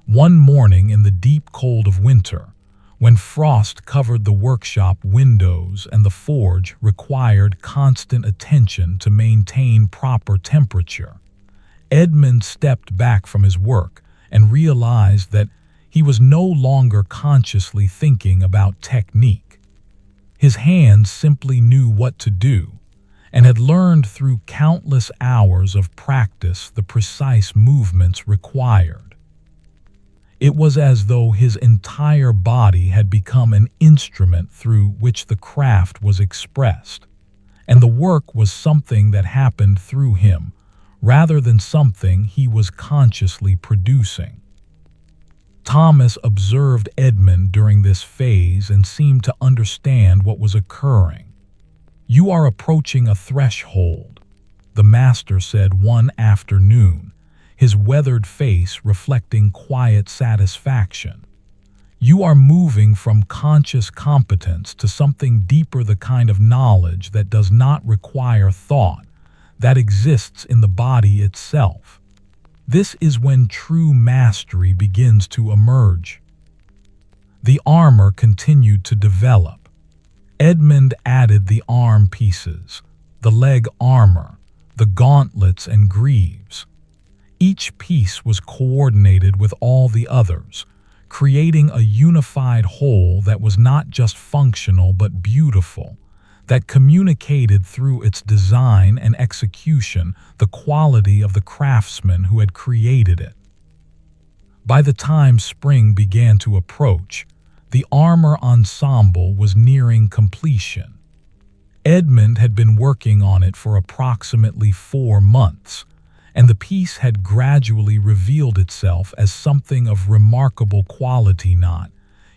One morning in the deep cold of winter, when frost covered the workshop windows and the forge required constant attention to maintain proper temperature, Edmund stepped back from his work and realized that he was no longer consciously thinking about technique. His hands simply knew what to do and had learned through countless hours of practice the precise movements required. It was as though his entire body had become an instrument through which the craft was expressed, and the work was something that happened through him, rather than something he was consciously producing. Thomas observed Edmund during this phase and seemed to understand what was occurring. "You are approaching a threshold," the master said one afternoon, his weathered face reflecting quiet satisfaction. "You are moving from conscious competence to something deeper, the kind of knowledge that does not require thought, that exists in the body itself. This is when true mastery begins to emerge." The armor continued to develop. Edmund added the arm pieces, the leg armor, the gauntlets and greaves. Each piece was coordinated with all the others, creating a unified whole that was not just functional but beautiful, that communicated through its design and execution the quality of the craftsman who had created it. By the time spring began to approach, the armor ensemble was nearing completion. Edmund had been working on it for approximately 4 months, and the piece had gradually revealed itself as something of remarkable quality, not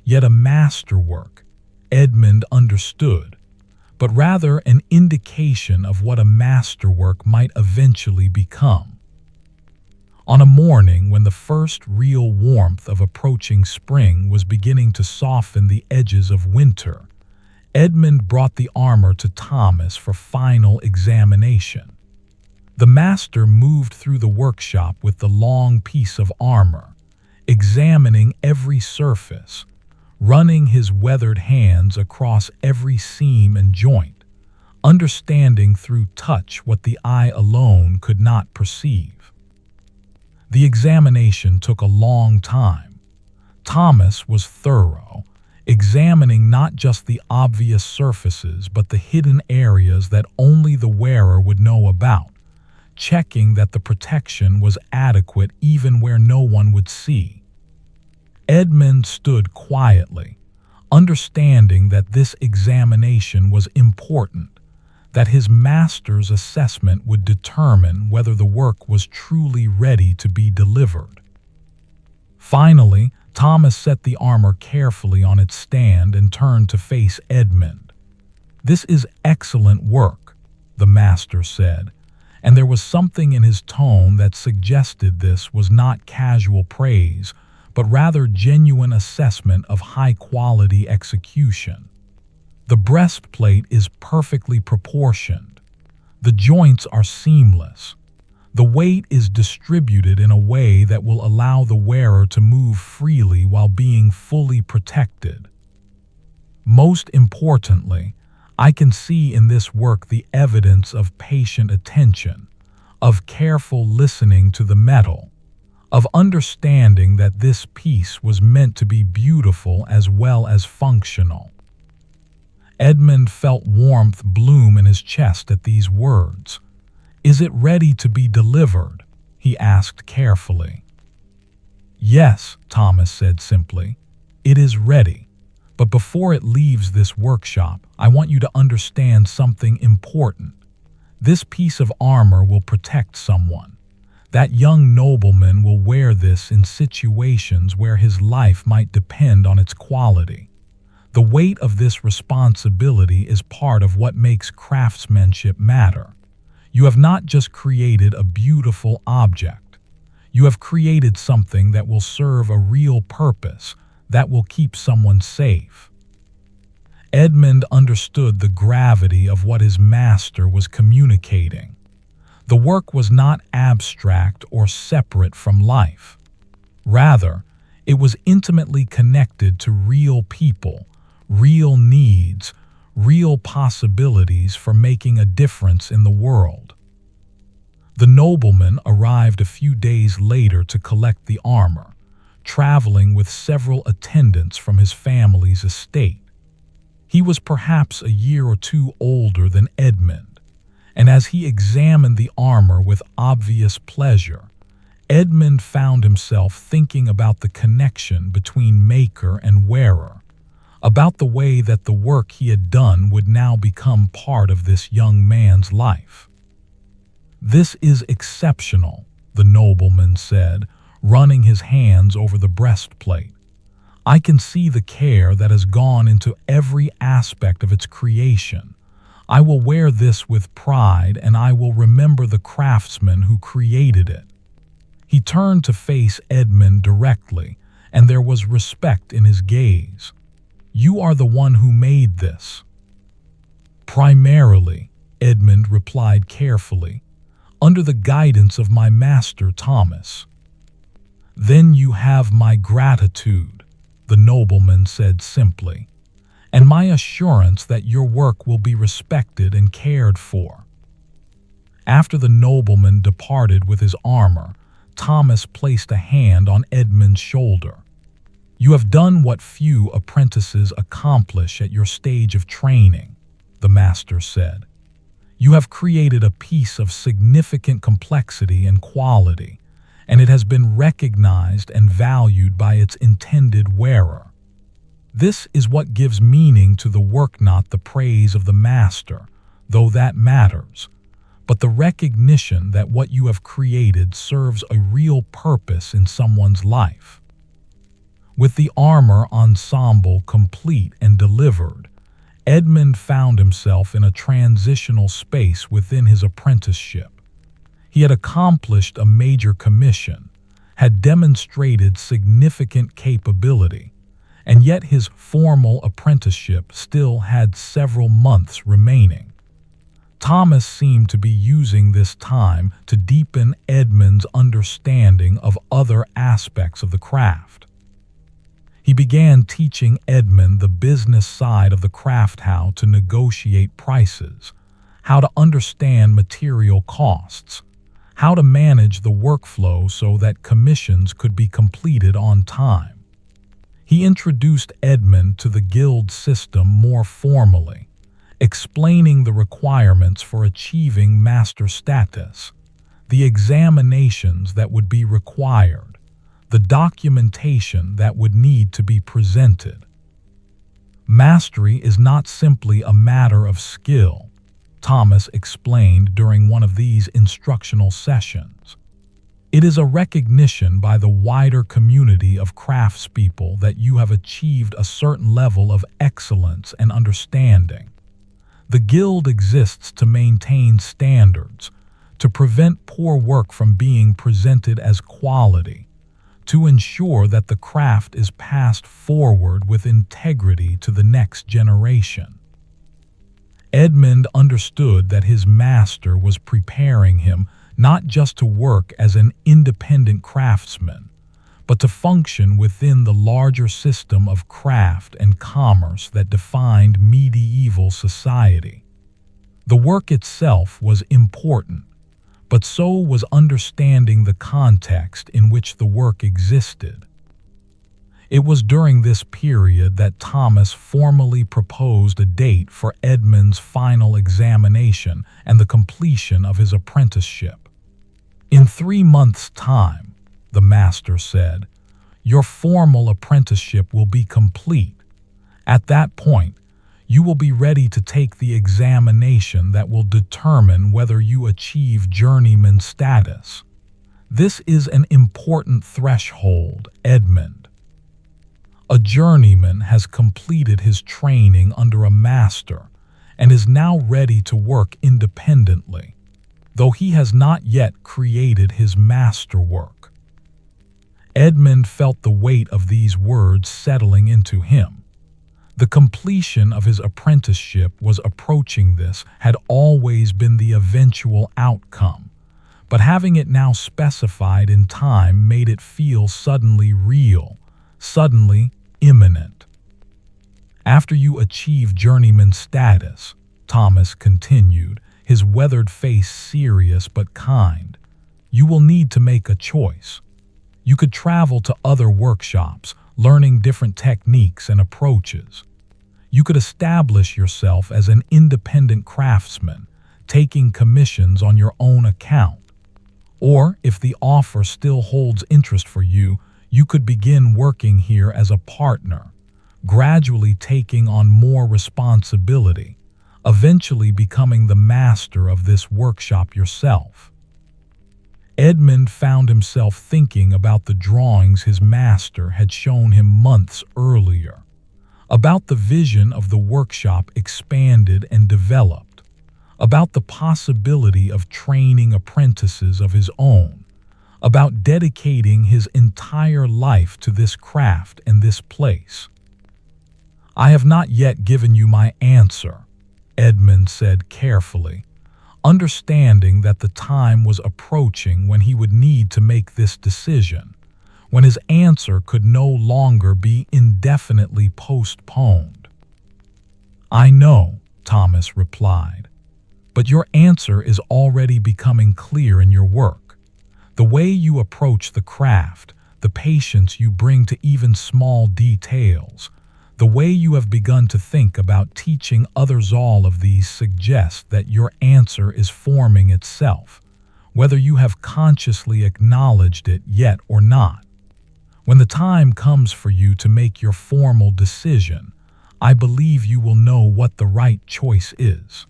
yet a masterwork, Edmund understood, but rather an indication of what a masterwork might eventually become. On a morning when the first real warmth of approaching spring was beginning to soften the edges of winter, Edmund brought the armor to Thomas for final examination. The master moved through the workshop with the long piece of armor, examining every surface, running his weathered hands across every seam and joint, understanding through touch what the eye alone could not perceive. The examination took a long time. Thomas was thorough, examining not just the obvious surfaces but the hidden areas that only the wearer would know about, checking that the protection was adequate even where no one would see. Edmund stood quietly, understanding that this examination was important, that his master's assessment would determine whether the work was truly ready to be delivered. Finally, Thomas set the armor carefully on its stand and turned to face Edmund. "This is excellent work," the master said, and there was something in his tone that suggested this was not casual praise, but rather genuine assessment of high-quality execution. The breastplate is perfectly proportioned. The joints are seamless. The weight is distributed in a way that will allow the wearer to move freely while being fully protected. Most importantly, I can see in this work the evidence of patient attention, of careful listening to the metal, of understanding that this piece was meant to be beautiful as well as functional. Edmund felt warmth bloom in his chest at these words. "Is it ready to be delivered?" he asked carefully. "Yes," Thomas said simply. "It is ready. But before it leaves this workshop, I want you to understand something important. This piece of armor will protect someone. That young nobleman will wear this in situations where his life might depend on its quality. The weight of this responsibility is part of what makes craftsmanship matter. You have not just created a beautiful object. You have created something that will serve a real purpose, that will keep someone safe." Edmund understood the gravity of what his master was communicating. The work was not abstract or separate from life. Rather, it was intimately connected to real people, real needs, real possibilities for making a difference in the world. The nobleman arrived a few days later to collect the armor, traveling with several attendants from his family's estate. He was perhaps a year or two older than Edmund, and as he examined the armor with obvious pleasure, Edmund found himself thinking about the connection between maker and wearer, about the way that the work he had done would now become part of this young man's life. "This is exceptional," the nobleman said, running his hands over the breastplate. "I can see the care that has gone into every aspect of its creation. I will wear this with pride, and I will remember the craftsman who created it." He turned to face Edmund directly, and there was respect in his gaze. "You are the one who made this." "Primarily," Edmund replied carefully, "under the guidance of my master Thomas." "Then you have my gratitude," the nobleman said simply, "and my assurance that your work will be respected and cared for." After the nobleman departed with his armor, Thomas placed a hand on Edmund's shoulder. "You have done what few apprentices accomplish at your stage of training," the master said. "You have created a piece of significant complexity and quality, and it has been recognized and valued by its intended wearer. This is what gives meaning to the work, not the praise of the master, though that matters, but the recognition that what you have created serves a real purpose in someone's life." With the armor ensemble complete and delivered, Edmund found himself in a transitional space within his apprenticeship. He had accomplished a major commission, had demonstrated significant capability, and yet his formal apprenticeship still had several months remaining. Thomas seemed to be using this time to deepen Edmund's understanding of other aspects of the craft. He began teaching Edmund the business side of the craft, how to negotiate prices, how to understand material costs, how to manage the workflow so that commissions could be completed on time. He introduced Edmund to the guild system more formally, explaining the requirements for achieving master status, the examinations that would be required, the documentation that would need to be presented. Mastery is not simply a matter of skill, Thomas explained during one of these instructional sessions. It is a recognition by the wider community of craftspeople that you have achieved a certain level of excellence and understanding. The guild exists to maintain standards, to prevent poor work from being presented as quality, to ensure that the craft is passed forward with integrity to the next generation. Edmund understood that his master was preparing him not just to work as an independent craftsman, but to function within the larger system of craft and commerce that defined medieval society. The work itself was important, but so was understanding the context in which the work existed. It was during this period that Thomas formally proposed a date for Edmund's final examination and the completion of his apprenticeship. "In 3 months' time," the master said, "your formal apprenticeship will be complete. At that point, you will be ready to take the examination that will determine whether you achieve journeyman status. This is an important threshold, Edmund. A journeyman has completed his training under a master and is now ready to work independently, though he has not yet created his masterwork." Edmund felt the weight of these words settling into him. The completion of his apprenticeship was approaching. This had always been the eventual outcome, but having it now specified in time made it feel suddenly real, suddenly imminent. "After you achieve journeyman status," Thomas continued, his weathered face serious but kind, "you will need to make a choice. You could travel to other workshops, learning different techniques and approaches. You could establish yourself as an independent craftsman, taking commissions on your own account. Or, if the offer still holds interest for you, you could begin working here as a partner, gradually taking on more responsibility, eventually becoming the master of this workshop yourself." Edmund found himself thinking about the drawings his master had shown him months earlier, about the vision of the workshop expanded and developed, about the possibility of training apprentices of his own, about dedicating his entire life to this craft and this place. "I have not yet given you my answer," Edmund said carefully, understanding that the time was approaching when he would need to make this decision, when his answer could no longer be indefinitely postponed. "I know," Thomas replied, "but your answer is already becoming clear in your work. The way you approach the craft, the patience you bring to even small details, the way you have begun to think about teaching others, all of these suggest that your answer is forming itself, whether you have consciously acknowledged it yet or not. When the time comes for you to make your formal decision, I believe you will know what the right choice is."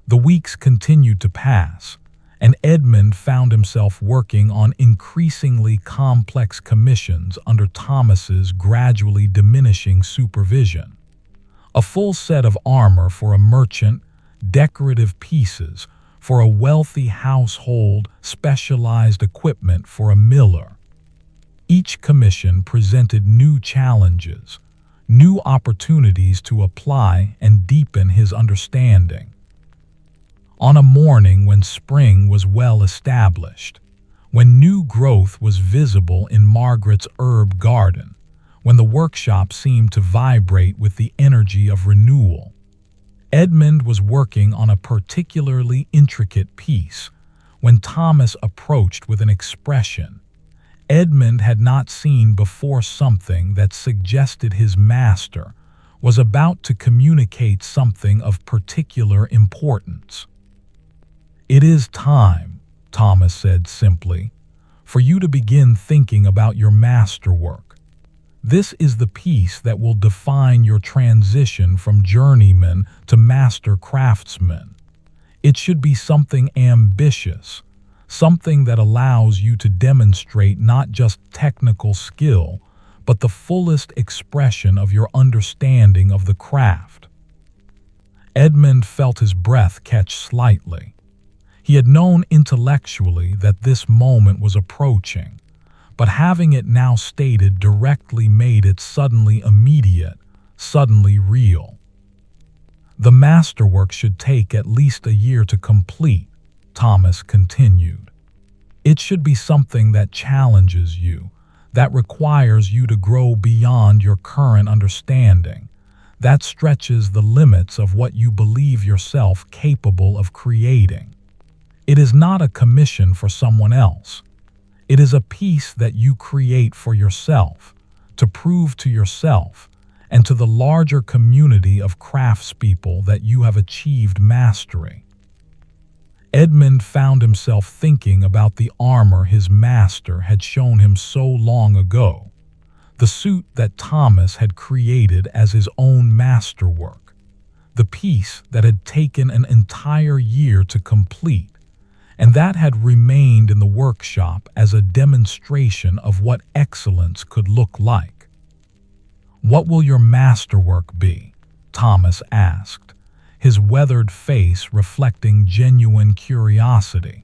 The weeks continued to pass, and Edmund found himself working on increasingly complex commissions under Thomas's gradually diminishing supervision. A full set of armor for a merchant, decorative pieces for a wealthy household, specialized equipment for a miller. Each commission presented new challenges, new opportunities to apply and deepen his understanding. On a morning when spring was well established, when new growth was visible in Margaret's herb garden, when the workshop seemed to vibrate with the energy of renewal, Edmund was working on a particularly intricate piece when Thomas approached with an expression Edmund had not seen before, something that suggested his master was about to communicate something of particular importance. "It is time," Thomas said simply, "for you to begin thinking about your masterwork. This is the piece that will define your transition from journeyman to master craftsman. It should be something ambitious, something that allows you to demonstrate not just technical skill, but the fullest expression of your understanding of the craft." Edmund felt his breath catch slightly. He had known intellectually that this moment was approaching, but having it now stated directly made it suddenly immediate, suddenly real. The masterwork should take at least a year to complete, Thomas continued. It should be something that challenges you, that requires you to grow beyond your current understanding, that stretches the limits of what you believe yourself capable of creating. It is not a commission for someone else. It is a piece that you create for yourself, to prove to yourself and to the larger community of craftspeople that you have achieved mastery. Edmund found himself thinking about the armor his master had shown him so long ago, the suit that Thomas had created as his own masterwork, the piece that had taken an entire year to complete, and that had remained in the workshop as a demonstration of what excellence could look like. "What will your masterwork be?" Thomas asked, his weathered face reflecting genuine curiosity.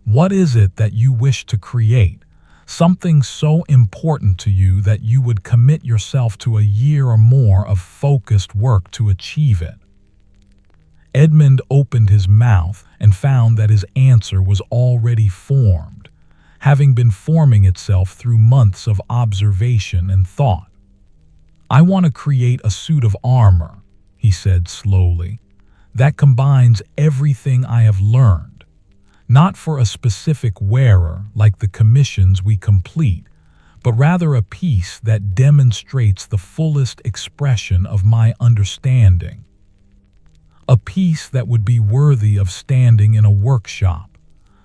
"What is it that you wish to create? Something so important to you that you would commit yourself to a year or more of focused work to achieve it?" Edmund opened his mouth and found that his answer was already formed, having been forming itself through months of observation and thought. "I want to create a suit of armor," he said slowly, "that combines everything I have learned, not for a specific wearer like the commissions we complete, but rather a piece that demonstrates the fullest expression of my understanding. A piece that would be worthy of standing in a workshop,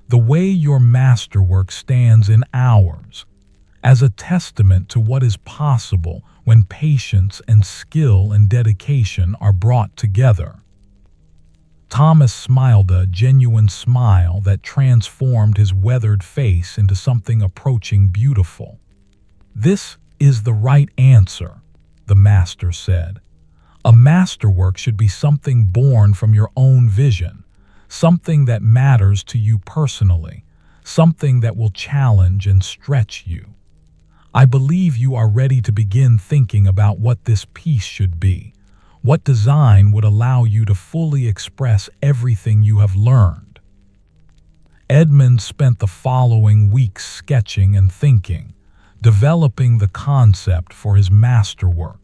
the way your masterwork stands in ours, as a testament to what is possible when patience and skill and dedication are brought together." Thomas smiled a genuine smile that transformed his weathered face into something approaching beautiful. "This is the right answer," the master said. "A masterwork should be something born from your own vision, something that matters to you personally, something that will challenge and stretch you. I believe you are ready to begin thinking about what this piece should be, what design would allow you to fully express everything you have learned." Edmund spent the following weeks sketching and thinking, developing the concept for his masterwork.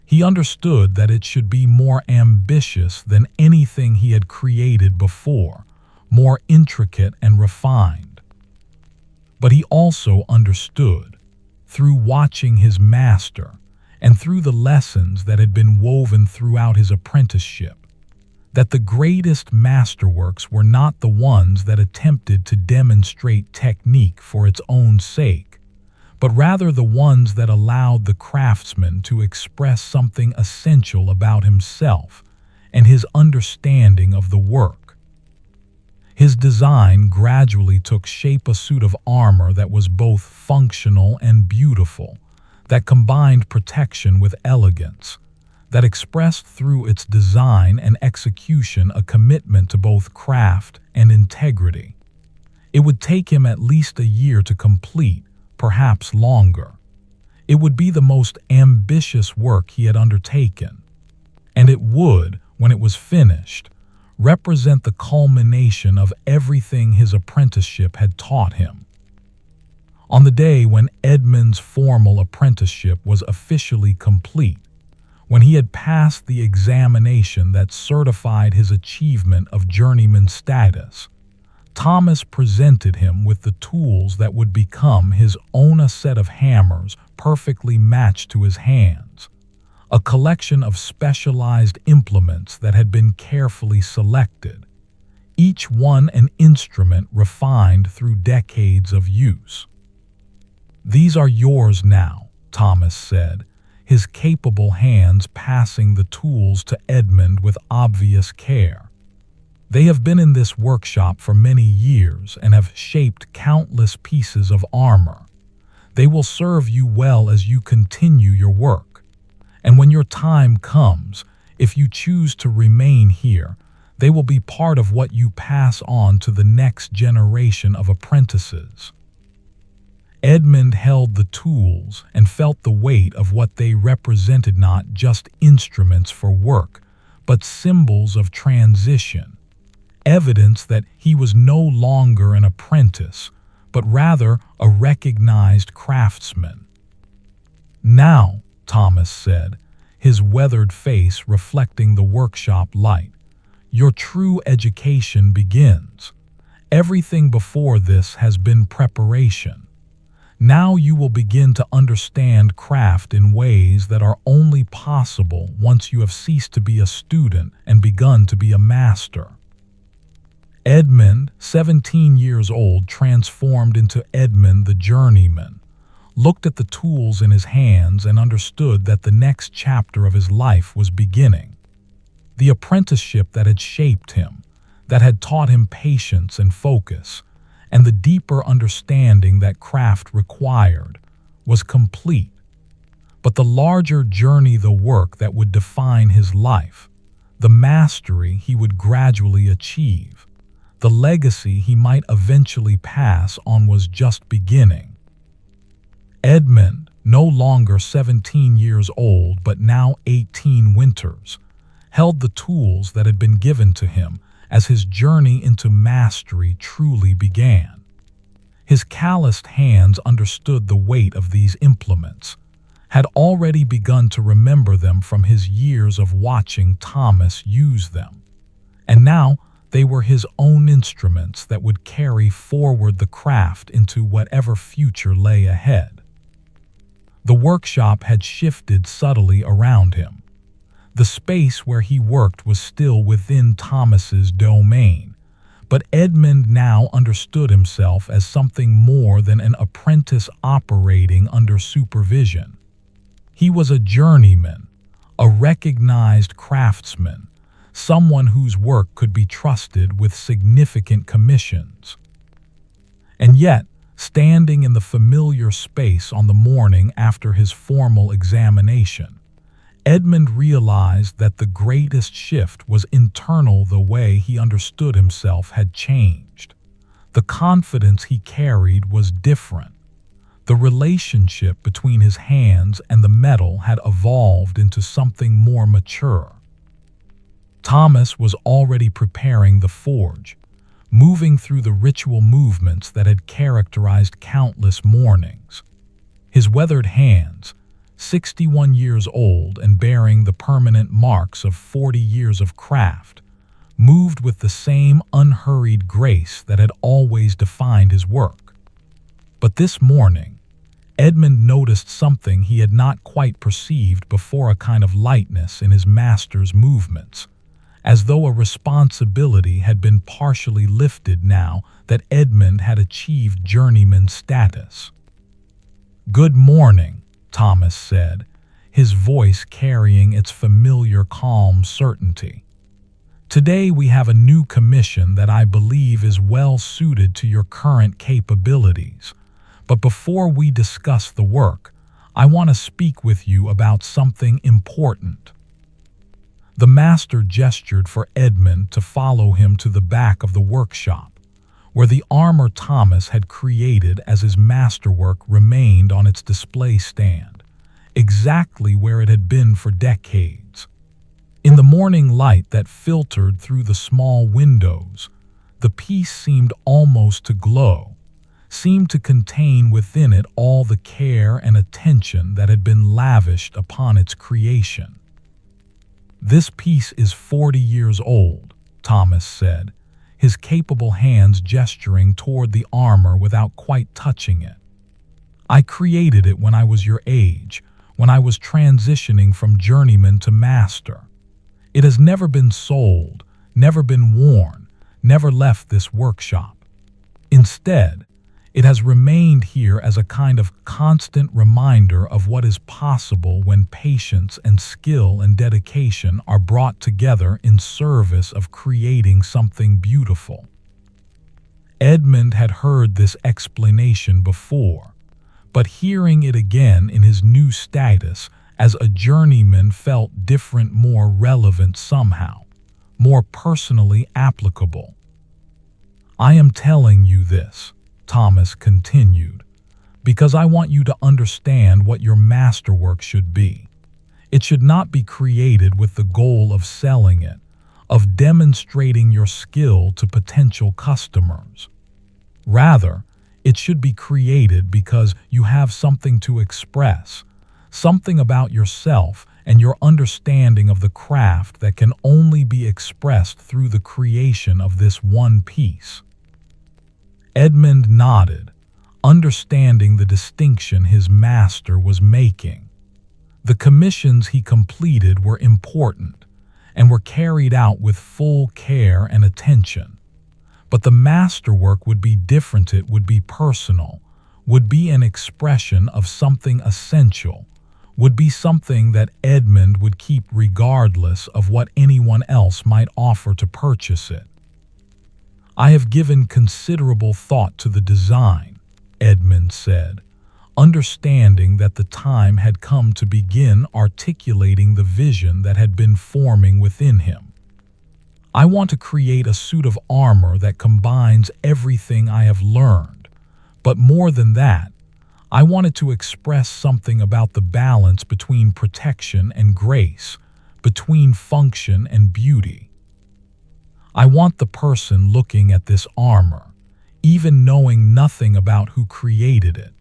He understood that it should be more ambitious than anything he had created before, more intricate and refined. But he also understood, through watching his master and through the lessons that had been woven throughout his apprenticeship, that the greatest masterworks were not the ones that attempted to demonstrate technique for its own sake, but rather the ones that allowed the craftsman to express something essential about himself and his understanding of the work. His design gradually took shape, a suit of armor that was both functional and beautiful, that combined protection with elegance, that expressed through its design and execution a commitment to both craft and integrity. It would take him at least a year to complete, perhaps longer. It would be the most ambitious work he had undertaken, and it would, when it was finished, represent the culmination of everything his apprenticeship had taught him. On the day when Edmund's formal apprenticeship was officially complete, when he had passed the examination that certified his achievement of journeyman status, Thomas presented him with the tools that would become his own, a set of hammers perfectly matched to his hands, a collection of specialized implements that had been carefully selected, each one an instrument refined through decades of use. "These are yours now," Thomas said, his capable hands passing the tools to Edmund with obvious care. "They have been in this workshop for many years and have shaped countless pieces of armor. They will serve you well as you continue your work. And when your time comes, if you choose to remain here, they will be part of what you pass on to the next generation of apprentices." Edmund held the tools and felt the weight of what they represented, not just instruments for work, but symbols of transition, evidence that he was no longer an apprentice, but rather a recognized craftsman. "Now," Thomas said, his weathered face reflecting the workshop light, "your true education begins. Everything before this has been preparation. Now you will begin to understand craft in ways that are only possible once you have ceased to be a student and begun to be a master." Edmund, 17 years old, transformed into Edmund the journeyman, looked at the tools in his hands and understood that the next chapter of his life was beginning. The apprenticeship that had shaped him, that had taught him patience and focus, and the deeper understanding that craft required, was complete. But the larger journey, the work that would define his life, the mastery he would gradually achieve, the legacy he might eventually pass on, was just beginning. Edmund, no longer 17 years old but now 18 winters, held the tools that had been given to him as his journey into mastery truly began. His calloused hands understood the weight of these implements, had already begun to remember them from his years of watching Thomas use them, and now they were his own instruments that would carry forward the craft into whatever future lay ahead. The workshop had shifted subtly around him. The space where he worked was still within Thomas's domain, but Edmund now understood himself as something more than an apprentice operating under supervision. He was a journeyman, a recognized craftsman, someone whose work could be trusted with significant commissions. And yet, standing in the familiar space on the morning after his formal examination, Edmund realized that the greatest shift was internal. The way he understood himself had changed. The confidence he carried was different. The relationship between his hands and the metal had evolved into something more mature. Thomas was already preparing the forge, moving through the ritual movements that had characterized countless mornings. His weathered hands, 61 years old and bearing the permanent marks of 40 years of craft, moved with the same unhurried grace that had always defined his work. But this morning, Edmund noticed something he had not quite perceived before, a kind of lightness in his master's movements, as though a responsibility had been partially lifted now that Edmund had achieved journeyman status. "Good morning," Thomas said, his voice carrying its familiar calm certainty. "Today we have a new commission that I believe is well suited to your current capabilities. But before we discuss the work, I want to speak with you about something important." The master gestured for Edmund to follow him to the back of the workshop, where the armor Thomas had created as his masterwork remained on its display stand, exactly where it had been for decades. In the morning light that filtered through the small windows, the piece seemed almost to glow, seemed to contain within it all the care and attention that had been lavished upon its creation. "This piece is 40 years old," Thomas said, his capable hands gesturing toward the armor without quite touching it. "I created it when I was your age, when I was transitioning from journeyman to master. It has never been sold, never been worn, never left this workshop. Instead, it has remained here as a kind of constant reminder of what is possible when patience and skill and dedication are brought together in service of creating something beautiful." Edmund had heard this explanation before, but hearing it again in his new status as a journeyman felt different, more relevant somehow, more personally applicable. "I am telling you this," Thomas continued, Because I want you to understand what your masterwork should be. It should not be created with the goal of selling it, of demonstrating your skill to potential customers. Rather, it should be created because you have something to express, something about yourself and your understanding of the craft that can only be expressed through the creation of this one piece. Edmund nodded, understanding the distinction his master was making. The commissions he completed were important and were carried out with full care and attention. But the masterwork would be different. It would be personal, would be an expression of something essential, would be something that Edmund would keep regardless of what anyone else might offer to purchase it. I have given considerable thought to the design, Edmund said, understanding that the time had come to begin articulating the vision that had been forming within him. I want to create a suit of armor that combines everything I have learned, but more than that, I wanted to express something about the balance between protection and grace, between function and beauty. I want the person looking at this armor, even knowing nothing about who created it,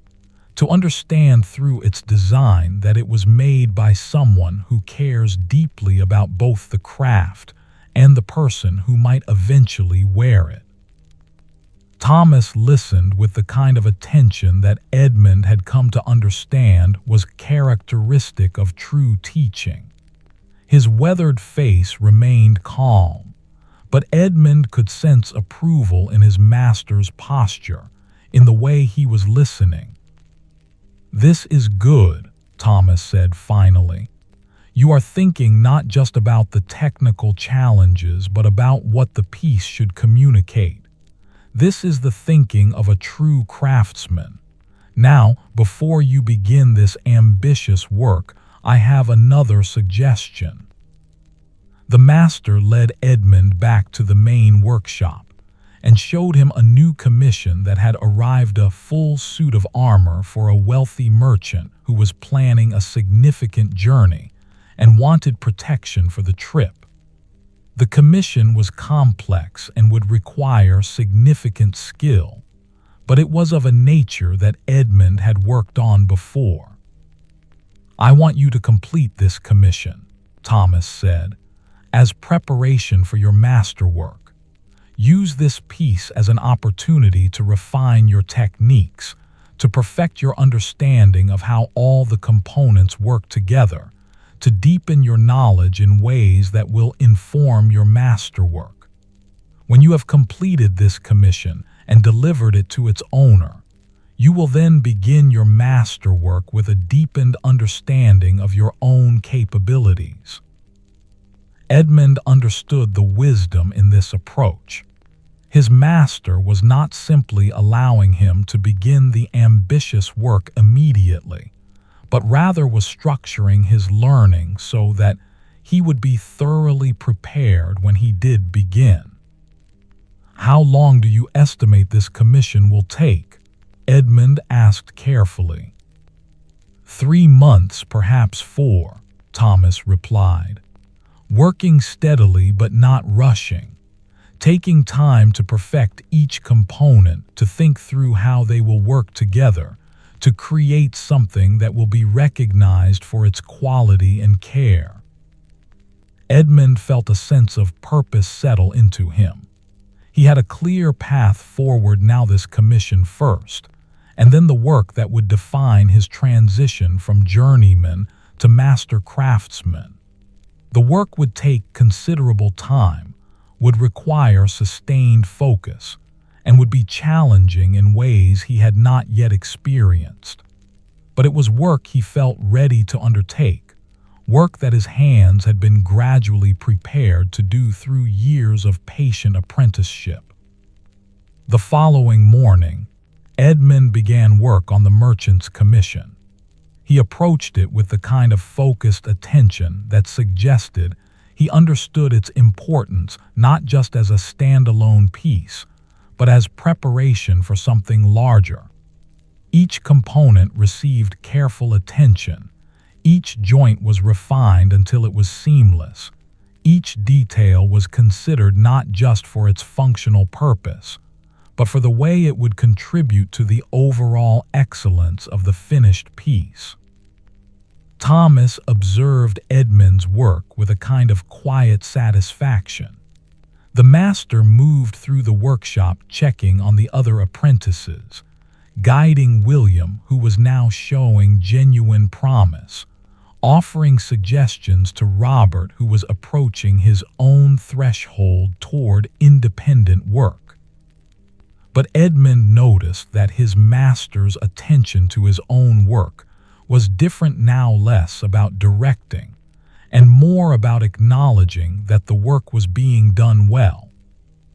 to understand through its design that it was made by someone who cares deeply about both the craft and the person who might eventually wear it. Thomas listened with the kind of attention that Edmund had come to understand was characteristic of true teaching. His weathered face remained calm, but Edmund could sense approval in his master's posture, in the way he was listening. "This is good," Thomas said finally. "You are thinking not just about the technical challenges, but about what the piece should communicate. This is the thinking of a true craftsman. Now, before you begin this ambitious work, I have another suggestion." The master led Edmund back to the main workshop and showed him a new commission that had arrived, a full suit of armor for a wealthy merchant who was planning a significant journey and wanted protection for the trip. The commission was complex and would require significant skill, but it was of a nature that Edmund had worked on before. "I want you to complete this commission," Thomas said, "as preparation for your masterwork. Use this piece as an opportunity to refine your techniques, to perfect your understanding of how all the components work together, to deepen your knowledge in ways that will inform your masterwork. When you have completed this commission and delivered it to its owner, you will then begin your masterwork with a deepened understanding of your own capabilities." Edmund understood the wisdom in this approach. His master was not simply allowing him to begin the ambitious work immediately, but rather was structuring his learning so that he would be thoroughly prepared when he did begin. "How long do you estimate this commission will take?" Edmund asked carefully. 3 months, perhaps 4, Thomas replied. "Working steadily but not rushing, taking time to perfect each component, to think through how they will work together, to create something that will be recognized for its quality and care." Edmund felt a sense of purpose settle into him. He had a clear path forward now, this commission first, and then the work that would define his transition from journeyman to master craftsman. The work would take considerable time, would require sustained focus, and would be challenging in ways he had not yet experienced. But it was work he felt ready to undertake, work that his hands had been gradually prepared to do through years of patient apprenticeship. The following morning, Edmund began work on the merchant's commission. He approached it with the kind of focused attention that suggested he understood its importance not just as a standalone piece, but as preparation for something larger. Each component received careful attention. Each joint was refined until it was seamless. Each detail was considered not just for its functional purpose, but for the way it would contribute to the overall excellence of the finished piece. Thomas observed Edmund's work with a kind of quiet satisfaction. The master moved through the workshop, checking on the other apprentices, guiding William, who was now showing genuine promise, offering suggestions to Robert, who was approaching his own threshold toward independent work. But Edmund noticed that his master's attention to his own work was different now, less about directing and more about acknowledging that the work was being done well,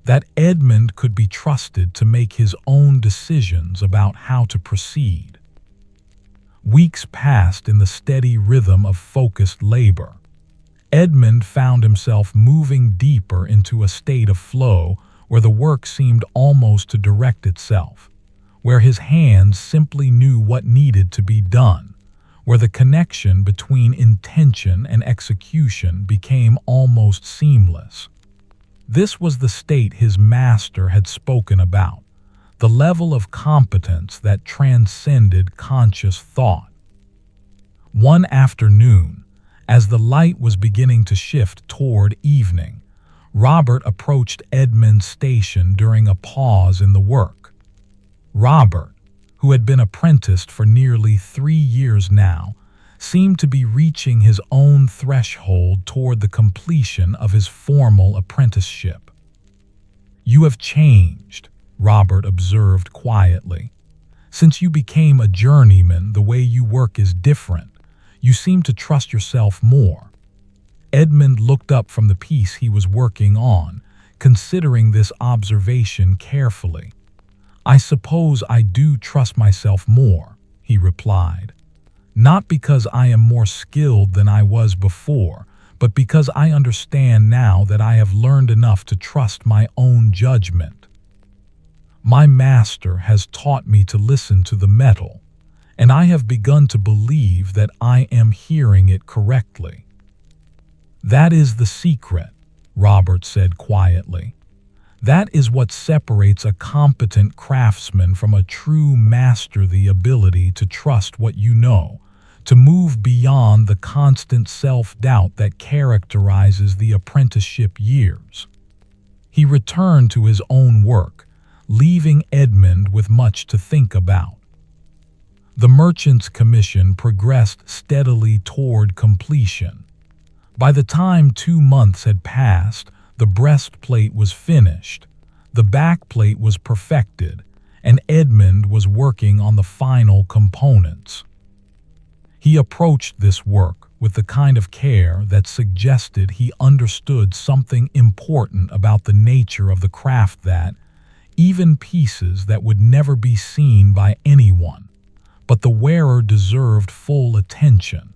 that Edmund could be trusted to make his own decisions about how to proceed. Weeks passed in the steady rhythm of focused labor. Edmund found himself moving deeper into a state of flow where the work seemed almost to direct itself, where his hands simply knew what needed to be done, where the connection between intention and execution became almost seamless. This was the state his master had spoken about, the level of competence that transcended conscious thought. One afternoon, as the light was beginning to shift toward evening, Robert approached Edmund's station during a pause in the work. Robert, who had been apprenticed for nearly 3 years now, seemed to be reaching his own threshold toward the completion of his formal apprenticeship. "You have changed," Robert observed quietly. "Since you became a journeyman, the way you work is different. You seem to trust yourself more." Edmund looked up from the piece he was working on, considering this observation carefully. "I suppose I do trust myself more," he replied. "Not because I am more skilled than I was before, but because I understand now that I have learned enough to trust my own judgment. My master has taught me to listen to the metal, and I have begun to believe that I am hearing it correctly." "That is the secret," Robert said quietly. "That is what separates a competent craftsman from a true master, the ability to trust what you know, to move beyond the constant self-doubt that characterizes the apprenticeship years." He returned to his own work, leaving Edmund with much to think about. The merchant's commission progressed steadily toward completion. By the time 2 months had passed, the breastplate was finished, the backplate was perfected, and Edmund was working on the final components. He approached this work with the kind of care that suggested he understood something important about the nature of the craft, that even pieces that would never be seen by anyone, but the wearer deserved full attention.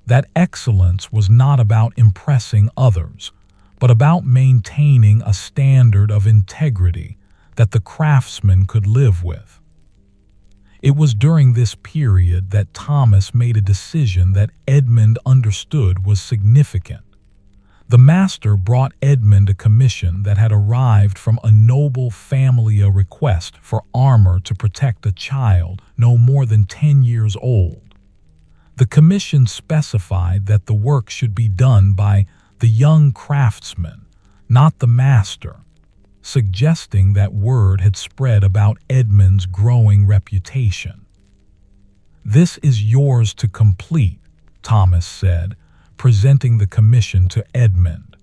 That excellence was not about impressing others, but about maintaining a standard of integrity that the craftsman could live with. It was during this period that Thomas made a decision that Edmund understood was significant. The master brought Edmund a commission that had arrived from a noble family, a request for armor to protect a child no more than 10 years old. The commission specified that the work should be done by the young craftsman, not the master, suggesting that word had spread about Edmund's growing reputation. "This is yours to complete," Thomas said, presenting the commission to Edmund.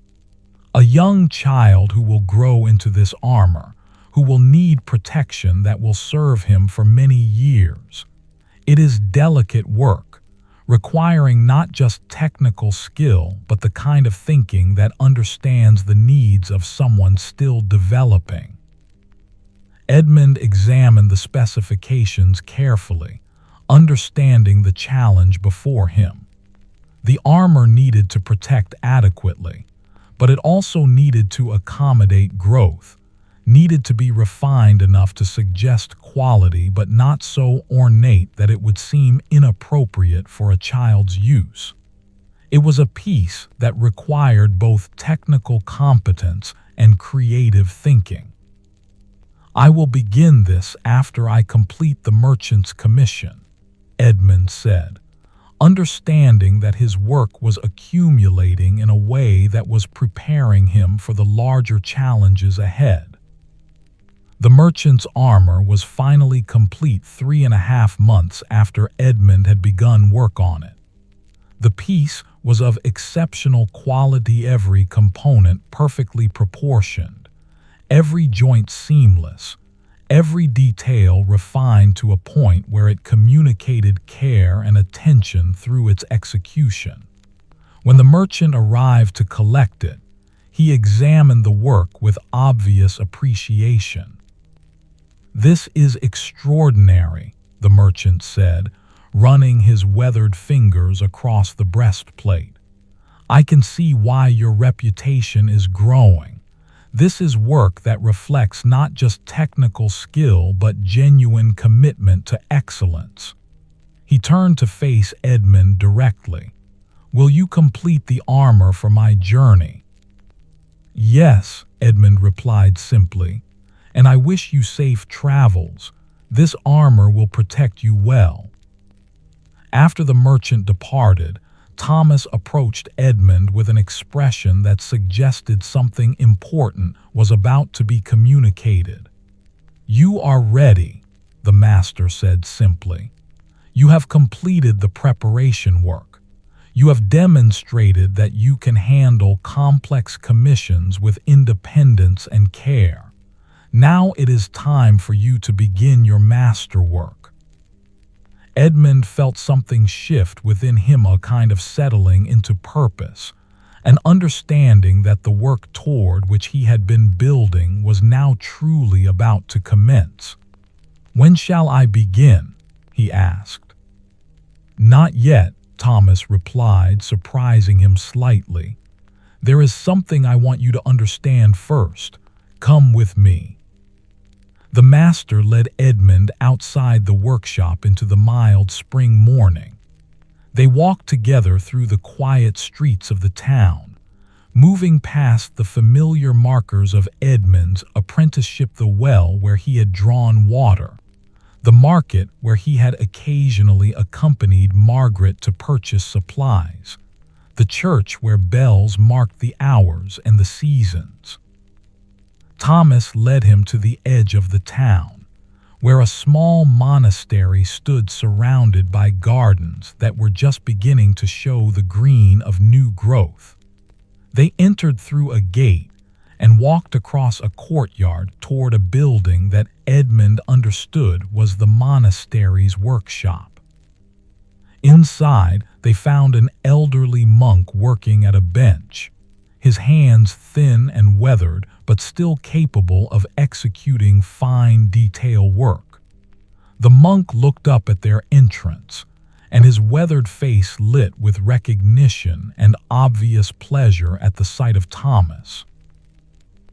"A young child who will grow into this armor, who will need protection that will serve him for many years. It is delicate work, requiring not just technical skill, but the kind of thinking that understands the needs of someone still developing." Edmund examined the specifications carefully, understanding the challenge before him. The armor needed to protect adequately, but it also needed to accommodate growth, needed to be refined enough to suggest quality but not so ornate that it would seem inappropriate for a child's use. It was a piece that required both technical competence and creative thinking. "I will begin this after I complete the merchant's commission," Edmund said, understanding that his work was accumulating in a way that was preparing him for the larger challenges ahead. The merchant's armor was finally complete 3.5 months after Edmund had begun work on it. The piece was of exceptional quality, every component perfectly proportioned, every joint seamless, every detail refined to a point where it communicated care and attention through its execution. When the merchant arrived to collect it, he examined the work with obvious appreciation. "This is extraordinary," the merchant said, running his weathered fingers across the breastplate. "I can see why your reputation is growing. This is work that reflects not just technical skill but genuine commitment to excellence." He turned to face Edmund directly. "Will you complete the armor for my journey?" "Yes," Edmund replied simply, "and I wish you safe travels. This armor will protect you well." After the merchant departed, Thomas approached Edmund with an expression that suggested something important was about to be communicated. "You are ready," the master said simply. "You have completed the preparation work. You have demonstrated that you can handle complex commissions with independence and care. Now it is time for you to begin your masterwork." Edmund felt something shift within him, a kind of settling into purpose, an understanding that the work toward which he had been building was now truly about to commence. "When shall I begin?" he asked. "Not yet," Thomas replied, surprising him slightly. "There is something I want you to understand first. Come with me." The master led Edmund outside the workshop into the mild spring morning. They walked together through the quiet streets of the town, moving past the familiar markers of Edmund's apprenticeship: the well where he had drawn water, the market where he had occasionally accompanied Margaret to purchase supplies, the church where bells marked the hours and the seasons. Thomas led him to the edge of the town, where a small monastery stood surrounded by gardens that were just beginning to show the green of new growth. They entered through a gate and walked across a courtyard toward a building that Edmund understood was the monastery's workshop. Inside, they found an elderly monk working at a bench, his hands thin and weathered, but still capable of executing fine detail work. The monk looked up at their entrance, and his weathered face lit with recognition and obvious pleasure at the sight of Thomas.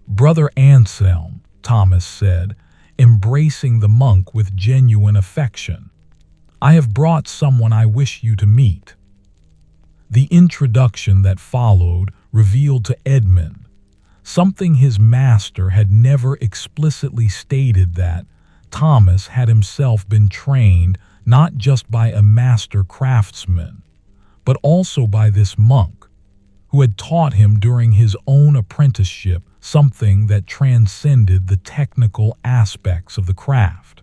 "Brother Anselm," Thomas said, embracing the monk with genuine affection, "I have brought someone I wish you to meet." The introduction that followed revealed to Edmund something his master had never explicitly stated, that Thomas had himself been trained not just by a master craftsman, but also by this monk, who had taught him during his own apprenticeship something that transcended the technical aspects of the craft.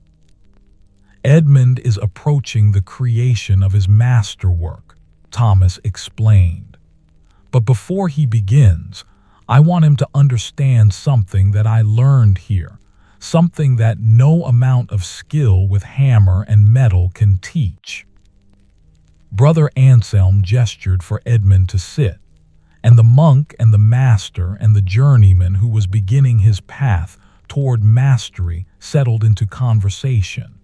"Edmund is approaching the creation of his masterwork," Thomas explained. "But before he begins, I want him to understand something that I learned here, something that no amount of skill with hammer and metal can teach." Brother Anselm gestured for Edmund to sit, and the monk and the master and the journeyman who was beginning his path toward mastery settled into conversation.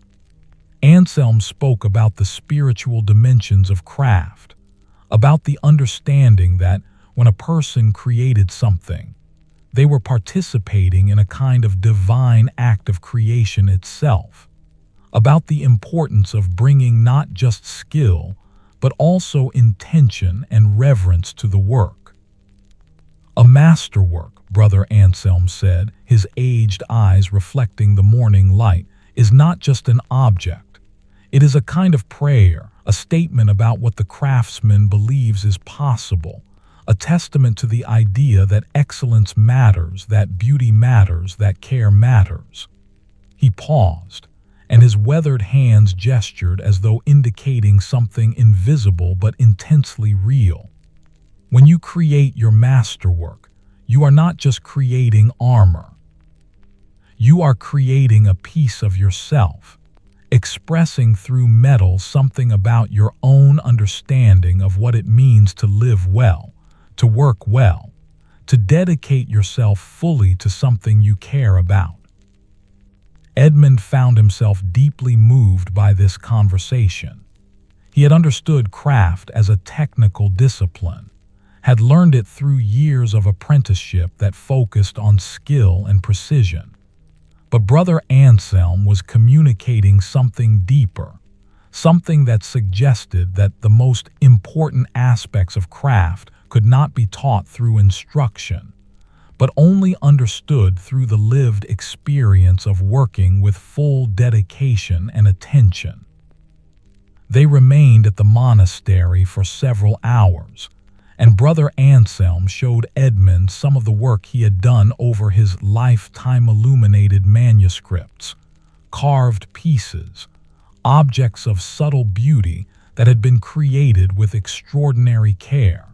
Anselm spoke about the spiritual dimensions of craft, about the understanding that when a person created something, They were participating in a kind of divine act of creation itself, about the importance of bringing not just skill, but also intention and reverence to the work. A masterwork, Brother Anselm said, his aged eyes reflecting the morning light, is not just an object. It is a kind of prayer, a statement about what the craftsman believes is possible, a testament to the idea that excellence matters, that beauty matters, that care matters. He paused, and his weathered hands gestured as though indicating something invisible but intensely real. When you create your masterwork, you are not just creating armor. You are creating a piece of yourself, expressing through metal something about your own understanding of what it means to live well, to work well, to dedicate yourself fully to something you care about. Edmund found himself deeply moved by this conversation. He had understood craft as a technical discipline, had learned it through years of apprenticeship that focused on skill and precision. But Brother Anselm was communicating something deeper, something that suggested that the most important aspects of craft could not be taught through instruction, but only understood through the lived experience of working with full dedication and attention. They remained at the monastery for several hours, and Brother Anselm showed Edmund some of the work he had done over his lifetime-illuminated manuscripts, carved pieces, objects of subtle beauty that had been created with extraordinary care.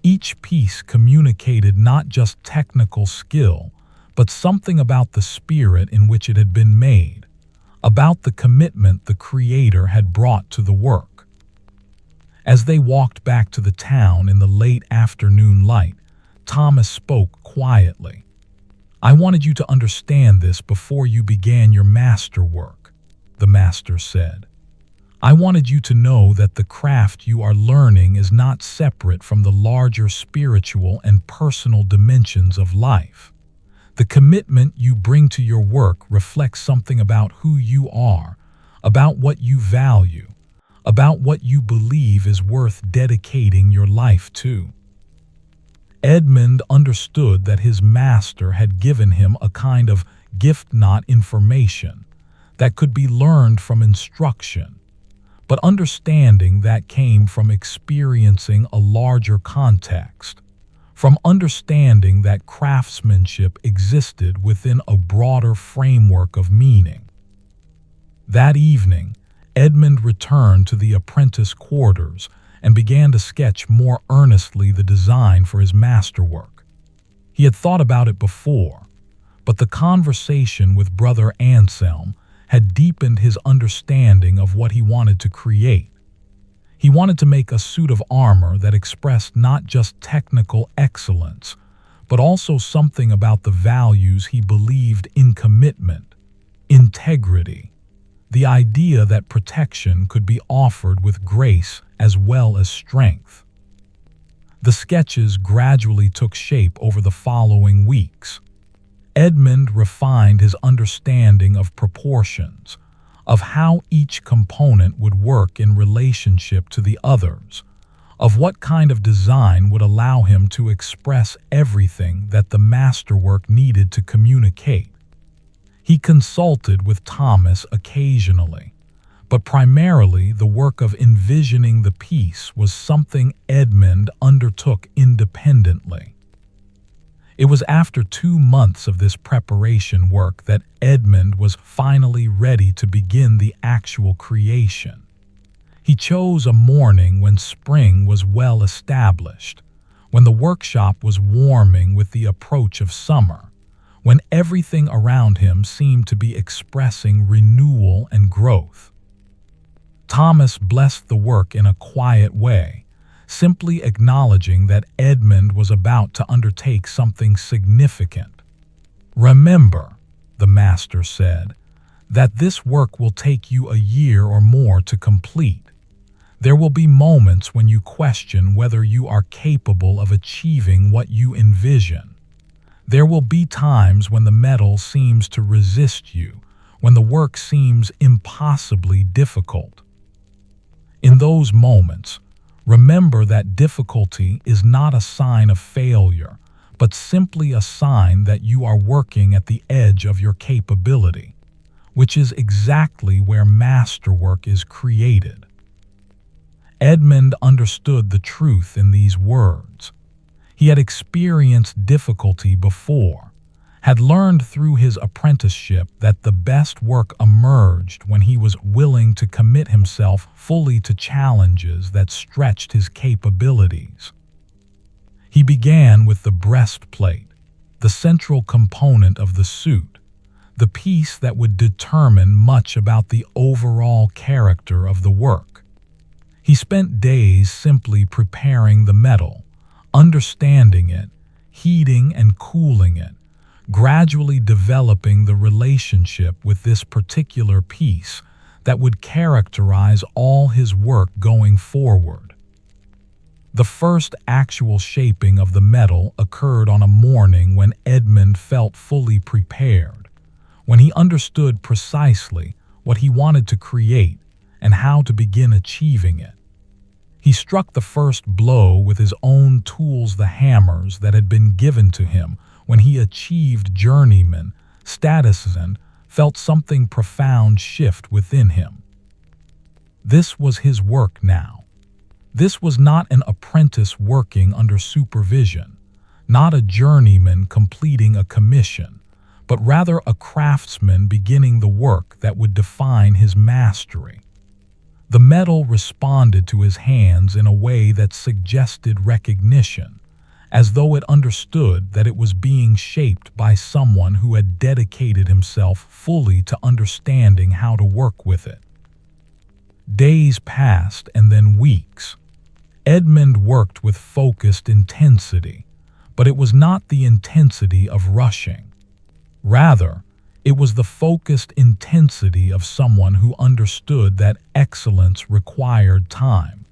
Each piece communicated not just technical skill, but something about the spirit in which it had been made, about the commitment the Creator had brought to the work. As they walked back to the town in the late afternoon light, Thomas spoke quietly. "I wanted you to understand this before you began your masterwork," the master said. "I wanted you to know that the craft you are learning is not separate from the larger spiritual and personal dimensions of life. The commitment you bring to your work reflects something about who you are, about what you value, about what you believe is worth dedicating your life to." Edmund understood that his master had given him a kind of gift, not information, that could be learned from instruction, but understanding that came from experiencing a larger context, from understanding that craftsmanship existed within a broader framework of meaning. That evening, Edmund returned to the apprentice quarters and began to sketch more earnestly the design for his masterwork. He had thought about it before, but the conversation with Brother Anselm had deepened his understanding of what he wanted to create. He wanted to make a suit of armor that expressed not just technical excellence, but also something about the values he believed in: commitment, integrity, the idea that protection could be offered with grace as well as strength. The sketches gradually took shape over the following weeks. Edmund refined his understanding of proportions, of how each component would work in relationship to the others, of what kind of design would allow him to express everything that the masterwork needed to communicate. He consulted with Thomas occasionally, but primarily the work of envisioning the piece was something Edmund undertook independently. It was after 2 months of this preparation work that Edmund was finally ready to begin the actual creation. He chose a morning when spring was well established, when the workshop was warming with the approach of summer, when everything around him seemed to be expressing renewal and growth. Thomas blessed the work in a quiet way, simply acknowledging that Edmund was about to undertake something significant. "Remember," the master said, "that this work will take you a year or more to complete. There will be moments when you question whether you are capable of achieving what you envision. There will be times when the metal seems to resist you, when the work seems impossibly difficult. In those moments, remember that difficulty is not a sign of failure, but simply a sign that you are working at the edge of your capability, which is exactly where masterwork is created. Edmund understood the truth in these words. He had experienced difficulty before, had learned through his apprenticeship that the best work emerged when he was willing to commit himself fully to challenges that stretched his capabilities. He began with the breastplate, the central component of the suit, the piece that would determine much about the overall character of the work. He spent days simply preparing the metal, understanding it, heating and cooling it, gradually developing the relationship with this particular piece that would characterize all his work going forward. The first actual shaping of the metal occurred on a morning when Edmund felt fully prepared, when he understood precisely what he wanted to create and how to begin achieving it. He struck the first blow with his own tools, the hammers that had been given to him when he achieved journeyman status and felt something profound shift within him. This was his work now. This was not an apprentice working under supervision, not a journeyman completing a commission, but rather a craftsman beginning the work that would define his mastery. The metal responded to his hands in a way that suggested recognition, as though it understood that it was being shaped by someone who had dedicated himself fully to understanding how to work with it. Days passed and then weeks. Edmund worked with focused intensity, but it was not the intensity of rushing. Rather, it was the focused intensity of someone who understood that excellence required time,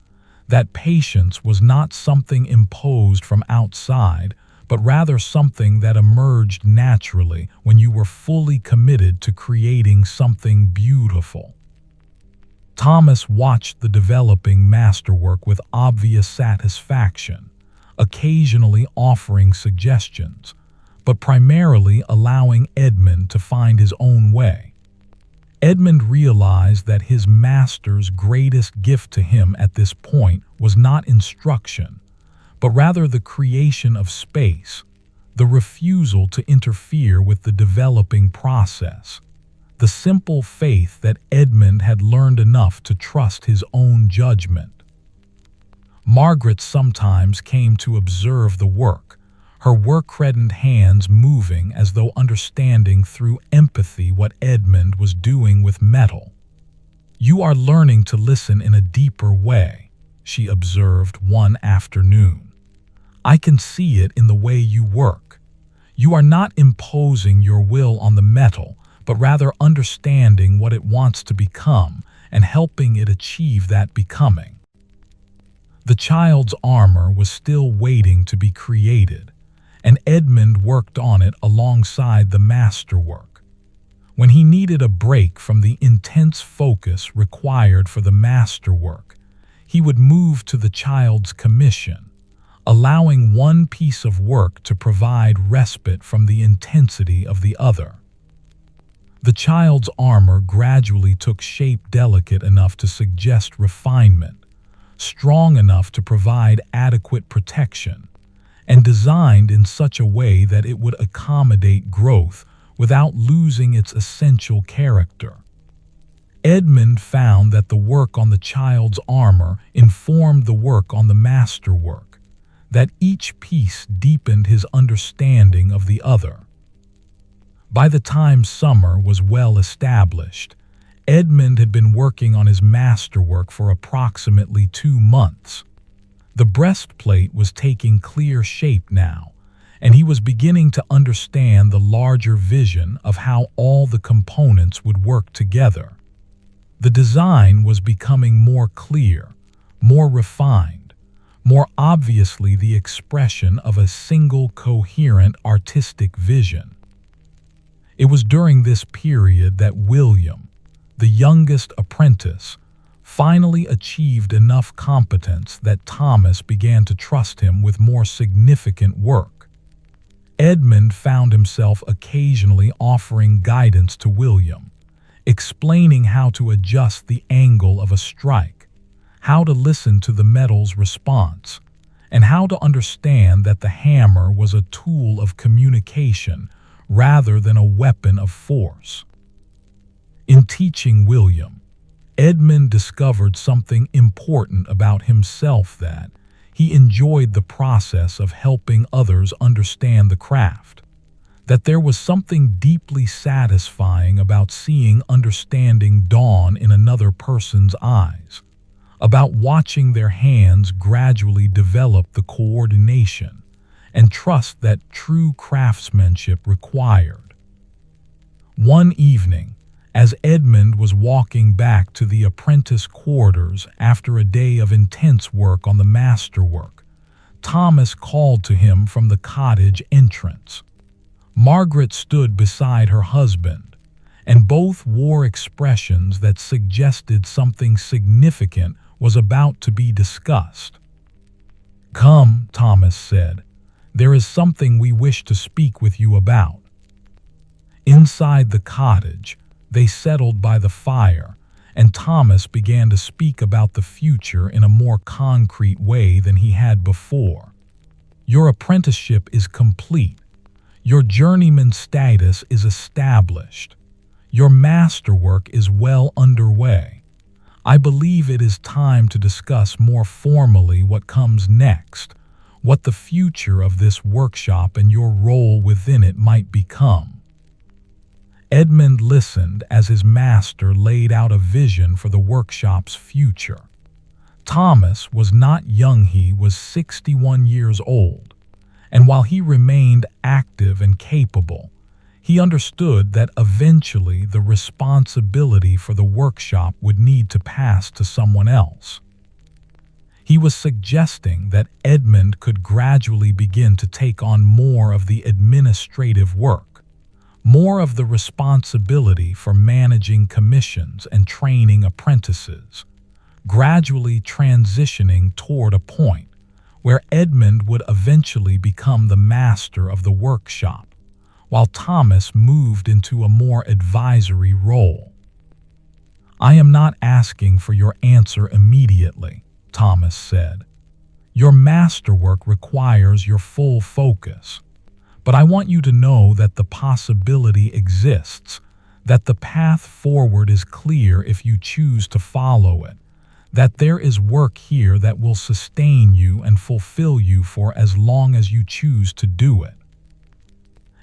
that patience was not something imposed from outside, but rather something that emerged naturally when you were fully committed to creating something beautiful. Thomas watched the developing masterwork with obvious satisfaction, occasionally offering suggestions, but primarily allowing Edmund to find his own way. Edmund realized that his master's greatest gift to him at this point was not instruction, but rather the creation of space, the refusal to interfere with the developing process, the simple faith that Edmund had learned enough to trust his own judgment. Margaret sometimes came to observe the work, her work-reddened hands moving as though understanding through empathy what Edmund was doing with metal. "You are learning to listen in a deeper way," she observed one afternoon. "I can see it in the way you work. You are not imposing your will on the metal, but rather understanding what it wants to become and helping it achieve that becoming." The child's armor was still waiting to be created, and Edmund worked on it alongside the masterwork. When he needed a break from the intense focus required for the masterwork, he would move to the child's commission, allowing one piece of work to provide respite from the intensity of the other. The child's armor gradually took shape delicate enough to suggest refinement, strong enough to provide adequate protection, and designed in such a way that it would accommodate growth without losing its essential character. Edmund found that the work on the child's armor informed the work on the masterwork, that each piece deepened his understanding of the other. By the time summer was well established, Edmund had been working on his masterwork for approximately 2 months. The breastplate was taking clear shape now, and he was beginning to understand the larger vision of how all the components would work together. The design was becoming more clear, more refined, more obviously the expression of a single coherent artistic vision. It was during this period that William, the youngest apprentice, finally achieved enough competence that Thomas began to trust him with more significant work. Edmund found himself occasionally offering guidance to William, explaining how to adjust the angle of a strike, how to listen to the metal's response, and how to understand that the hammer was a tool of communication rather than a weapon of force. In teaching William, Edmund discovered something important about himself, that he enjoyed the process of helping others understand the craft, that there was something deeply satisfying about seeing understanding dawn in another person's eyes, about watching their hands gradually develop the coordination and trust that true craftsmanship required. One evening, as Edmund was walking back to the apprentice quarters after a day of intense work on the Masterwork, Thomas called to him from the cottage entrance. Margaret stood beside her husband, and both wore expressions that suggested something significant was about to be discussed. "Come," Thomas said, "there is something we wish to speak with you about." Inside the cottage, they settled by the fire, and Thomas began to speak about the future in a more concrete way than he had before. "Your apprenticeship is complete. Your journeyman status is established. Your masterwork is well underway. I believe it is time to discuss more formally what comes next, what the future of this workshop and your role within it might become." Edmund listened as his master laid out a vision for the workshop's future. Thomas was not young, he was 61 years old, and while he remained active and capable, he understood that eventually the responsibility for the workshop would need to pass to someone else. He was suggesting that Edmund could gradually begin to take on more of the administrative work, more of the responsibility for managing commissions and training apprentices, gradually transitioning toward a point where Edmund would eventually become the master of the workshop, while Thomas moved into a more advisory role. "I am not asking for your answer immediately," Thomas said. "Your masterwork requires your full focus. But I want you to know that the possibility exists, that the path forward is clear if you choose to follow it, that there is work here that will sustain you and fulfill you for as long as you choose to do it."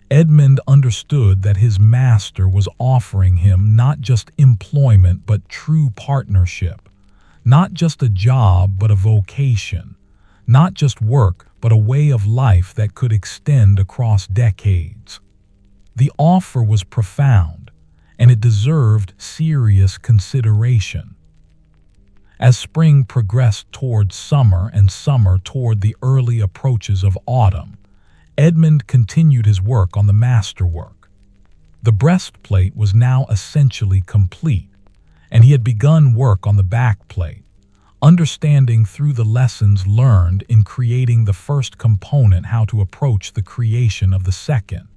Edmund understood that his master was offering him not just employment but true partnership, not just a job but a vocation, not just work but a way of life that could extend across decades. The offer was profound, and it deserved serious consideration. As spring progressed toward summer and summer toward the early approaches of autumn, Edmund continued his work on the masterwork. The breastplate was now essentially complete, and he had begun work on the backplate, understanding through the lessons learned in creating the first component how to approach the creation of the second.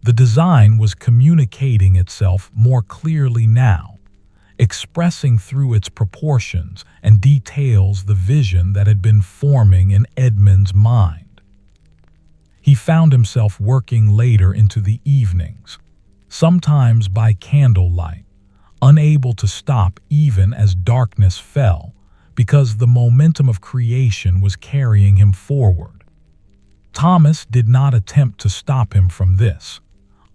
The design was communicating itself more clearly now, expressing through its proportions and details the vision that had been forming in Edmund's mind. He found himself working later into the evenings, sometimes by candlelight, unable to stop even as darkness fell, because the momentum of creation was carrying him forward. Thomas did not attempt to stop him from this,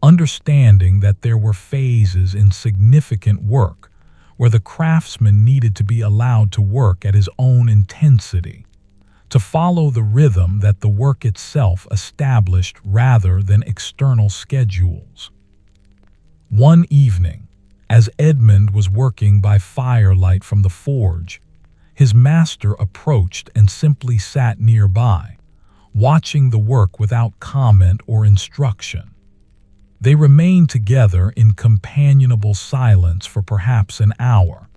understanding that there were phases in significant work where the craftsman needed to be allowed to work at his own intensity, to follow the rhythm that the work itself established rather than external schedules. One evening, as Edmund was working by firelight from the forge, his master approached and simply sat nearby, watching the work without comment or instruction. They remained together in companionable silence for perhaps an hour,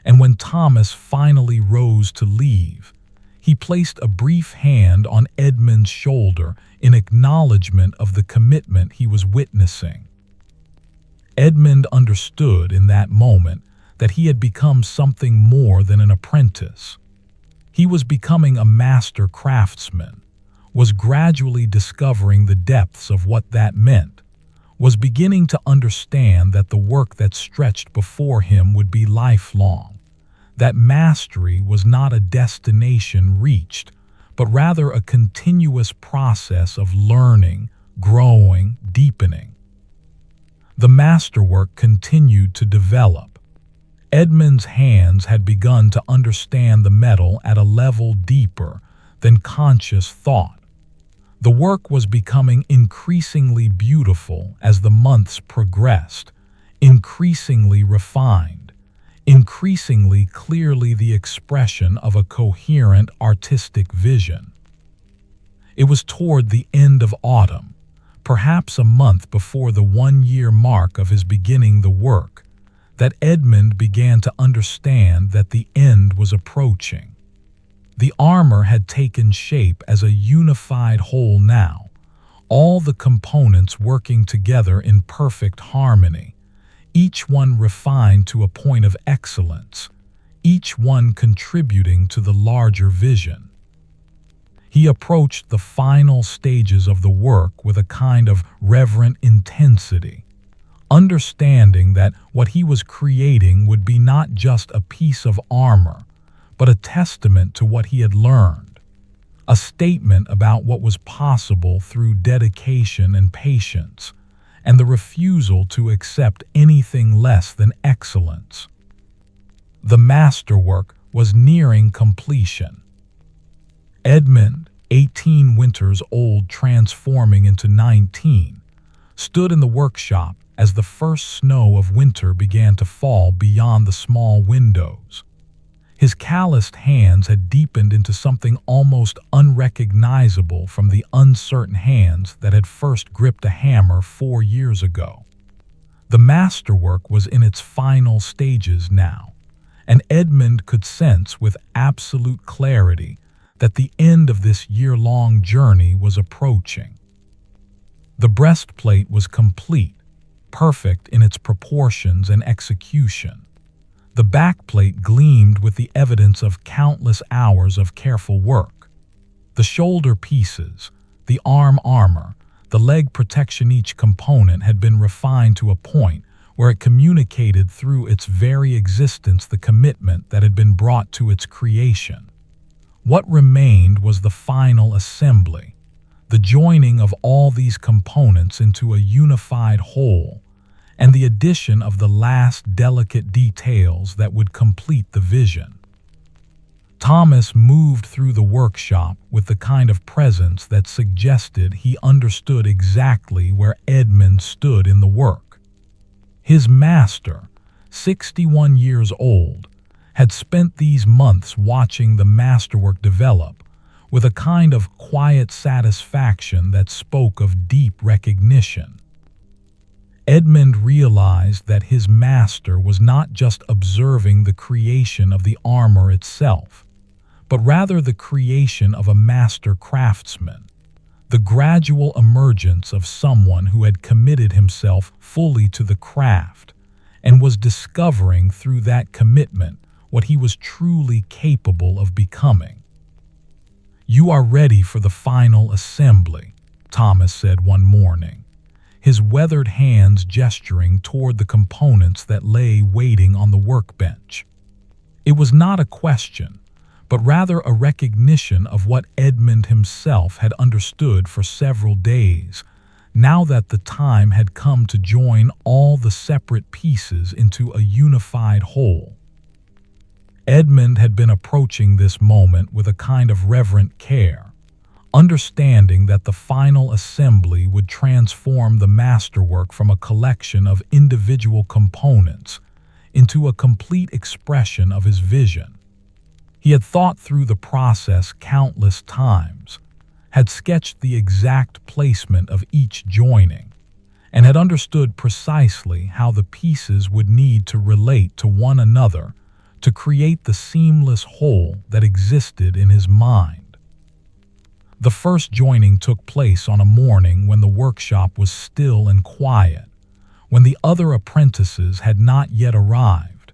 and when Thomas finally rose to leave, he placed a brief hand on Edmund's shoulder in acknowledgement of the commitment he was witnessing. Edmund understood in that moment that he had become something more than an apprentice. He was becoming a master craftsman, was gradually discovering the depths of what that meant, was beginning to understand that the work that stretched before him would be lifelong, that mastery was not a destination reached, but rather a continuous process of learning, growing, deepening. The masterwork continued to develop. Edmund's hands had begun to understand the metal at a level deeper than conscious thought. The work was becoming increasingly beautiful as the months progressed, increasingly refined, increasingly clearly the expression of a coherent artistic vision. It was toward the end of autumn, perhaps a month before the 1-year mark of his beginning the work, that Edmund began to understand that the end was approaching. The armor had taken shape as a unified whole now, all the components working together in perfect harmony, each one refined to a point of excellence, each one contributing to the larger vision. He approached the final stages of the work with a kind of reverent intensity, understanding that what he was creating would be not just a piece of armor, but a testament to what he had learned, a statement about what was possible through dedication and patience, and the refusal to accept anything less than excellence. The masterwork was nearing completion. Edmund, 18 winters old transforming into 19, stood in the workshop as the first snow of winter began to fall beyond the small windows. His calloused hands had deepened into something almost unrecognizable from the uncertain hands that had first gripped a hammer 4 years ago. The masterwork was in its final stages now, and Edmund could sense with absolute clarity that the end of this year-long journey was approaching. The breastplate was complete, perfect in its proportions and execution. The backplate gleamed with the evidence of countless hours of careful work. The shoulder pieces, the arm armor, the leg protection, each component had been refined to a point where it communicated through its very existence the commitment that had been brought to its creation. What remained was the final assembly, the joining of all these components into a unified whole, and the addition of the last delicate details that would complete the vision. Thomas moved through the workshop with the kind of presence that suggested he understood exactly where Edmund stood in the work. His master, 61 years old, had spent these months watching the masterwork develop with a kind of quiet satisfaction that spoke of deep recognition. Edmund realized that his master was not just observing the creation of the armor itself, but rather the creation of a master craftsman, the gradual emergence of someone who had committed himself fully to the craft and was discovering through that commitment what he was truly capable of becoming. "You are ready for the final assembly," Thomas said one morning, his weathered hands gesturing toward the components that lay waiting on the workbench. It was not a question, but rather a recognition of what Edmund himself had understood for several days, now that the time had come to join all the separate pieces into a unified whole. Edmund had been approaching this moment with a kind of reverent care, understanding that the final assembly would transform the masterwork from a collection of individual components into a complete expression of his vision. He had thought through the process countless times, had sketched the exact placement of each joining, and had understood precisely how the pieces would need to relate to one another to create the seamless whole that existed in his mind. The first joining took place on a morning when the workshop was still and quiet, when the other apprentices had not yet arrived,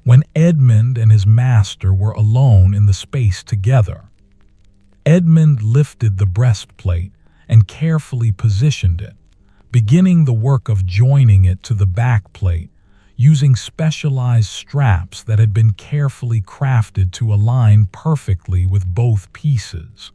when Edmund and his master were alone in the space together. Edmund lifted the breastplate and carefully positioned it, beginning the work of joining it to the backplate using specialized straps that had been carefully crafted to align perfectly with both pieces.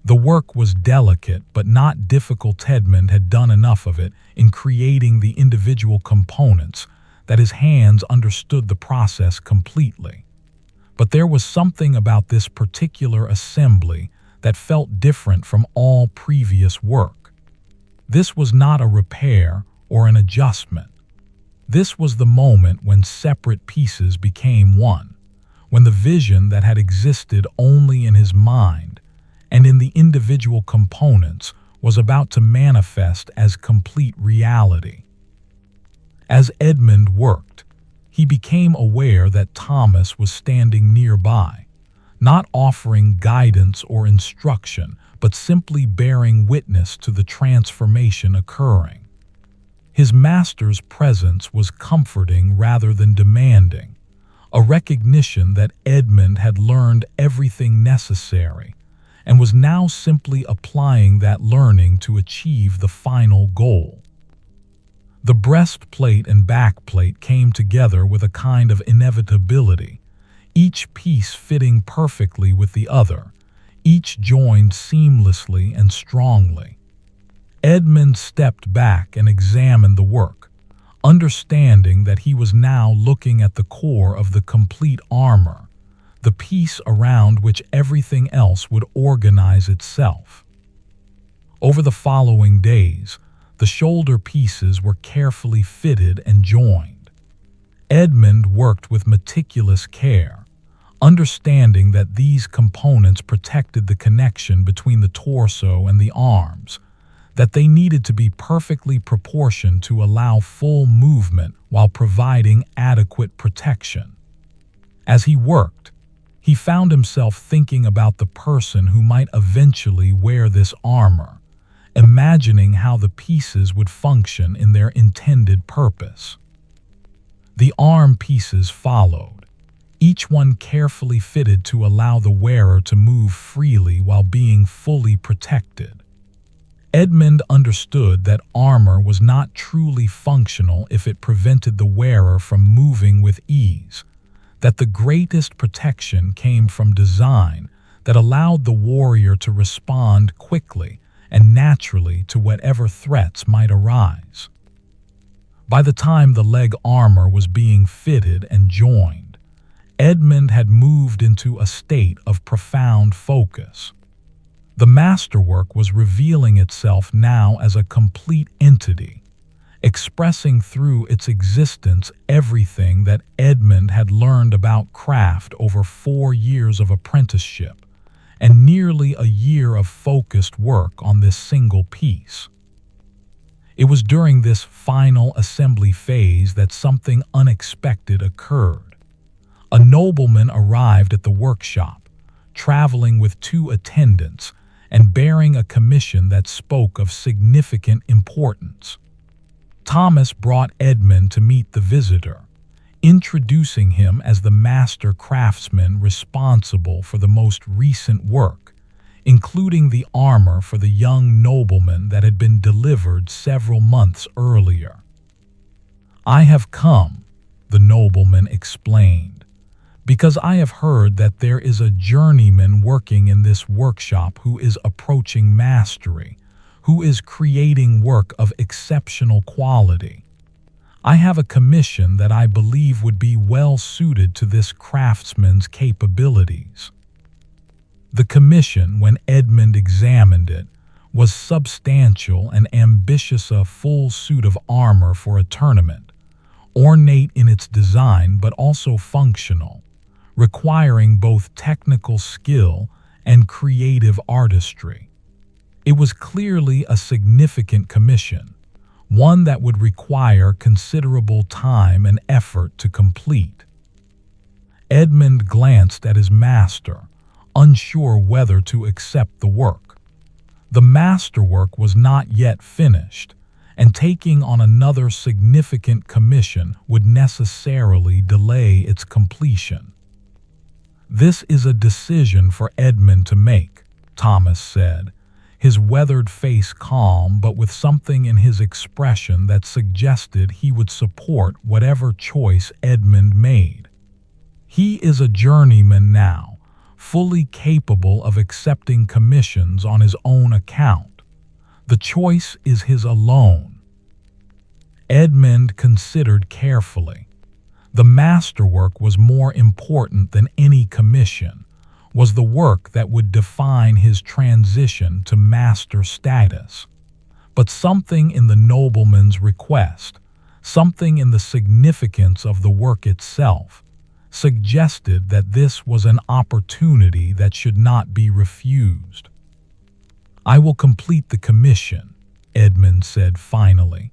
The work was delicate but not difficult. Edmund had done enough of it in creating the individual components that his hands understood the process completely. But there was something about this particular assembly that felt different from all previous work. This was not a repair or an adjustment. This was the moment when separate pieces became one, when the vision that had existed only in his mind and in the individual components was about to manifest as complete reality. As Edmund worked, he became aware that Thomas was standing nearby, not offering guidance or instruction, but simply bearing witness to the transformation occurring. His master's presence was comforting rather than demanding, a recognition that Edmund had learned everything necessary and was now simply applying that learning to achieve the final goal. The breastplate and backplate came together with a kind of inevitability, each piece fitting perfectly with the other, each joined seamlessly and strongly. Edmund stepped back and examined the work, understanding that he was now looking at the core of the complete armor, the piece around which everything else would organize itself. Over the following days, the shoulder pieces were carefully fitted and joined. Edmund worked with meticulous care, understanding that these components protected the connection between the torso and the arms, that they needed to be perfectly proportioned to allow full movement while providing adequate protection. As he worked, he found himself thinking about the person who might eventually wear this armor, imagining how the pieces would function in their intended purpose. The arm pieces followed, each one carefully fitted to allow the wearer to move freely while being fully protected. Edmund understood that armor was not truly functional if it prevented the wearer from moving with ease, that the greatest protection came from design that allowed the warrior to respond quickly and naturally to whatever threats might arise. By the time the leg armor was being fitted and joined, Edmund had moved into a state of profound focus. The masterwork was revealing itself now as a complete entity, expressing through its existence everything that Edmund had learned about craft over 4 years of apprenticeship and nearly a year of focused work on this single piece. It was during this final assembly phase that something unexpected occurred. A nobleman arrived at the workshop, traveling with 2 attendants and bearing a commission that spoke of significant importance. Thomas brought Edmund to meet the visitor, introducing him as the master craftsman responsible for the most recent work, including the armor for the young nobleman that had been delivered several months earlier. "I have come," the nobleman explained, "because I have heard that there is a journeyman working in this workshop who is approaching mastery, who is creating work of exceptional quality. I have a commission that I believe would be well suited to this craftsman's capabilities." The commission, when Edmund examined it, was substantial and ambitious, a full suit of armor for a tournament, ornate in its design but also functional, requiring both technical skill and creative artistry. It was clearly a significant commission, one that would require considerable time and effort to complete. Edmund glanced at his master, unsure whether to accept the work. The masterwork was not yet finished, and taking on another significant commission would necessarily delay its completion. "This is a decision for Edmund to make," Thomas said, his weathered face calm but with something in his expression that suggested he would support whatever choice Edmund made. "He is a journeyman now, fully capable of accepting commissions on his own account. The choice is his alone." Edmund considered carefully. The masterwork was more important than any commission, was the work that would define his transition to master status. But something in the nobleman's request, something in the significance of the work itself, suggested that this was an opportunity that should not be refused. "I will complete the commission," Edmund said finally.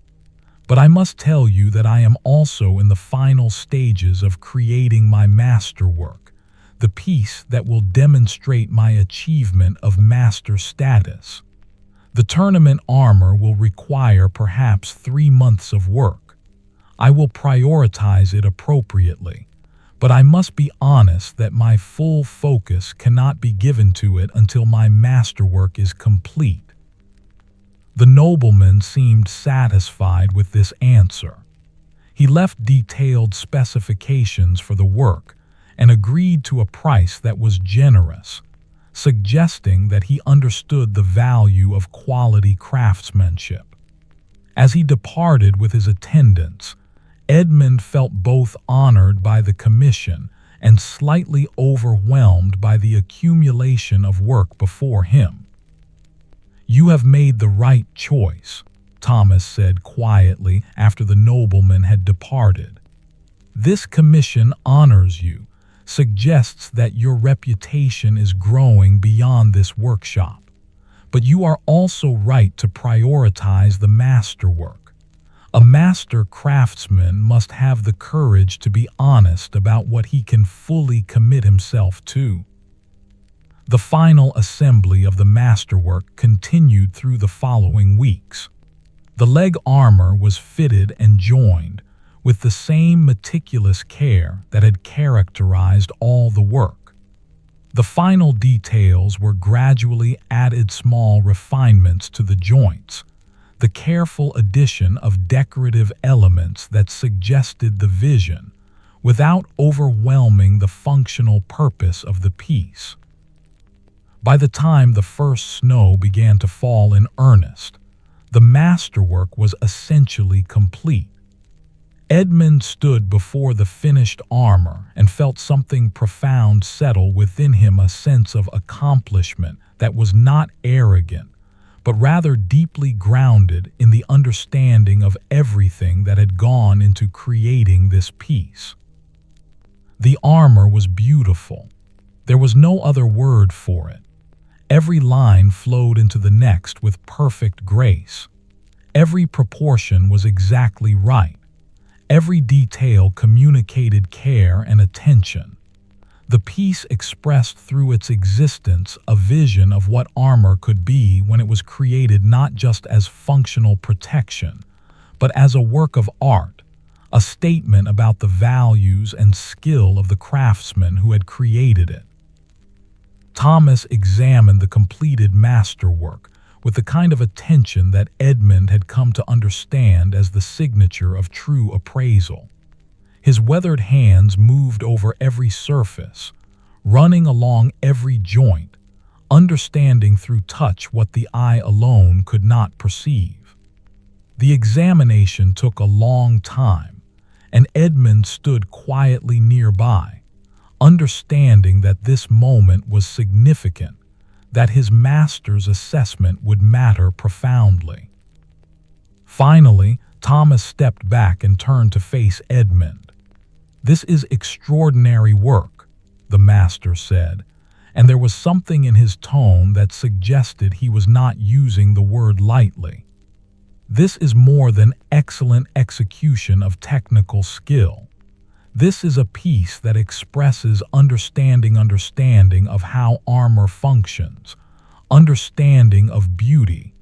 "But I must tell you that I am also in the final stages of creating my masterwork, the piece that will demonstrate my achievement of master status. The tournament armor will require perhaps 3 months of work. I will prioritize it appropriately, but I must be honest that my full focus cannot be given to it until my masterwork is complete." The nobleman seemed satisfied with this answer. He left detailed specifications for the work and agreed to a price that was generous, suggesting that he understood the value of quality craftsmanship. As he departed with his attendants, Edmund felt both honored by the commission and slightly overwhelmed by the accumulation of work before him. "You have made the right choice," Thomas said quietly after the nobleman had departed. "This commission honors you, suggests that your reputation is growing beyond this workshop. But you are also right to prioritize the masterwork. A master craftsman must have the courage to be honest about what he can fully commit himself to." The final assembly of the masterwork continued through the following weeks. The leg armor was fitted and joined with the same meticulous care that had characterized all the work. The final details were gradually added, small refinements to the joints, the careful addition of decorative elements that suggested the vision without overwhelming the functional purpose of the piece. By the time the first snow began to fall in earnest, the masterwork was essentially complete. Edmund stood before the finished armor and felt something profound settle within him, a sense of accomplishment that was not arrogant, but rather deeply grounded in the understanding of everything that had gone into creating this piece. The armor was beautiful. There was no other word for it. Every line flowed into the next with perfect grace. Every proportion was exactly right. Every detail communicated care and attention. The piece expressed through its existence a vision of what armor could be when it was created, not just as functional protection, but as a work of art, a statement about the values and skill of the craftsman who had created it. Thomas examined the completed masterwork with the kind of attention that Edmund had come to understand as the signature of true appraisal. His weathered hands moved over every surface, running along every joint, understanding through touch what the eye alone could not perceive. The examination took a long time, and Edmund stood quietly nearby, understanding that this moment was significant, that his master's assessment would matter profoundly. Finally, Thomas stepped back and turned to face Edmund. "This is extraordinary work," the master said, and there was something in his tone that suggested he was not using the word lightly. This is more than excellent execution of technical skill. This is a piece that expresses understanding of how armor functions, understanding of beauty,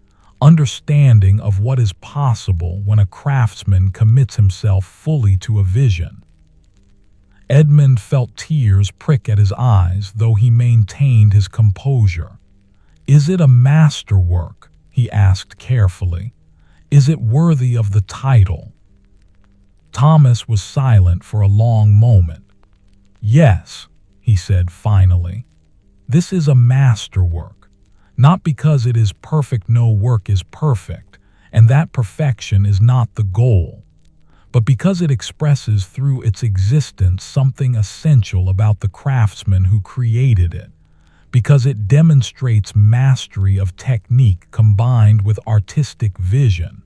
understanding of what is possible when a craftsman commits himself fully to a vision. Edmund felt tears prick at his eyes, though he maintained his composure. "Is it a masterwork?" he asked carefully. "Is it worthy of the title?" Thomas was silent for a long moment. "Yes," he said finally. "This is a masterwork. Not because it is perfect, no work is perfect, and that perfection is not the goal, but because it expresses through its existence something essential about the craftsman who created it, because it demonstrates mastery of technique combined with artistic vision,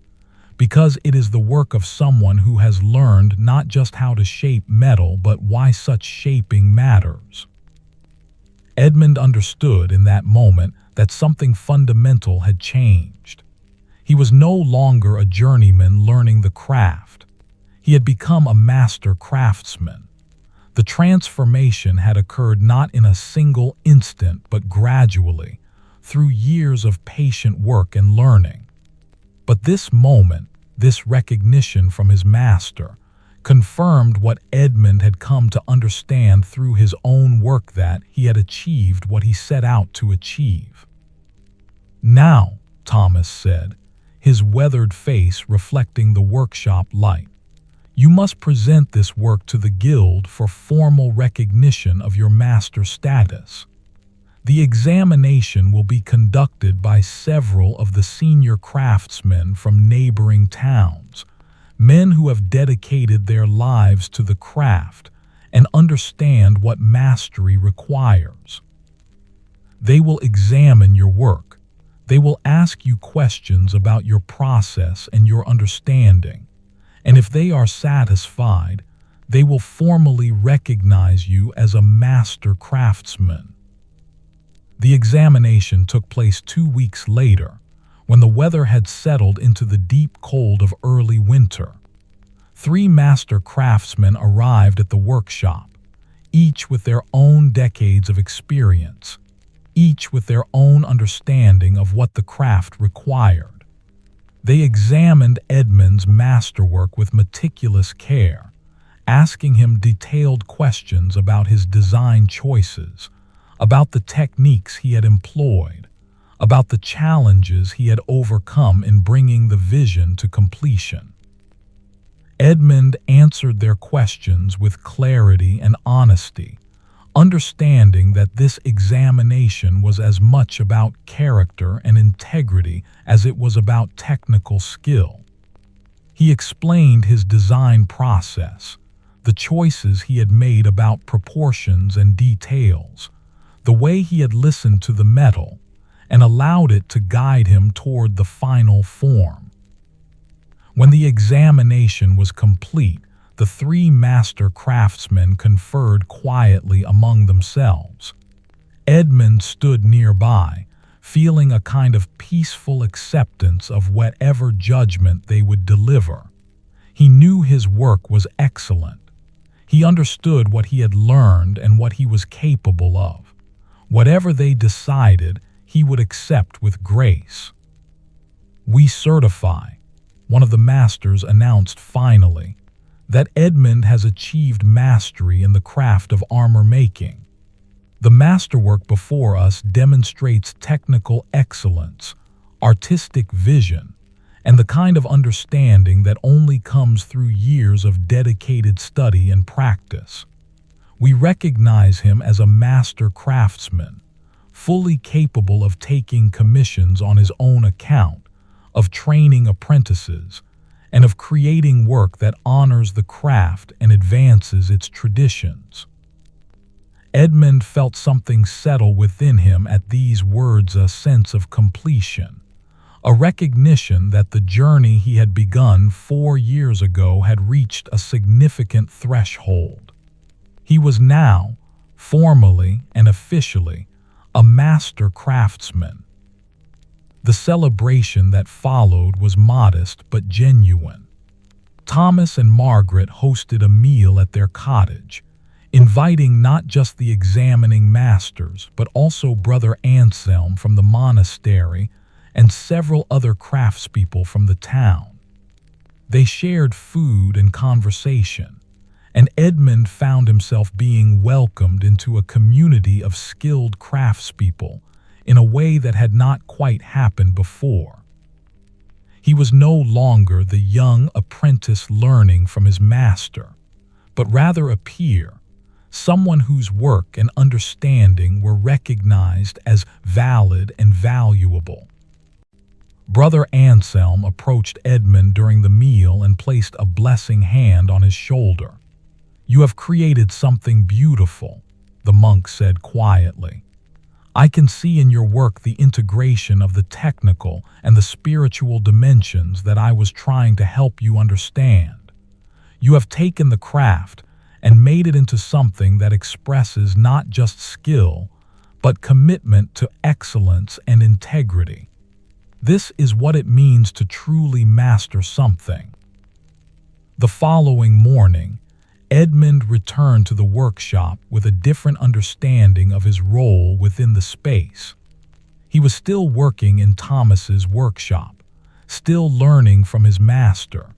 because it is the work of someone who has learned not just how to shape metal, but why such shaping matters." Edmund understood in that moment that something fundamental had changed. He was no longer a journeyman learning the craft. He had become a master craftsman. The transformation had occurred not in a single instant, but gradually, through years of patient work and learning. But this moment, this recognition from his master, confirmed what Edmund had come to understand through his own work, that he had achieved what he set out to achieve. "Now," Thomas said, his weathered face reflecting the workshop light, "you must present this work to the guild for formal recognition of your master status. The examination will be conducted by several of the senior craftsmen from neighboring towns, men who have dedicated their lives to the craft and understand what mastery requires. They will examine your work. They will ask you questions about your process and your understanding, and if they are satisfied, they will formally recognize you as a master craftsman." The examination took place 2 weeks later, when the weather had settled into the deep cold of early winter. 3 master craftsmen arrived at the workshop, each with their own decades of experience, each with their own understanding of what the craft required. They examined Edmund's masterwork with meticulous care, asking him detailed questions about his design choices, about the techniques he had employed, about the challenges he had overcome in bringing the vision to completion. Edmund answered their questions with clarity and honesty, understanding that this examination was as much about character and integrity as it was about technical skill. He explained his design process, the choices he had made about proportions and details, the way he had listened to the metal and allowed it to guide him toward the final form. When the examination was complete, the 3 master craftsmen conferred quietly among themselves. Edmund stood nearby, feeling a kind of peaceful acceptance of whatever judgment they would deliver. He knew his work was excellent. He understood what he had learned and what he was capable of. Whatever they decided, he would accept with grace. "We certify," one of the masters announced finally, "that Edmund has achieved mastery in the craft of armor making. The masterwork before us demonstrates technical excellence, artistic vision, and the kind of understanding that only comes through years of dedicated study and practice. We recognize him as a master craftsman, fully capable of taking commissions on his own account, of training apprentices, and of creating work that honors the craft and advances its traditions." Edmund felt something settle within him at these words, a sense of completion, a recognition that the journey he had begun 4 years ago had reached a significant threshold. He was now, formally and officially a master craftsman. The celebration that followed was modest but genuine. Thomas and Margaret hosted a meal at their cottage, inviting not just the examining masters, but also Brother Anselm from the monastery and several other craftspeople from the town. They shared food and conversation, and Edmund found himself being welcomed into a community of skilled craftspeople in a way that had not quite happened before. He was no longer the young apprentice learning from his master, but rather a peer, someone whose work and understanding were recognized as valid and valuable. Brother Anselm approached Edmund during the meal and placed a blessing hand on his shoulder. "You have created something beautiful," the monk said quietly. "I can see in your work the integration of the technical and the spiritual dimensions that I was trying to help you understand. You have taken the craft and made it into something that expresses not just skill, but commitment to excellence and integrity. This is what it means to truly master something." The following morning, Edmund returned to the workshop with a different understanding of his role within the space. He was still working in Thomas's workshop, still learning from his master,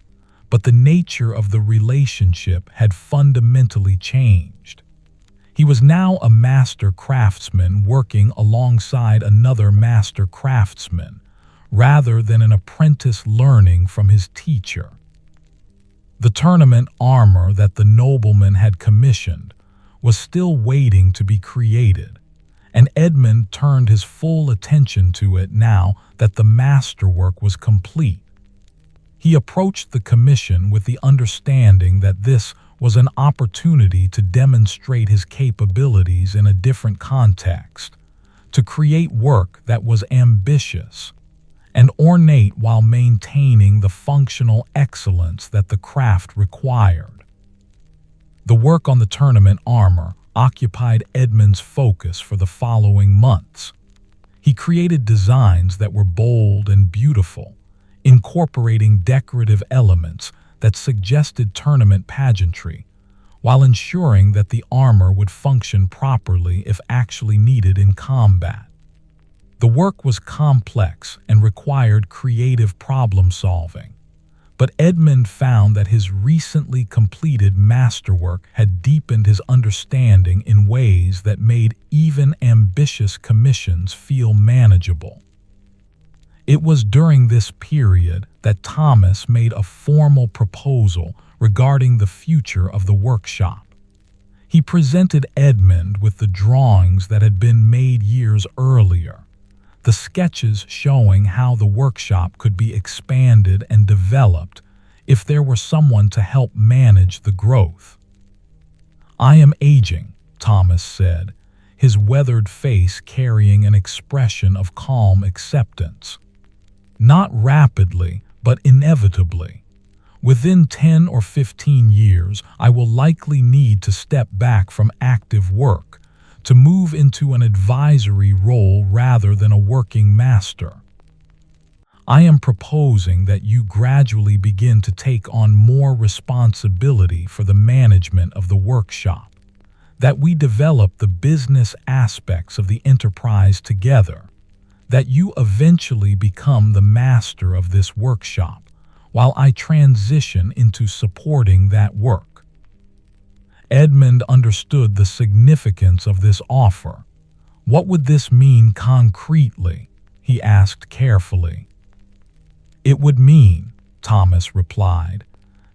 but the nature of the relationship had fundamentally changed. He was now a master craftsman working alongside another master craftsman, rather than an apprentice learning from his teacher. The tournament armor that the nobleman had commissioned was still waiting to be created, and Edmund turned his full attention to it now that the masterwork was complete. He approached the commission with the understanding that this was an opportunity to demonstrate his capabilities in a different context, to create work that was ambitious and ornate while maintaining the functional excellence that the craft required. The work on the tournament armor occupied Edmund's focus for the following months. He created designs that were bold and beautiful, incorporating decorative elements that suggested tournament pageantry, while ensuring that the armor would function properly if actually needed in combat. The work was complex and required creative problem-solving, but Edmund found that his recently completed masterwork had deepened his understanding in ways that made even ambitious commissions feel manageable. It was during this period that Thomas made a formal proposal regarding the future of the workshop. He presented Edmund with the drawings that had been made years earlier, the sketches showing how the workshop could be expanded and developed if there were someone to help manage the growth. "I am aging," Thomas said, his weathered face carrying an expression of calm acceptance. "Not rapidly, but inevitably. Within 10 or 15 years, I will likely need to step back from active work, to move into an advisory role rather than a working master. I am proposing that you gradually begin to take on more responsibility for the management of the workshop, that we develop the business aspects of the enterprise together, that you eventually become the master of this workshop, while I transition into supporting that work." Edmund understood the significance of this offer. "What would this mean concretely?" he asked carefully. "It would mean," Thomas replied,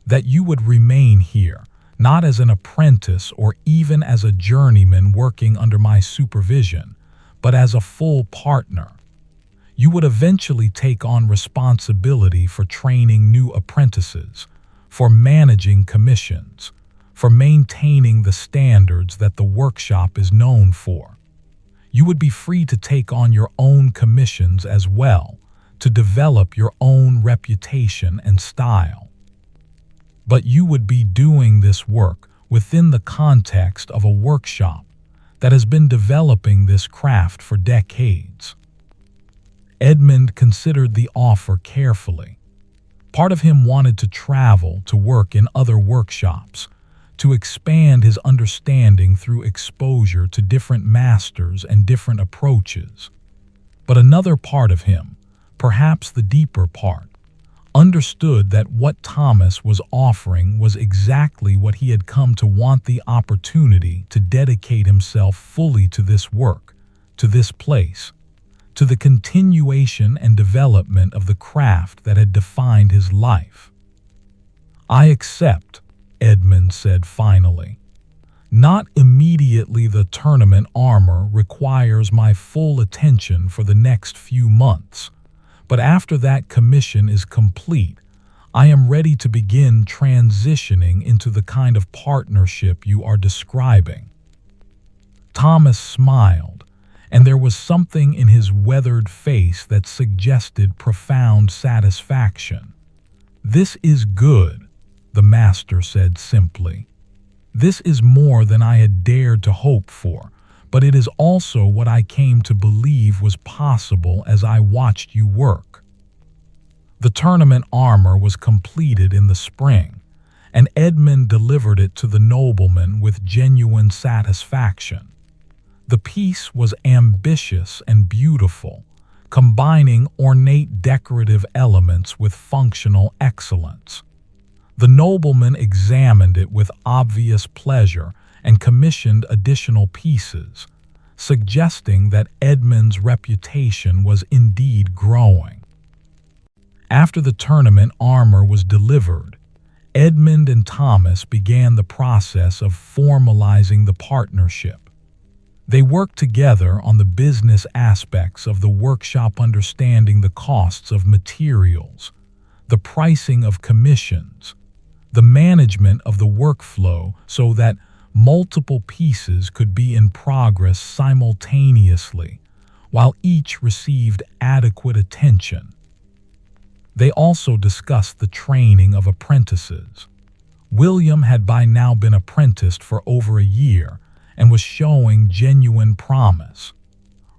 "that you would remain here, not as an apprentice or even as a journeyman working under my supervision, but as a full partner. You would eventually take on responsibility for training new apprentices, for managing commissions, for maintaining the standards that the workshop is known for. You would be free to take on your own commissions as well, to develop your own reputation and style. But you would be doing this work within the context of a workshop that has been developing this craft for decades. Edmund considered the offer carefully. Part of him wanted to travel to work in other workshops, to expand his understanding through exposure to different masters and different approaches. But another part of him, perhaps the deeper part, understood that what Thomas was offering was exactly what he had come to want: the opportunity to dedicate himself fully to this work, to this place, to the continuation and development of the craft that had defined his life. "I accept," Edmund said finally. "Not immediately. The tournament armor requires my full attention for the next few months, but after that commission is complete, I am ready to begin transitioning into the kind of partnership you are describing." Thomas smiled, and there was something in his weathered face that suggested profound satisfaction. "This is good," the master said simply. "This is more than I had dared to hope for, but it is also what I came to believe was possible as I watched you work." The tournament armor was completed in the spring, and Edmund delivered it to the nobleman with genuine satisfaction. The piece was ambitious and beautiful, combining ornate decorative elements with functional excellence. The nobleman examined it with obvious pleasure and commissioned additional pieces, suggesting that Edmund's reputation was indeed growing. After the tournament armor was delivered, Edmund and Thomas began the process of formalizing the partnership. They worked together on the business aspects of the workshop, understanding the costs of materials, the pricing of commissions, the management of the workflow, so that multiple pieces could be in progress simultaneously, while each received adequate attention. They also discussed the training of apprentices. William had by now been apprenticed for over a year and was showing genuine promise.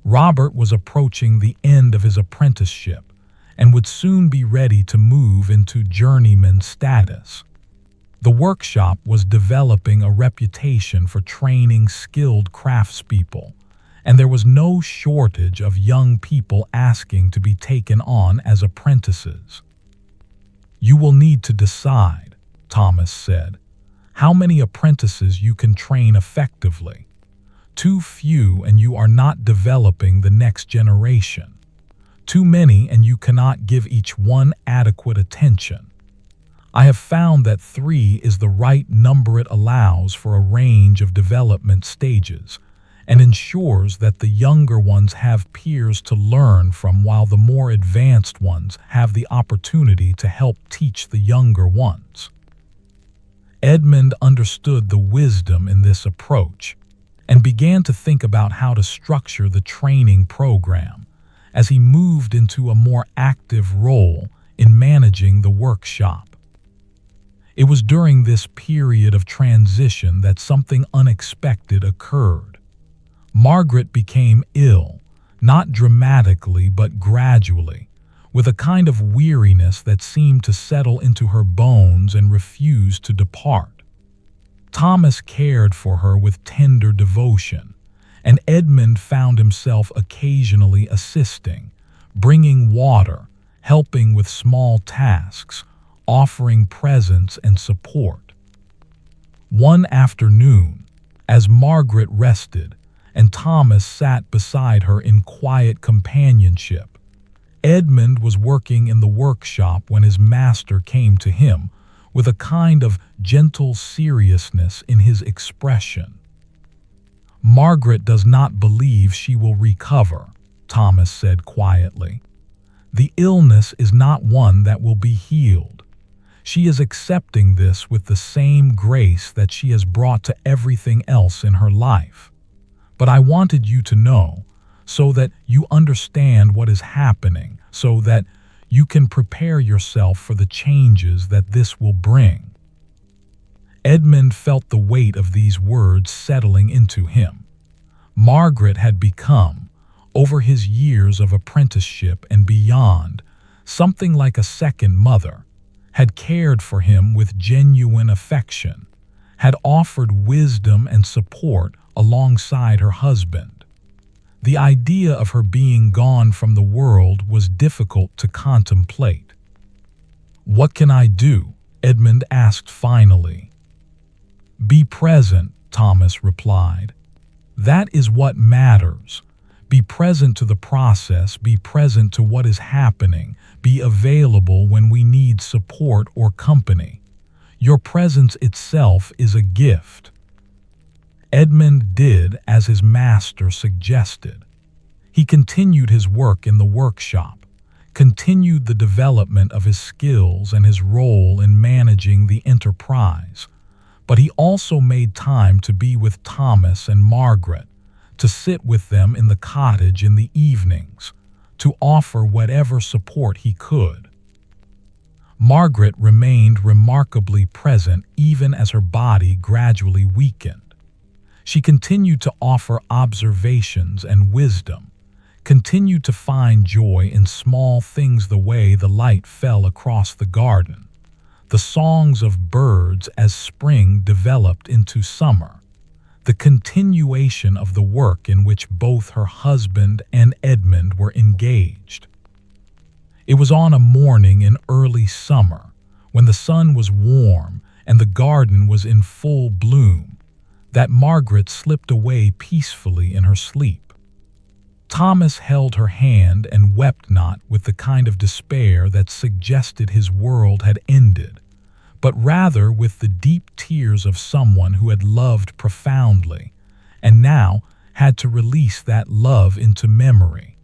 Robert was approaching the end of his apprenticeship and would soon be ready to move into journeyman status. The workshop was developing a reputation for training skilled craftspeople, and there was no shortage of young people asking to be taken on as apprentices. "You will need to decide," Thomas said, "how many apprentices you can train effectively. Too few and you are not developing the next generation. Too many and you cannot give each one adequate attention. I have found that 3 is the right number. It allows for a range of development stages and ensures that the younger ones have peers to learn from, while the more advanced ones have the opportunity to help teach the younger ones." Edmund understood the wisdom in this approach and began to think about how to structure the training program as he moved into a more active role in managing the workshop. It was during this period of transition that something unexpected occurred. Margaret became ill, not dramatically but gradually, with a kind of weariness that seemed to settle into her bones and refused to depart. Thomas cared for her with tender devotion, and Edmund found himself occasionally assisting, bringing water, helping with small tasks, offering presence and support. One afternoon, as Margaret rested and Thomas sat beside her in quiet companionship, Edmund was working in the workshop when his master came to him with a kind of gentle seriousness in his expression. "Margaret does not believe she will recover," Thomas said quietly. "The illness is not one that will be healed. She is accepting this with the same grace that she has brought to everything else in her life. But I wanted you to know, so that you understand what is happening, so that you can prepare yourself for the changes that this will bring." Edmund felt the weight of these words settling into him. Margaret had become, over his years of apprenticeship and beyond, something like a second mother, had cared for him with genuine affection, had offered wisdom and support alongside her husband. The idea of her being gone from the world was difficult to contemplate. "What can I do?" Edmund asked finally. "Be present," Thomas replied. "That is what matters. Be present to the process, be present to what is happening, be available when we need support or company. Your presence itself is a gift." Edmund did as his master suggested. He continued his work in the workshop, continued the development of his skills and his role in managing the enterprise, but he also made time to be with Thomas and Margaret, to sit with them in the cottage in the evenings, to offer whatever support he could. Margaret remained remarkably present even as her body gradually weakened. She continued to offer observations and wisdom, continued to find joy in small things, the way the light fell across the garden, the songs of birds as spring developed into summer, the continuation of the work in which both her husband and Edmund were engaged. It was on a morning in early summer, when the sun was warm and the garden was in full bloom, that Margaret slipped away peacefully in her sleep. Thomas held her hand and wept, not with the kind of despair that suggested his world had ended, but rather with the deep tears of someone who had loved profoundly and now had to release that love into memory.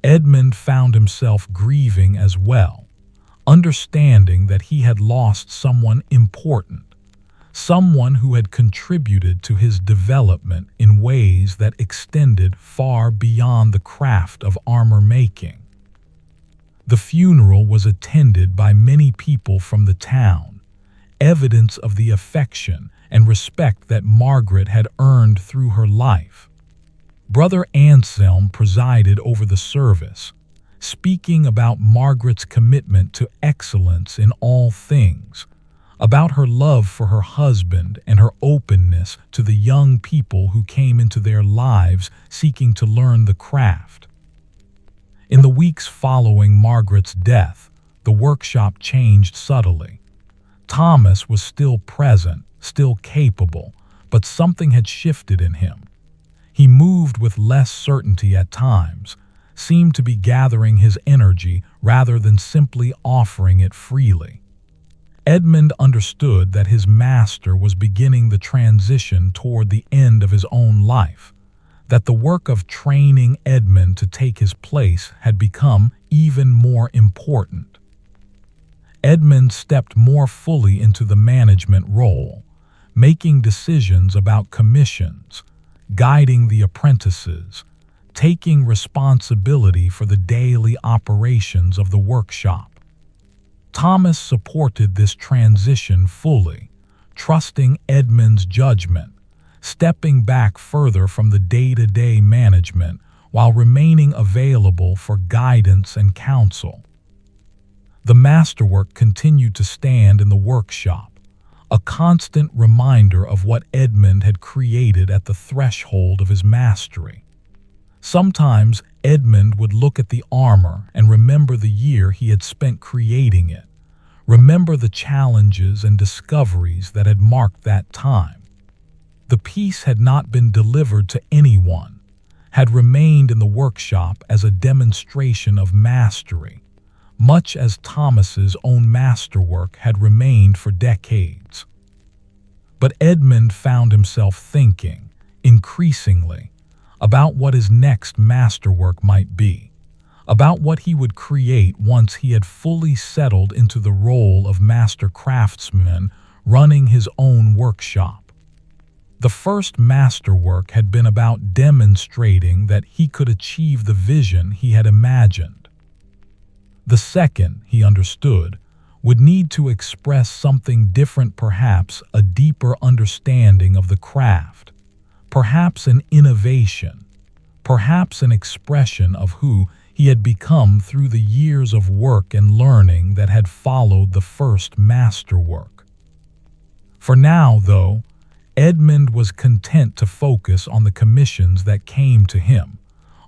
Edmund found himself grieving as well, understanding that he had lost someone important, someone who had contributed to his development in ways that extended far beyond the craft of armor making. The funeral was attended by many people from the town, evidence of the affection and respect that Margaret had earned through her life. Brother Anselm presided over the service, speaking about Margaret's commitment to excellence in all things, about her love for her husband and her openness to the young people who came into their lives seeking to learn the craft. In the weeks following Margaret's death, the workshop changed subtly. Thomas was still present, still capable, but something had shifted in him. He moved with less certainty at times, seemed to be gathering his energy rather than simply offering it freely. Edmund understood that his master was beginning the transition toward the end of his own life, that the work of training Edmund to take his place had become even more important. Edmund stepped more fully into the management role, making decisions about commissions, guiding the apprentices, taking responsibility for the daily operations of the workshop. Thomas supported this transition fully, trusting Edmund's judgment, stepping back further from the day-to-day management while remaining available for guidance and counsel. The Masterwork continued to stand in the workshop, a constant reminder of what Edmund had created at the threshold of his mastery. Sometimes Edmund would look at the armor and remember the year he had spent creating it, remember the challenges and discoveries that had marked that time. The piece had not been delivered to anyone, had remained in the workshop as a demonstration of mastery, much as Thomas's own masterwork had remained for decades. But Edmund found himself thinking, increasingly, about what his next masterwork might be, about what he would create once he had fully settled into the role of master craftsman running his own workshop. The first masterwork had been about demonstrating that he could achieve the vision he had imagined. The second, he understood, would need to express something different, perhaps a deeper understanding of the craft, perhaps an innovation, perhaps an expression of who he had become through the years of work and learning that had followed the first masterwork. For now, though, Edmund was content to focus on the commissions that came to him,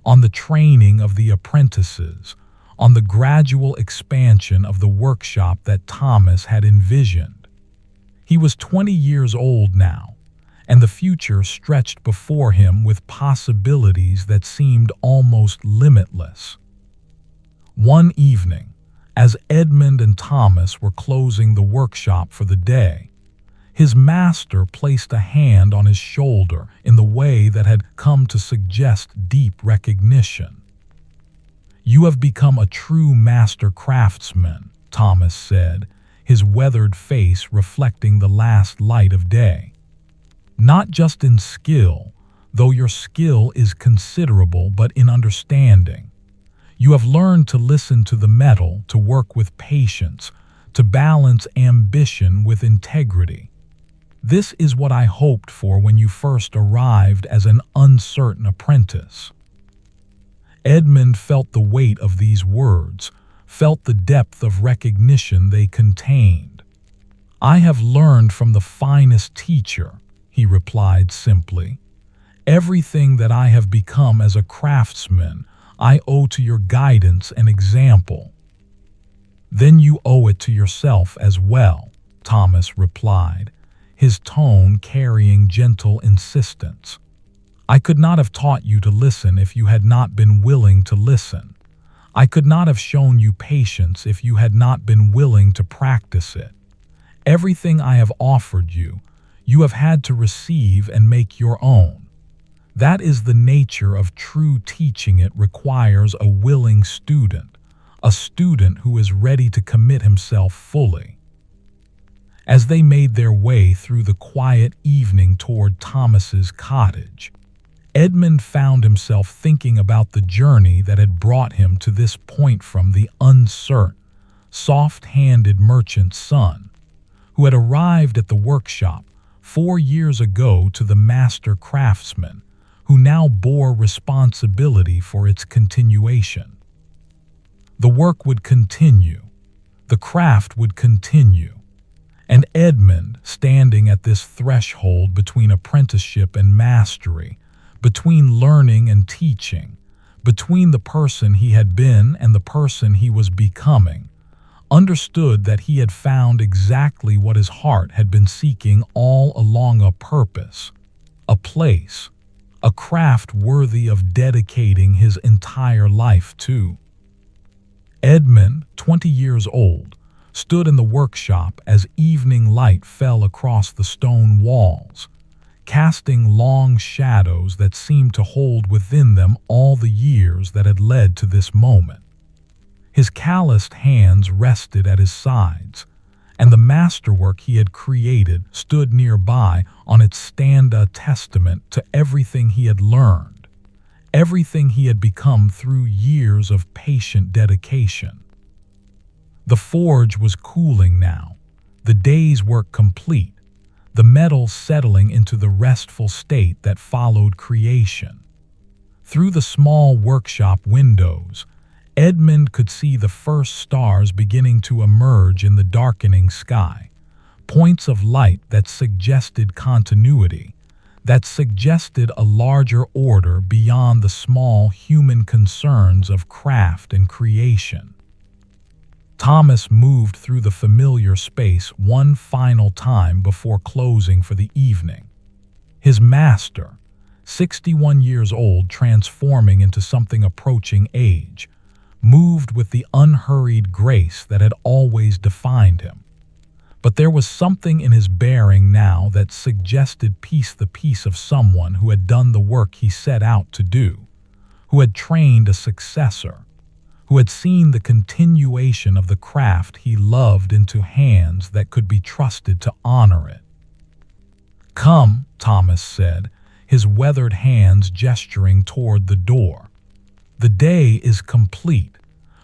on the training of the apprentices, on the gradual expansion of the workshop that Thomas had envisioned. He was 20 years old now, and the future stretched before him with possibilities that seemed almost limitless. One evening, as Edmund and Thomas were closing the workshop for the day, his master placed a hand on his shoulder in the way that had come to suggest deep recognition. "You have become a true master craftsman," Thomas said, his weathered face reflecting the last light of day. "Not just in skill, though your skill is considerable, but in understanding. You have learned to listen to the metal, to work with patience, to balance ambition with integrity. This is what I hoped for when you first arrived as an uncertain apprentice." Edmund felt the weight of these words, felt the depth of recognition they contained. "I have learned from the finest teacher," he replied simply. "Everything that I have become as a craftsman, I owe to your guidance and example." "Then you owe it to yourself as well," Thomas replied, his tone carrying gentle insistence. "I could not have taught you to listen if you had not been willing to listen. I could not have shown you patience if you had not been willing to practice it. Everything I have offered you, you have had to receive and make your own. That is the nature of true teaching. It requires a willing student, a student who is ready to commit himself fully." As they made their way through the quiet evening toward Thomas's cottage, Edmund found himself thinking about the journey that had brought him to this point, from the uncertain, soft-handed merchant's son, who had arrived at the workshop 4 years ago, to the master craftsman, who now bore responsibility for its continuation. The work would continue, the craft would continue, and Edmund, standing at this threshold between apprenticeship and mastery, between learning and teaching, between the person he had been and the person he was becoming, understood that he had found exactly what his heart had been seeking all along: a purpose, a place, a craft worthy of dedicating his entire life to. Edmund, 20 years old, stood in the workshop as evening light fell across the stone walls, casting long shadows that seemed to hold within them all the years that had led to this moment. His calloused hands rested at his sides, and the masterwork he had created stood nearby on its stand, a testament to everything he had learned, everything he had become through years of patient dedication. The forge was cooling now, the day's work complete, the metal settling into the restful state that followed creation. Through the small workshop windows, Edmund could see the first stars beginning to emerge in the darkening sky, points of light that suggested continuity, that suggested a larger order beyond the small human concerns of craft and creation. Thomas moved through the familiar space one final time before closing for the evening. His master, 61 years old, transforming into something approaching age, moved with the unhurried grace that had always defined him. But there was something in his bearing now that suggested peace, the peace of someone who had done the work he set out to do, who had trained a successor, who had seen the continuation of the craft he loved into hands that could be trusted to honor it. "Come," Thomas said, his weathered hands gesturing toward the door. "The day is complete.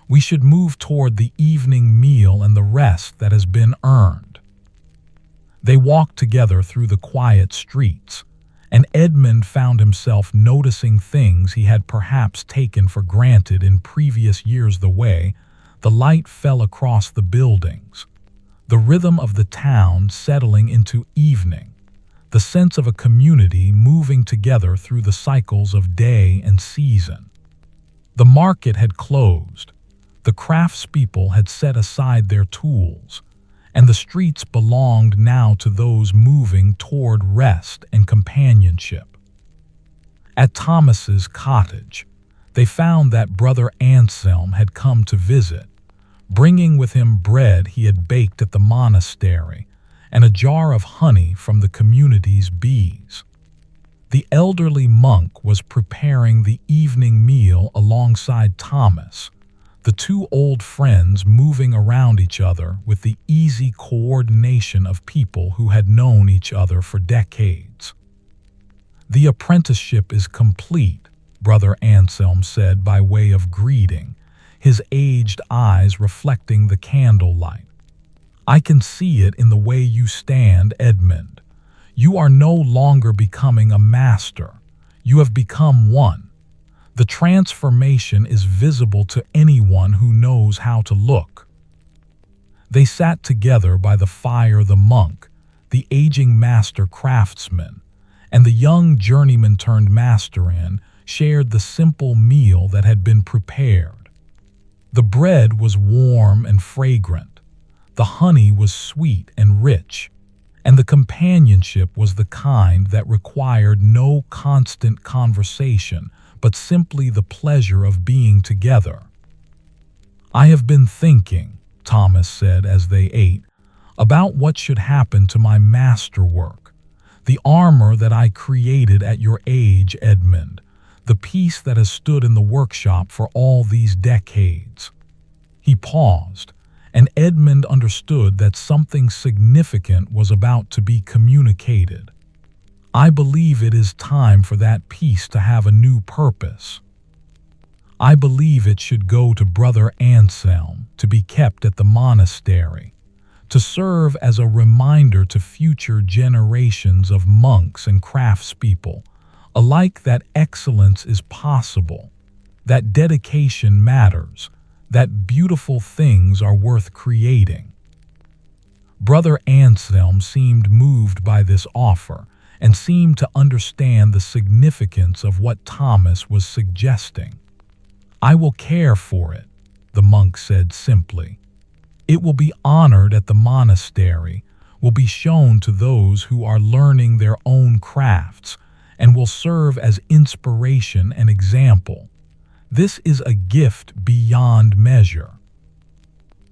We should move toward the evening meal and the rest that has been earned." They walked together through the quiet streets, and Edmund found himself noticing things he had perhaps taken for granted in previous years. The way the light fell across the buildings, the rhythm of the town settling into evening, the sense of a community moving together through the cycles of day and season. The market had closed, the craftspeople had set aside their tools, and the streets belonged now to those moving toward rest and companionship. At Thomas's cottage, they found that Brother Anselm had come to visit, bringing with him bread he had baked at the monastery and a jar of honey from the community's bees. The elderly monk was preparing the evening meal alongside Thomas, the two old friends moving around each other with the easy coordination of people who had known each other for decades. "The apprenticeship is complete," Brother Anselm said by way of greeting, his aged eyes reflecting the candlelight. "I can see it in the way you stand, Edmund. You are no longer becoming a master. You have become one. The transformation is visible to anyone who knows how to look." They sat together by the fire. The monk, the aging master craftsman, and the young journeyman turned master shared the simple meal that had been prepared. The bread was warm and fragrant, the honey was sweet and rich, and the companionship was the kind that required no constant conversation, but simply the pleasure of being together. "I have been thinking," Thomas said as they ate, "about what should happen to my masterwork, the armor that I created at your age, Edmund, the piece that has stood in the workshop for all these decades." He paused, and Edmund understood that something significant was about to be communicated. "I believe it is time for that piece to have a new purpose. I believe it should go to Brother Anselm, to be kept at the monastery, to serve as a reminder to future generations of monks and craftspeople alike that excellence is possible, that dedication matters, that beautiful things are worth creating." Brother Anselm seemed moved by this offer and seemed to understand the significance of what Thomas was suggesting. "I will care for it," the monk said simply. "It will be honored at the monastery, will be shown to those who are learning their own crafts, and will serve as inspiration and example. This is a gift beyond measure."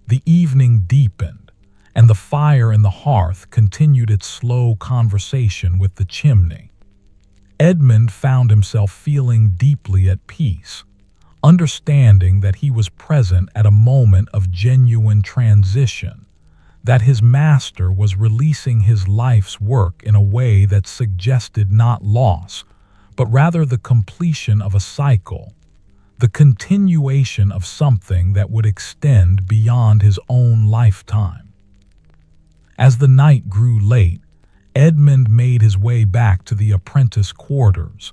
The evening deepened, and the fire in the hearth continued its slow conversation with the chimney. Edmund found himself feeling deeply at peace, understanding that he was present at a moment of genuine transition, that his master was releasing his life's work in a way that suggested not loss, but rather the completion of a cycle, the continuation of something that would extend beyond his own lifetime. As the night grew late, Edmund made his way back to the apprentice quarters,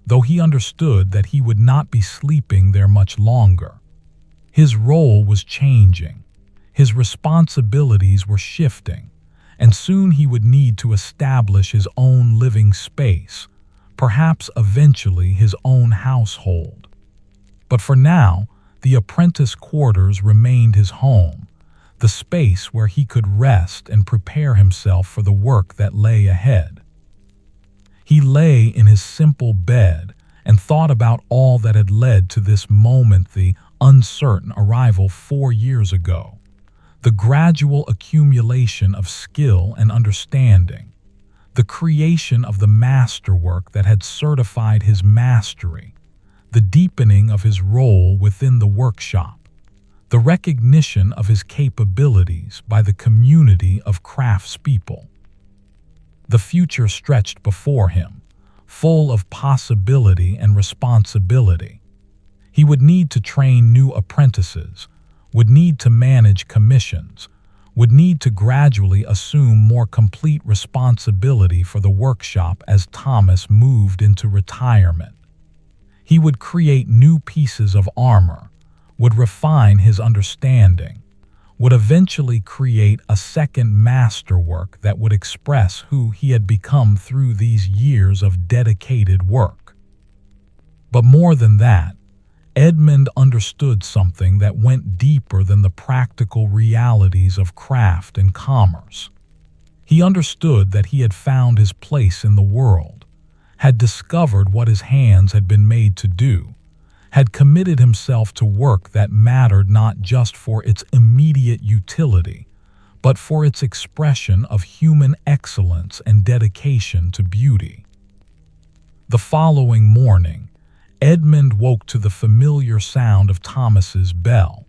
though he understood that he would not be sleeping there much longer. His role was changing, his responsibilities were shifting, and soon he would need to establish his own living space, perhaps eventually his own household. But for now, the apprentice quarters remained his home, the space where he could rest and prepare himself for the work that lay ahead. He lay in his simple bed and thought about all that had led to this moment, the uncertain arrival 4 years ago, the gradual accumulation of skill and understanding, the creation of the masterwork that had certified his mastery, the deepening of his role within the workshop, the recognition of his capabilities by the community of craftspeople. The future stretched before him, full of possibility and responsibility. He would need to train new apprentices, would need to manage commissions, would need to gradually assume more complete responsibility for the workshop as Thomas moved into retirement. He would create new pieces of armor, would refine his understanding, would eventually create a second masterwork that would express who he had become through these years of dedicated work. But more than that, Edmund understood something that went deeper than the practical realities of craft and commerce. He understood that he had found his place in the world, had discovered what his hands had been made to do, had committed himself to work that mattered not just for its immediate utility, but for its expression of human excellence and dedication to beauty. The following morning, Edmund woke to the familiar sound of Thomas's bell,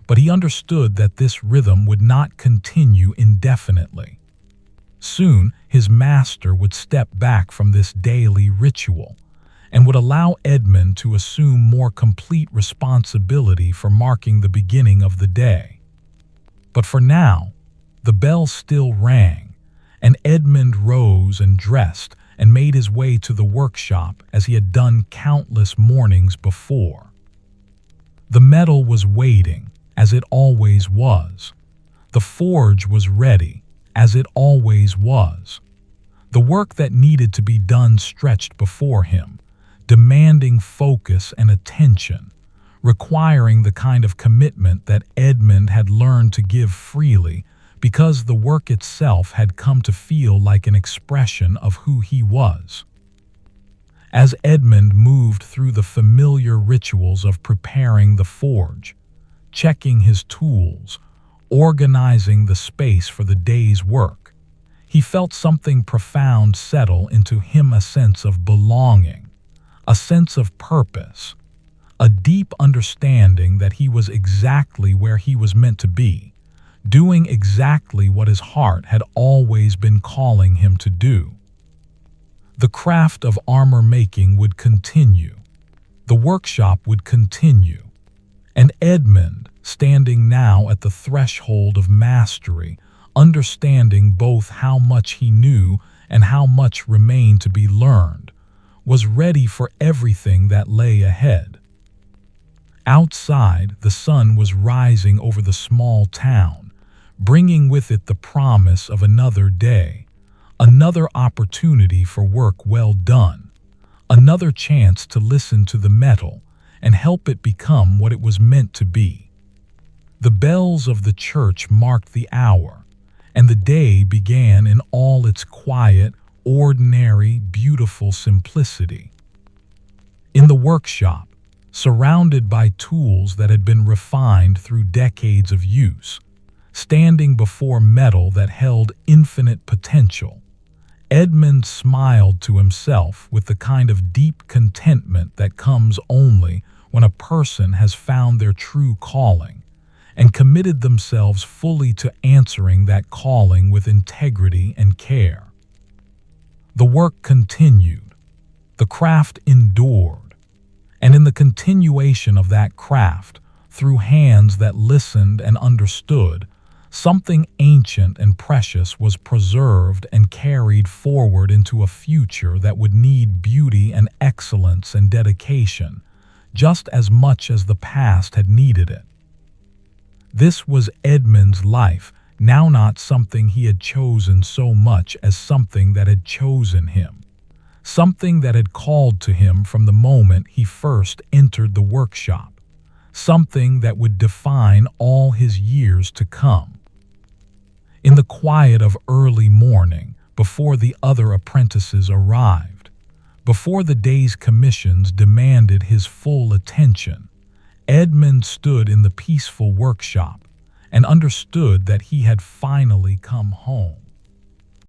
but he understood that this rhythm would not continue indefinitely. Soon, his master would step back from this daily ritual and would allow Edmund to assume more complete responsibility for marking the beginning of the day. But for now, the bell still rang, and Edmund rose and dressed and made his way to the workshop as he had done countless mornings before. The metal was waiting, as it always was. The forge was ready, as it always was. The work that needed to be done stretched before him, demanding focus and attention, requiring the kind of commitment that Edmund had learned to give freely because the work itself had come to feel like an expression of who he was. As Edmund moved through the familiar rituals of preparing the forge, checking his tools, organizing the space for the day's work, he felt something profound settle into him, a sense of belonging, a sense of purpose, a deep understanding that he was exactly where he was meant to be, doing exactly what his heart had always been calling him to do. The craft of armor making would continue. The workshop would continue. And Edmund, standing now at the threshold of mastery, understanding both how much he knew and how much remained to be learned, was ready for everything that lay ahead. Outside, the sun was rising over the small town, bringing with it the promise of another day, another opportunity for work well done, another chance to listen to the metal and help it become what it was meant to be. The bells of the church marked the hour, and the day began in all its quiet, ordinary, beautiful simplicity. In the workshop, surrounded by tools that had been refined through decades of use, standing before metal that held infinite potential, Edmund smiled to himself with the kind of deep contentment that comes only when a person has found their true calling and committed themselves fully to answering that calling with integrity and care. The work continued, the craft endured, and in the continuation of that craft, through hands that listened and understood, something ancient and precious was preserved and carried forward into a future that would need beauty and excellence and dedication, just as much as the past had needed it. This was Edmund's life, now not something he had chosen so much as something that had chosen him, something that had called to him from the moment he first entered the workshop, something that would define all his years to come. In the quiet of early morning, before the other apprentices arrived, before the day's commissions demanded his full attention, Edmund stood in the peaceful workshop and understood that he had finally come home.